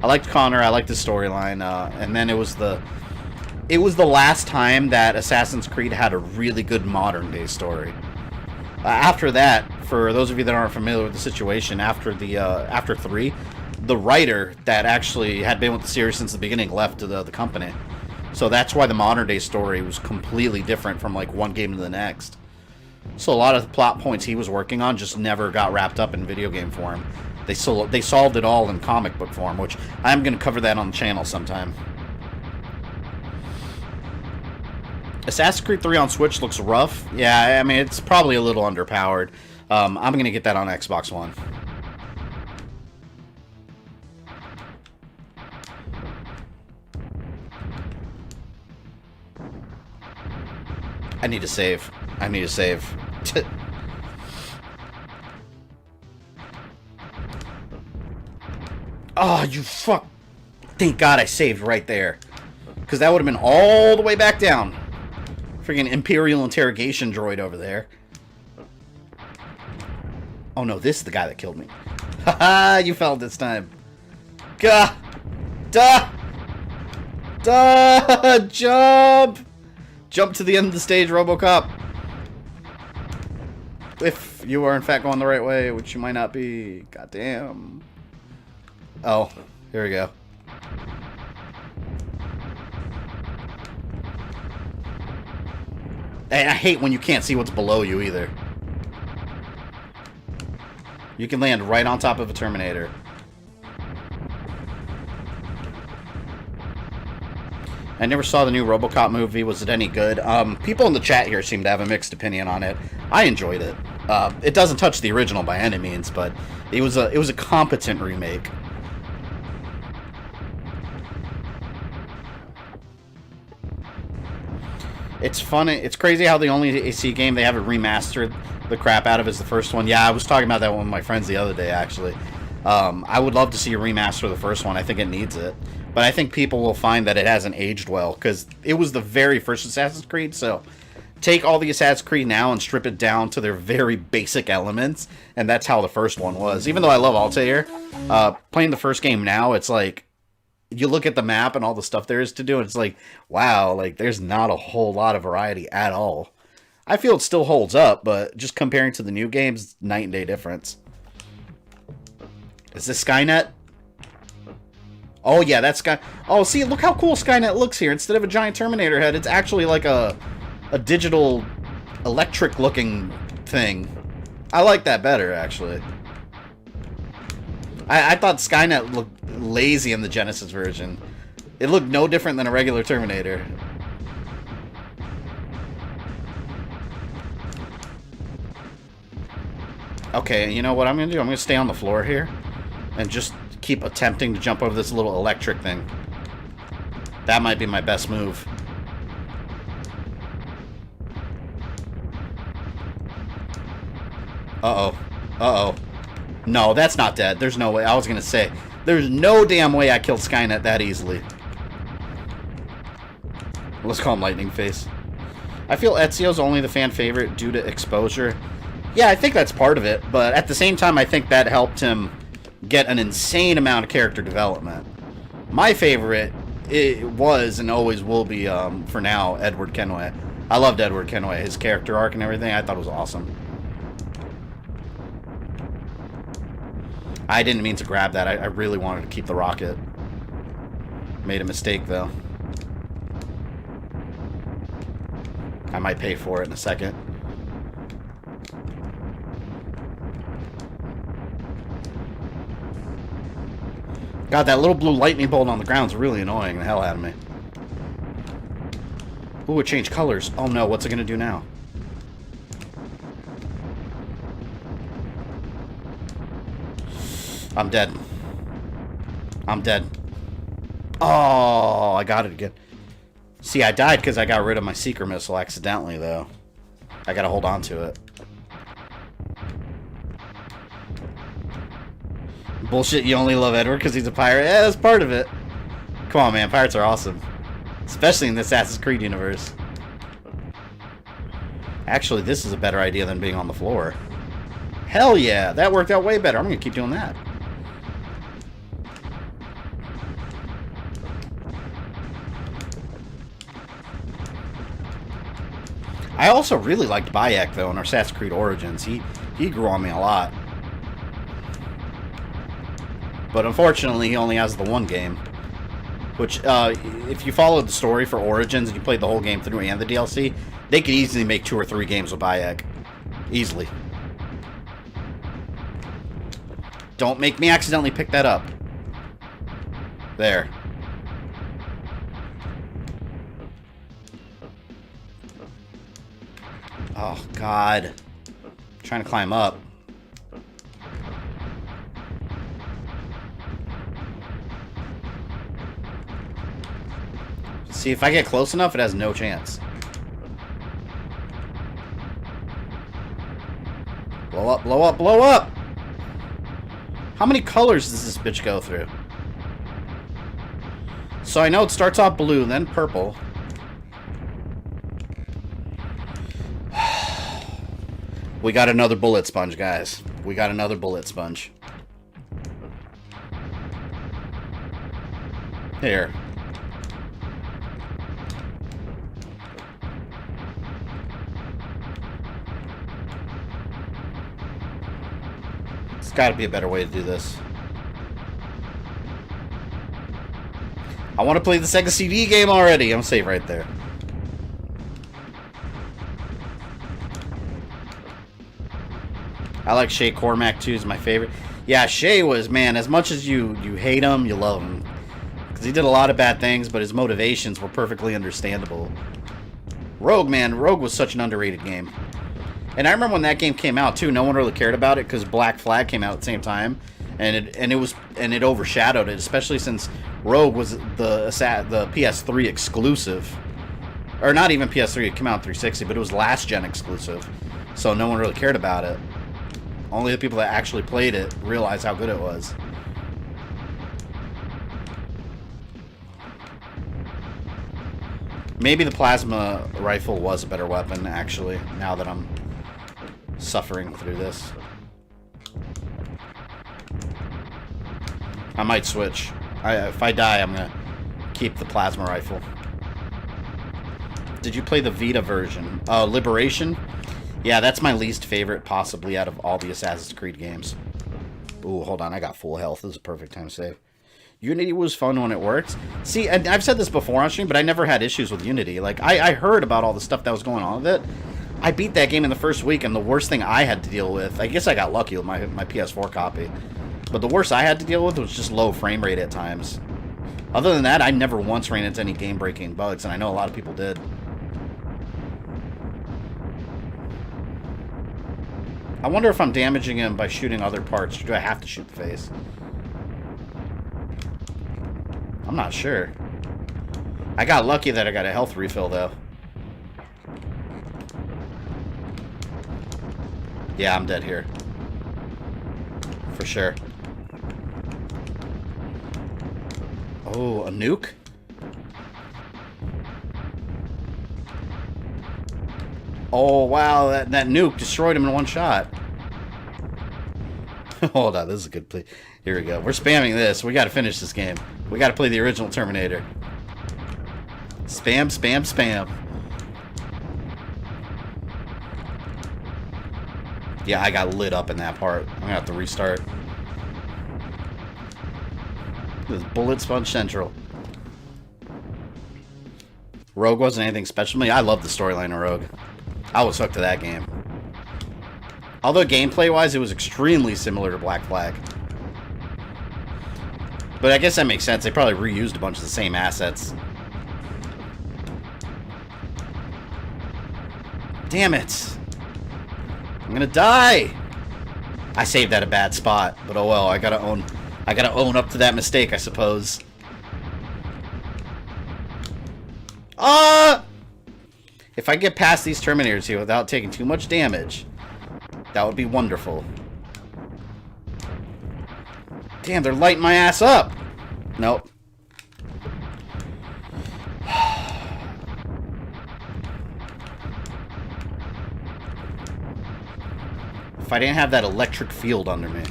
I liked Connor. I liked the storyline, and then it was the last time that Assassin's Creed had a really good modern day story. After that, for those of you that aren't familiar with the situation, after 3, the writer that actually had been with the series since the beginning left the company, so that's why the modern day story was completely different from like one game to the next. So a lot of the plot points he was working on just never got wrapped up in video game form. They solved it all in comic book form, which I'm going to cover that on the channel sometime. Assassin's Creed 3 on Switch looks rough. Yeah, I mean, it's probably a little underpowered. I'm going to get that on Xbox One. I need to save. I need to save. Oh, you fuck. Thank God I saved right there. Because that would have been all the way back down. Freaking Imperial interrogation droid over there. Oh no, this is the guy that killed me. Haha, you fell this time. Gah! Duh! Jump! Jump to the end of the stage, RoboCop. If you are in fact going the right way, which you might not be. Goddamn. Oh, here we go. And I hate when you can't see what's below you either. You can land right on top of a Terminator. I never saw the new RoboCop movie. Was it any good? People in the chat here seem to have a mixed opinion on it. I enjoyed it. It doesn't touch the original by any means, but it was a competent remake. It's funny. It's crazy how the only AC game they haven't remastered the crap out of is the first one. Yeah, I was talking about that one with my friends the other day, actually. I would love to see a remaster of the first one. I think it needs it. But I think people will find that it hasn't aged well, because it was the very first Assassin's Creed, so take all the Assassin's Creed now and strip it down to their very basic elements, and that's how the first one was. Even though I love Altair, playing the first game now, it's like, you look at the map and all the stuff there is to do, and it's like, wow, like, there's not a whole lot of variety at all. I feel it still holds up, but just comparing to the new games, night and day difference. Is this Skynet? Oh, yeah, that's Sky... Oh, see, look how cool Skynet looks here. Instead of a giant Terminator head, it's actually like a digital electric-looking thing. I like that better, actually. I thought Skynet looked lazy in the Genesis version. It looked no different than a regular Terminator. Okay, you know what I'm going to do? I'm going to stay on the floor here and just keep attempting to jump over this little electric thing. That might be my best move. Uh-oh. Uh-oh. No, that's not dead. There's no way. I was going to say, there's no damn way I killed Skynet that easily. Let's call him Lightning Face. I feel Ezio's only the fan favorite due to exposure. Yeah, I think that's part of it, but at the same time, I think that helped him get an insane amount of character development. My favorite, it was and always will be, for now, Edward Kenway. I loved Edward Kenway. His character arc and everything, I thought was awesome. I didn't mean to grab that. I really wanted to keep the rocket. Made a mistake, though. I might pay for it in a second. God, that little blue lightning bolt on the ground is really annoying the hell out of me. Ooh, it changed colors. Oh no, what's it gonna do now? I'm dead. I'm dead. Oh, I got it again. See, I died because I got rid of my seeker missile accidentally, though. I gotta hold on to it. Bullshit, you only love Edward because he's a pirate? Yeah, that's part of it. Come on, man. Pirates are awesome. Especially in the Assassin's Creed universe. Actually, this is a better idea than being on the floor. Hell yeah! That worked out way better. I'm gonna keep doing that. I also really liked Bayek, though, in our Assassin's Creed Origins. He grew on me a lot. But unfortunately, he only has the one game. Which, if you followed the story for Origins and you played the whole game through and the DLC, they could easily make 2 or 3 games with Bayek. Easily. Don't make me accidentally pick that up. There. Oh, God. I'm trying to climb up. See, if I get close enough, it has no chance. Blow up, blow up, blow up! How many colors does this bitch go through? So I know it starts off blue, then purple. We got another bullet sponge, guys. We got another bullet sponge. Here. got to be a better way to do this. I want to play the Sega CD game already. I'm safe right there. I like Shay Cormac too. Is my favorite. Yeah, Shay was, man, as much as you hate him, you love him. Because he did a lot of bad things, but his motivations were perfectly understandable. Rogue, man, Rogue was such an underrated game. And I remember when that game came out too, no one really cared about it because Black Flag came out at the same time, and it overshadowed it, especially since Rogue was the PS3 exclusive, or not even PS3. It came out 360, but it was last gen exclusive, so no one really cared about it. Only the people that actually played it realized how good it was. Maybe the plasma rifle was a better weapon, actually, now that I'm suffering through this. I might switch. If I die, I'm gonna keep the plasma rifle. Did you play the Vita version? Liberation? Yeah, that's my least favorite, possibly, out of all the Assassin's Creed games. Ooh, hold on, I got full health. This is a perfect time to save. Unity was fun when it worked. See, and I've said this before on stream, but I never had issues with Unity. Like, I heard about all the stuff that was going on with it. I beat that game in the first week, and the worst thing I had to deal with... I guess I got lucky with my PS4 copy. But the worst I had to deal with was just low frame rate at times. Other than that, I never once ran into any game-breaking bugs, and I know a lot of people did. I wonder if I'm damaging him by shooting other parts, or do I have to shoot the face? I'm not sure. I got lucky that I got a health refill, though. Yeah, I'm dead here. For sure. Oh, a nuke? Oh, wow, that nuke destroyed him in one shot. Hold on, this is a good play. Here we go. We're spamming this. We gotta finish this game. We gotta play the original Terminator. Spam, spam, spam. Yeah, I got lit up in that part. I'm gonna have to restart. This is Bullet Sponge Central. Rogue wasn't anything special to me. I love the storyline of Rogue. I was hooked to that game. Although gameplay-wise, it was extremely similar to Black Flag. But I guess that makes sense. They probably reused a bunch of the same assets. Damn it. I'm gonna die. I saved at a bad spot, but oh well. I gotta own up to that mistake, I suppose. If I get past these Terminators here without taking too much damage, that would be wonderful. Damn, they're lighting my ass up. Nope. If I didn't have that electric field under me.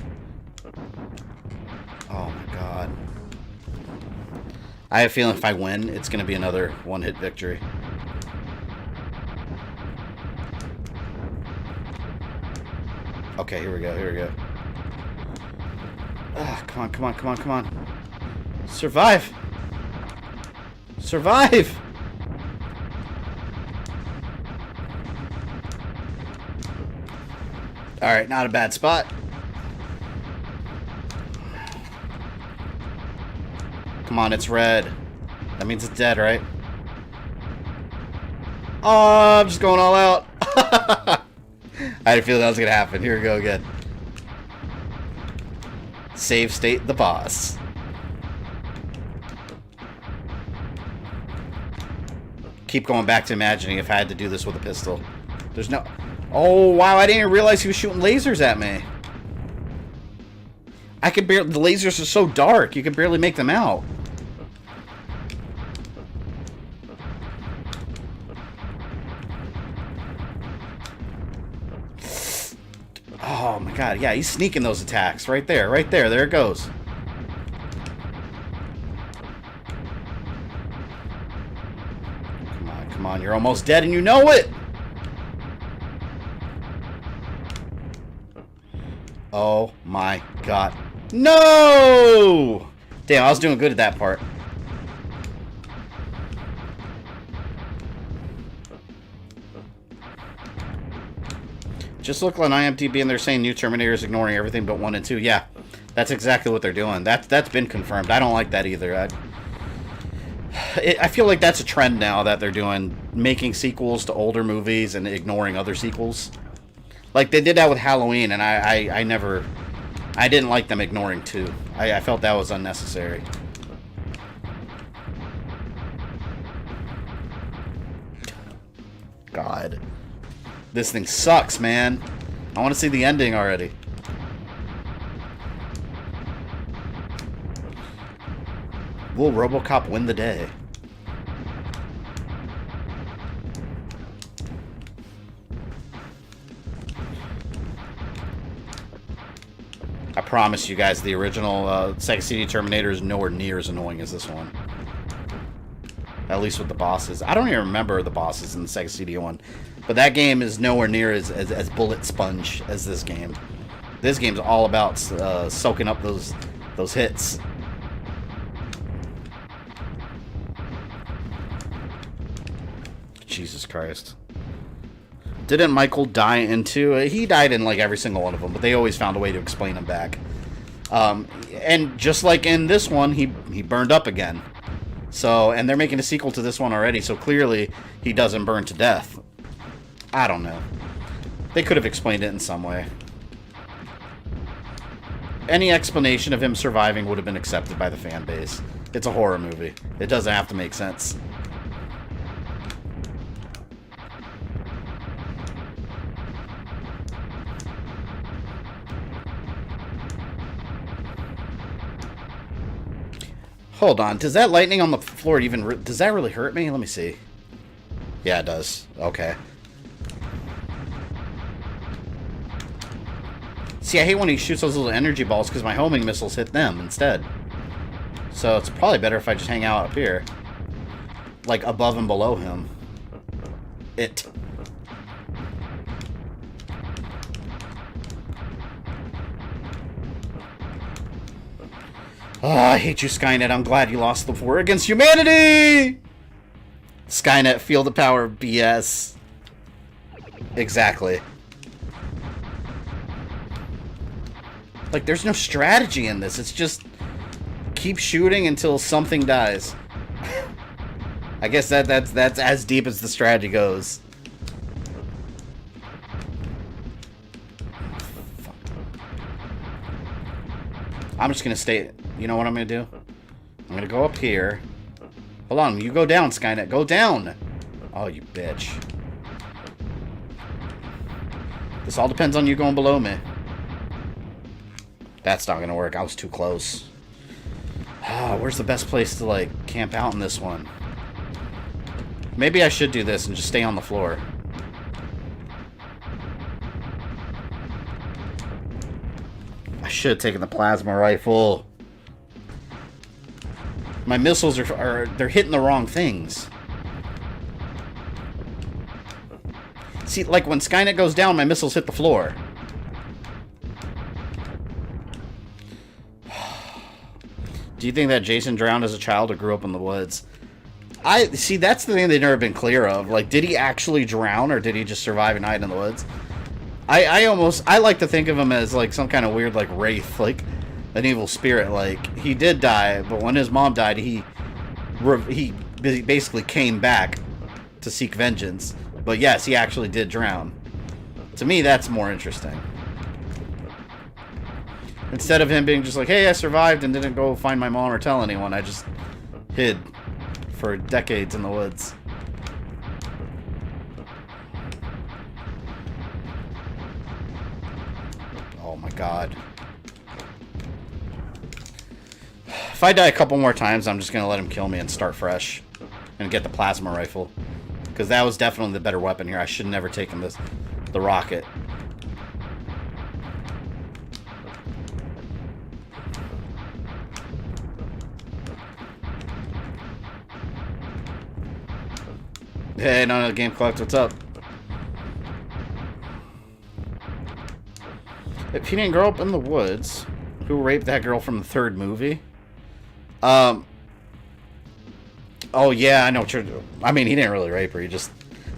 Oh my god. I have a feeling if I win, it's going to be another one-hit victory. Okay, here we go, here we go. Come on, come on, come on, come on. Survive! Survive! Alright, not a bad spot. Come on, it's red. That means it's dead, right? Oh, I'm just going all out. I had a feeling that was going to happen. Here we go again. Save state the boss. Keep going back to imagining if I had to do this with a pistol. There's no... Oh, wow, I didn't even realize he was shooting lasers at me. I could barely... The lasers are so dark, you can barely make them out. Oh my god, yeah, he's sneaking those attacks. Right there, right there. There it goes. Come on, you're almost dead and you know it! Oh my god. No! Damn, I was doing good at that part. Just look on IMDb and they're saying new Terminator is ignoring everything but 1 and 2. Yeah, that's exactly what they're doing. That's been confirmed. I don't like that either. I feel like that's a trend now that they're doing, making sequels to older movies and ignoring other sequels. Like, they did that with Halloween, and I didn't like them ignoring 2. I felt that was unnecessary. God. This thing sucks, man. I want to see the ending already. Will RoboCop win the day? I promise you guys, the original Sega CD Terminator is nowhere near as annoying as this one. At least with the bosses. I don't even remember the bosses in the Sega CD one. But that game is nowhere near as bullet sponge as this game. This game's all about soaking up those hits. Jesus Christ. Didn't Michael die in 2? He died in like every single one of them, but they always found a way to explain him back. And just like in this one, he burned up again. So, and they're making a sequel to this one already, so clearly he doesn't burn to death. I don't know. They could have explained it in some way. Any explanation of him surviving would have been accepted by the fan base. It's a horror movie. It doesn't have to make sense. Hold on. Does that lightning on the floor even... does that really hurt me? Let me see. Yeah, it does. Okay. See, I hate when he shoots those little energy balls because my homing missiles hit them instead. So it's probably better if I just hang out up here. Like, above and below him. Oh, I hate you, Skynet. I'm glad you lost the war against humanity! Skynet, feel the power, BS. Exactly. Like, there's no strategy in this. It's just keep shooting until something dies. I guess that's as deep as the strategy goes. Fuck. I'm just gonna stay. You know what I'm gonna do? I'm gonna go up here. Hold on, you go down, Skynet. Go down! Oh, you bitch. This all depends on you going below me. That's not gonna work. I was too close. Oh, where's the best place to, like, camp out in this one? Maybe I should do this and just stay on the floor. I should have taken the plasma rifle. My missiles they're hitting the wrong things. See, like when Skynet goes down, my missiles hit the floor. Do you think that Jason drowned as a child or grew up in the woods? See, that's the thing they've never been clear of. Like, did he actually drown or did he just survive and hide in the woods? I like to think of him as like some kind of weird like wraith, like an evil spirit. Like, he did die, but when his mom died, he basically came back to seek vengeance. But yes, he actually did drown. To me, that's more interesting. Instead of him being just like, hey, I survived and didn't go find my mom or tell anyone, I just hid for decades in the woods. Oh my god. If I die a couple more times, I'm just going to let him kill me and start fresh. And get the plasma rifle. Because that was definitely the better weapon here. I should have never taken the rocket. Hey, no, Game Collect, what's up? If he didn't grow up in the woods, who raped that girl from the third movie? Oh, yeah, I know what you're doing. I mean, he didn't really rape her.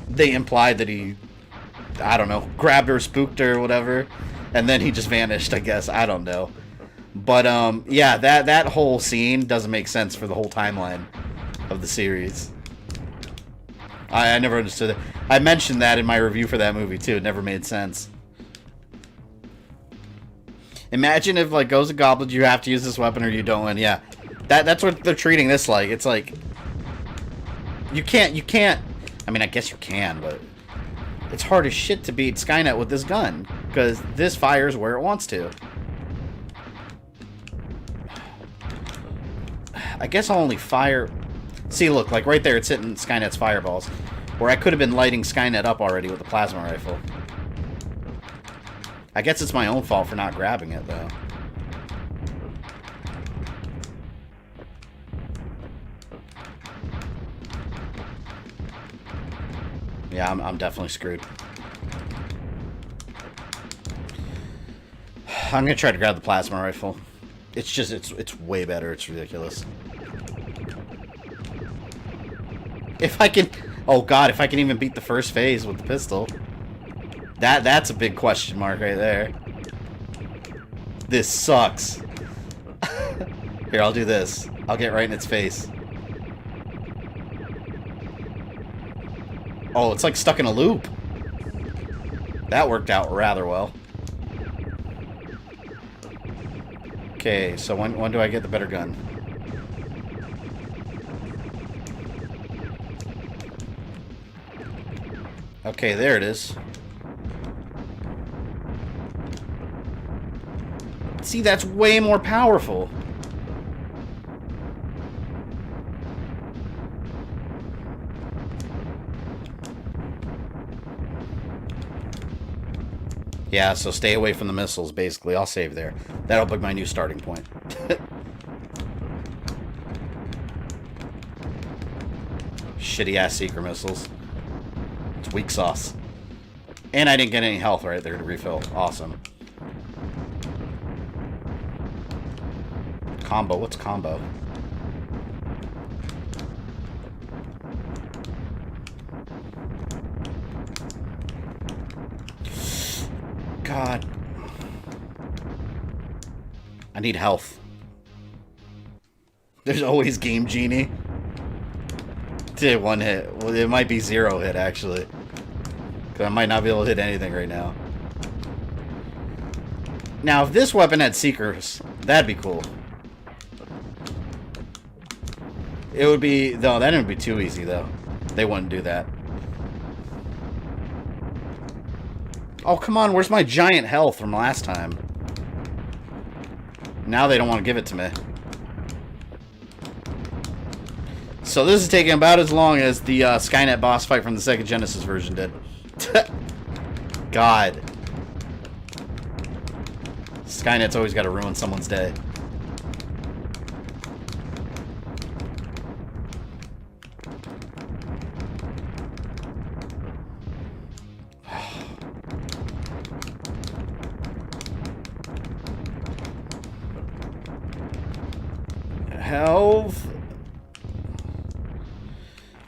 They implied that he, I don't know, grabbed her, spooked her, whatever. And then he just vanished, I guess. I don't know. But, yeah, that whole scene doesn't make sense for the whole timeline of the series. I never understood it. I mentioned that in my review for that movie, too. It never made sense. Imagine if, like, Ghosts and Goblins, you have to use this weapon or you don't win. Yeah. That's what they're treating this like. It's like... You can't... I mean, I guess you can, but... It's hard as shit to beat Skynet with this gun. Because this fires where it wants to. I guess I'll only fire... See, look, like right there, it's hitting Skynet's fireballs. Where I could have been lighting Skynet up already with the plasma rifle. I guess it's my own fault for not grabbing it, though. Yeah, I'm definitely screwed. I'm gonna try to grab the plasma rifle. It's just, it's way better. It's ridiculous. If I can... Oh, God, if I can even beat the first phase with the pistol. That's a big question mark right there. This sucks. Here, I'll do this. I'll get right in its face. Oh, it's like stuck in a loop. That worked out rather well. Okay, so when do I get the better gun? Okay, there it is. See, that's way more powerful. Yeah, so stay away from the missiles, basically. I'll save there. That'll be my new starting point. Shitty-ass seeker missiles. It's weak sauce. And I didn't get any health right there to refill. Awesome. Combo. What's combo? God. I need health. There's always Game Genie. Did one hit. Well, it might be 0 hit, actually. Because I might not be able to hit anything right now. Now, if this weapon had Seekers, that'd be cool. It would be... No, that would be too easy, though. They wouldn't do that. Oh, come on. Where's my giant health from last time? Now they don't want to give it to me. So this is taking about as long as the Skynet boss fight from the Sega Genesis version did. God. Skynet's always got to ruin someone's day. Health.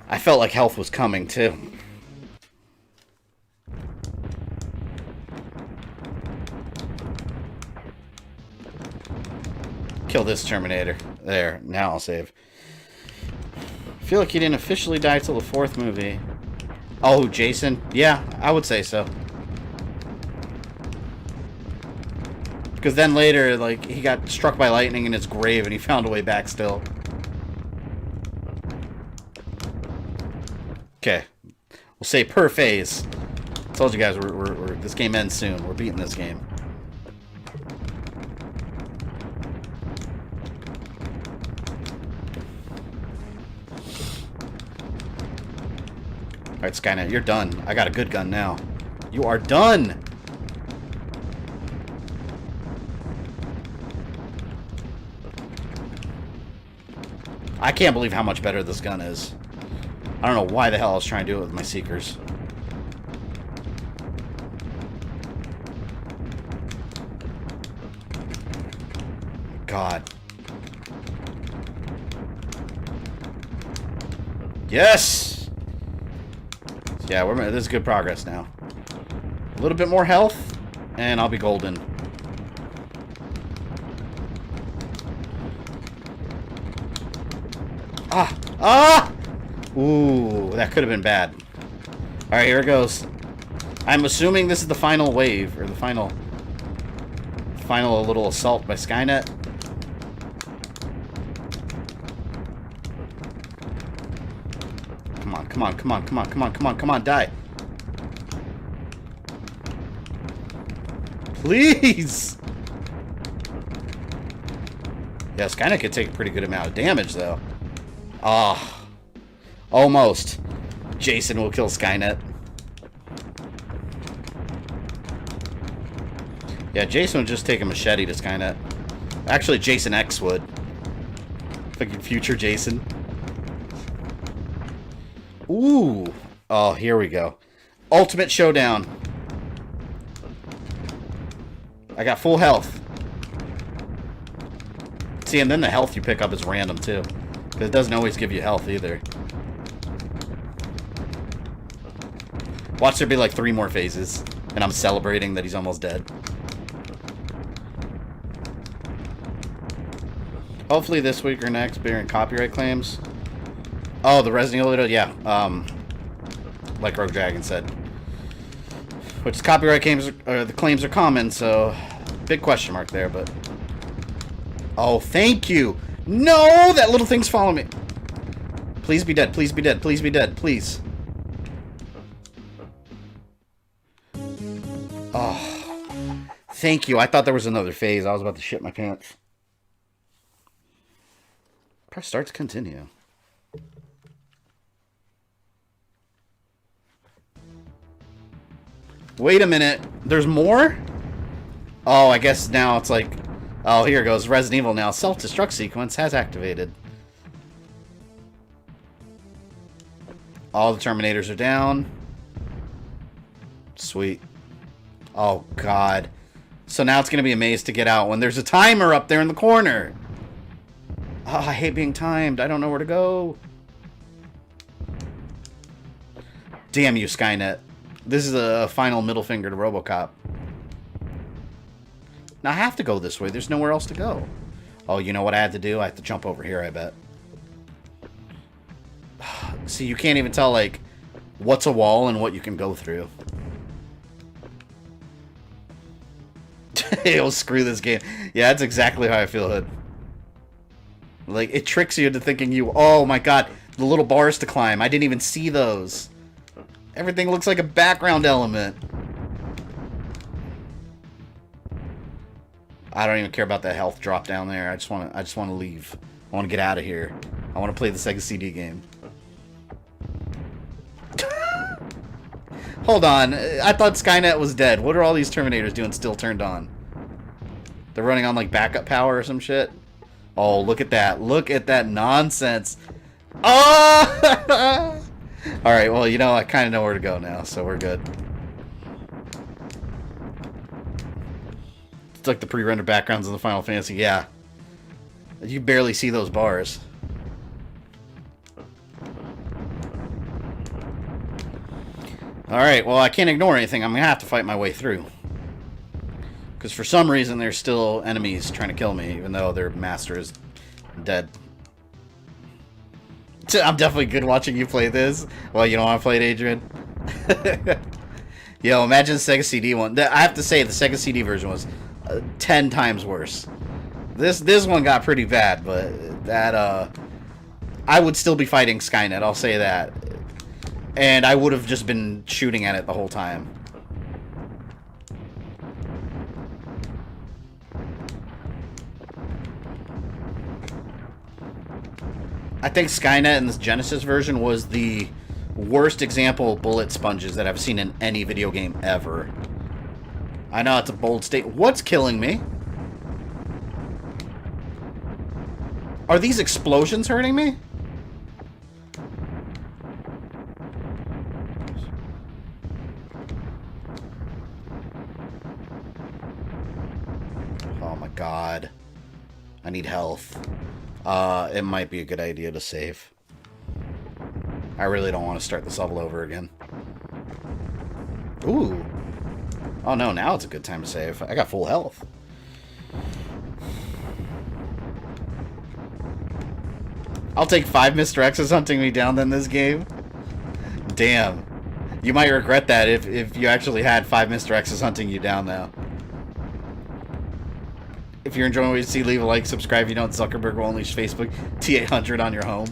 I felt like health was coming too. Kill this Terminator. There, now I'll save. I feel like he didn't officially die till the 4th movie. Oh, Jason? Yeah, I would say so. Because then later, like, he got struck by lightning in his grave and he found a way back still. Okay. We'll say per phase. I told you guys, this game ends soon. We're beating this game. Alright, Skynet, you're done. I got a good gun now. You are done! I can't believe how much better this gun is. I don't know why the hell I was trying to do it with my Seekers. God. Yes! Yeah, this is good progress now. A little bit more health, and I'll be golden. Ah! Ah! Ooh, that could have been bad. Alright, here it goes. I'm assuming this is the final wave, or the final little assault by Skynet. Come on, come on, come on, come on, come on, come on, come on, die. Please! Yeah, Skynet could take a pretty good amount of damage, though. Ah. Almost. Jason will kill Skynet. Yeah, Jason would just take a machete to Skynet. Actually, Jason X would. Fucking future Jason. Ooh. Oh, here we go. Ultimate showdown. I got full health. See, and then the health you pick up is random, too. Because it doesn't always give you health, either. Watch there be like 3 more phases. And I'm celebrating that he's almost dead. Hopefully this week or next, bearing copyright claims. Oh, the Resident Evil, yeah. Like Rogue Dragon said. Which copyright claims, the claims are common, so big question mark there, but... Oh, thank you! No! That little thing's following me! Please be dead, please be dead, please be dead, please. Oh. Thank you, I thought there was another phase. I was about to shit my pants. Press start to continue. Wait a minute. There's more? Oh, I guess now it's like... Oh, here goes. Resident Evil now. Self-destruct sequence has activated. All the Terminators are down. Sweet. Oh, God. So now it's going to be a maze to get out when there's a timer up there in the corner. Oh, I hate being timed. I don't know where to go. Damn you, Skynet. This is a final middle finger to RoboCop. Now I have to go this way. There's nowhere else to go. Oh, you know what I had to do? I have to jump over here, I bet. See, you can't even tell, like, what's a wall and what you can go through. It'll screw this game. Yeah, that's exactly how I feel, Hood. Like, it tricks you into thinking you... Oh, my God. The little bars to climb. I didn't even see those. Everything looks like a background element. I don't even care about that health drop down there. I just want to leave. I want to get out of here. I want to play the Sega CD game. Hold on. I thought Skynet was dead. What are all these Terminators doing still turned on? They're running on like backup power or some shit? Oh, look at that. Look at that nonsense. Oh! Alright, well, you know, I kind of know where to go now, so we're good. It's like the pre-rendered backgrounds in the Final Fantasy. Yeah. You barely see those bars. Alright, well, I can't ignore anything. I'm going to have to fight my way through. Because for some reason, there's still enemies trying to kill me, even though their master is dead. I'm definitely good watching you play this. Well, you don't want to play it, Adrian? Yo, imagine the Sega CD one. I have to say, the Sega CD version was 10 times worse. This one got pretty bad, but that, I would still be fighting Skynet, I'll say that. And I would have just been shooting at it the whole time. I think Skynet in this Genesis version was the worst example of bullet sponges that I've seen in any video game ever. I know it's a bold statement. What's killing me? Are these explosions hurting me? Oh my God. I need health. It might be a good idea to save. I really don't want to start this level over again. Ooh. Oh no, now it's a good time to save. I got full health. I'll take 5 Mr. X's hunting me down then this game. Damn. You might regret that if you actually had 5 Mr. X's hunting you down now. If you're enjoying what you see, leave a like, subscribe if you don't. Zuckerberg will unleash Facebook T800 on your home.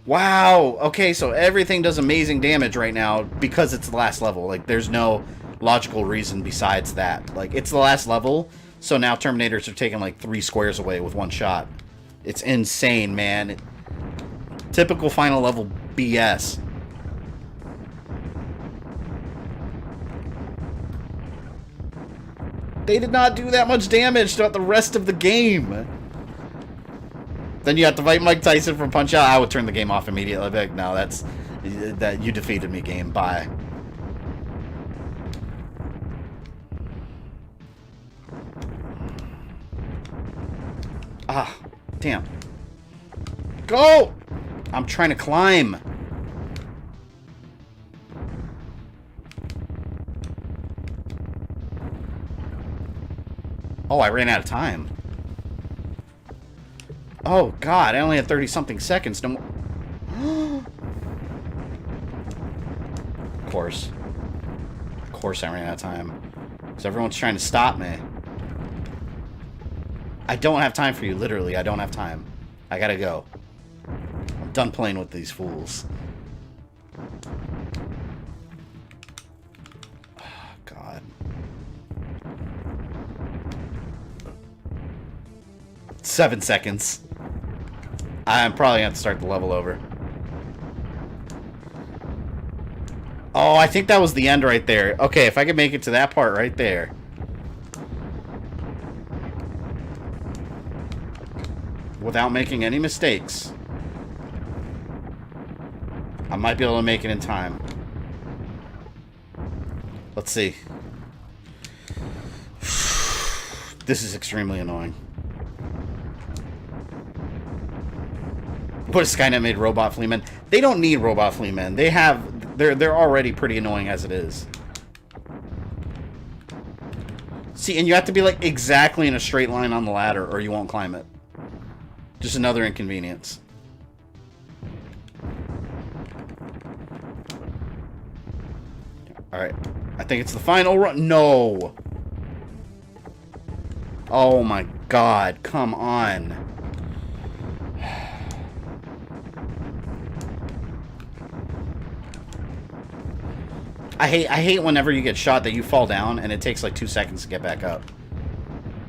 Wow. Okay, so everything does amazing damage right now because it's the last level. Like, there's no logical reason besides that. Like, it's the last level, so now Terminators are taking like 3 squares away with one shot. It's insane, man. Typical final level BS. They did not do that much damage throughout the rest of the game. Then you have to fight Mike Tyson from Punch Out. I would turn the game off immediately. Like, no, that you defeated me, game. Bye. Ah, damn. Go! I'm trying to climb. Oh, I ran out of time. Oh, God, I only had 30-something seconds. No more. Of course. Of course I ran out of time. Because everyone's trying to stop me. I don't have time for you, literally. I don't have time. I gotta go. I'm done playing with these fools. Oh, God. 7 seconds. I'm probably going to start the level over. Oh, I think that was the end right there. Okay, if I could make it to that part right there. Without making any mistakes. I might be able to make it in time. Let's see. This is extremely annoying. What if Skynet made robot fleamen? They don't need robot fleamen. They're already pretty annoying as it is. See, and you have to be like exactly in a straight line on the ladder or you won't climb it. Just another inconvenience. Alright. I think it's the final run. No! Oh my God. Come on. I hate whenever you get shot that you fall down and it takes like 2 seconds to get back up.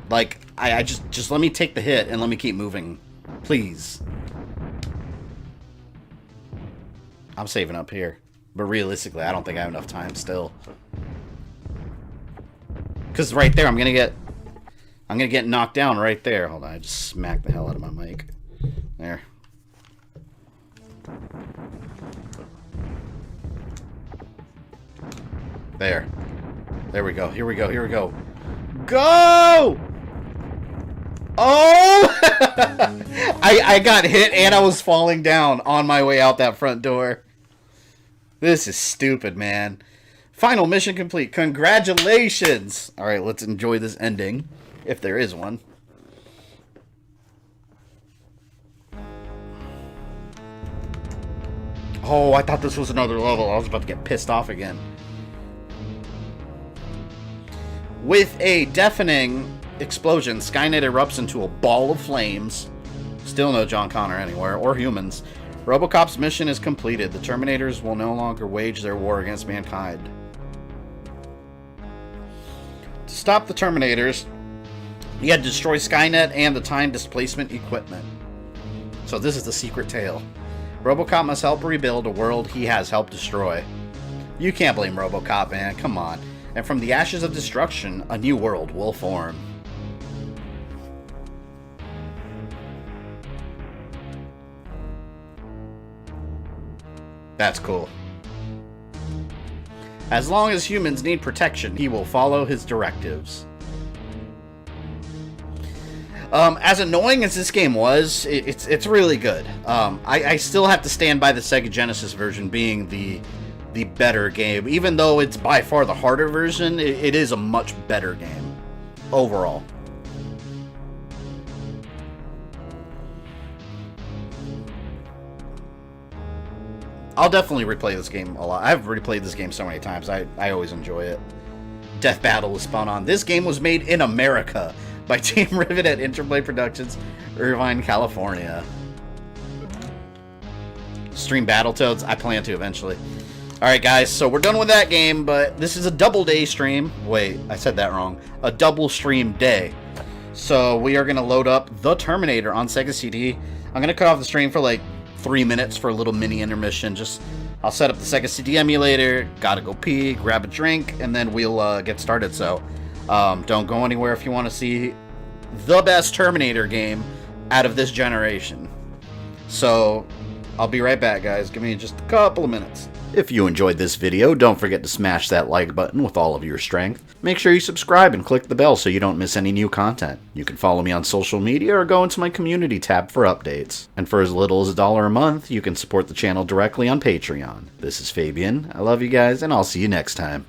Like, I just let me take the hit and let me keep moving. Please. I'm saving up here. But realistically, I don't think I have enough time still. Because right there, I'm gonna get knocked down right there. Hold on, I just smacked the hell out of my mic. There. There. There we go. Here we go. Here we go. Go! Oh! I got hit and I was falling down on my way out that front door. This is stupid, man. Final mission complete. Congratulations! Alright, let's enjoy this ending. If there is one. Oh, I thought this was another level. I was about to get pissed off again. With a deafening explosion, Skynet erupts into a ball of flames. Still no John Connor anywhere, or humans. RoboCop's mission is completed. The Terminators will no longer wage their war against mankind. To stop the Terminators, you had to destroy Skynet and the time displacement equipment. So this is the secret tale. RoboCop must help rebuild a world he has helped destroy. You can't blame RoboCop, man. Come on. And from the ashes of destruction, a new world will form. That's cool. As long as humans need protection, he will follow his directives. As annoying as this game was, it's really good. I still have to stand by the Sega Genesis version being the better game. Even though it's by far the harder version, it is a much better game overall. I'll definitely replay this game a lot. I've replayed this game so many times. I always enjoy it. Death Battle is spun on. This game was made in America by Team Rivet at Interplay Productions, Irvine, California. Stream Battletoads? I plan to eventually. Alright guys, so we're done with that game, but this is a double day stream. Wait, I said that wrong. A double stream day. So we are going to load up The Terminator on Sega CD. I'm going to cut off the stream for like 3 minutes for a little mini intermission. I'll set up the Sega CD emulator, gotta go pee, grab a drink, and then we'll get started. So don't go anywhere if you want to see the best Terminator game out of this generation. So I'll be right back, guys. Give me just a couple of minutes. If you enjoyed this video, don't forget to smash that like button with all of your strength. Make sure you subscribe and click the bell so you don't miss any new content. You can follow me on social media or go into my community tab for updates. And for as little as $1 a month, you can support the channel directly on Patreon. This is Fabian. I love you guys, and I'll see you next time.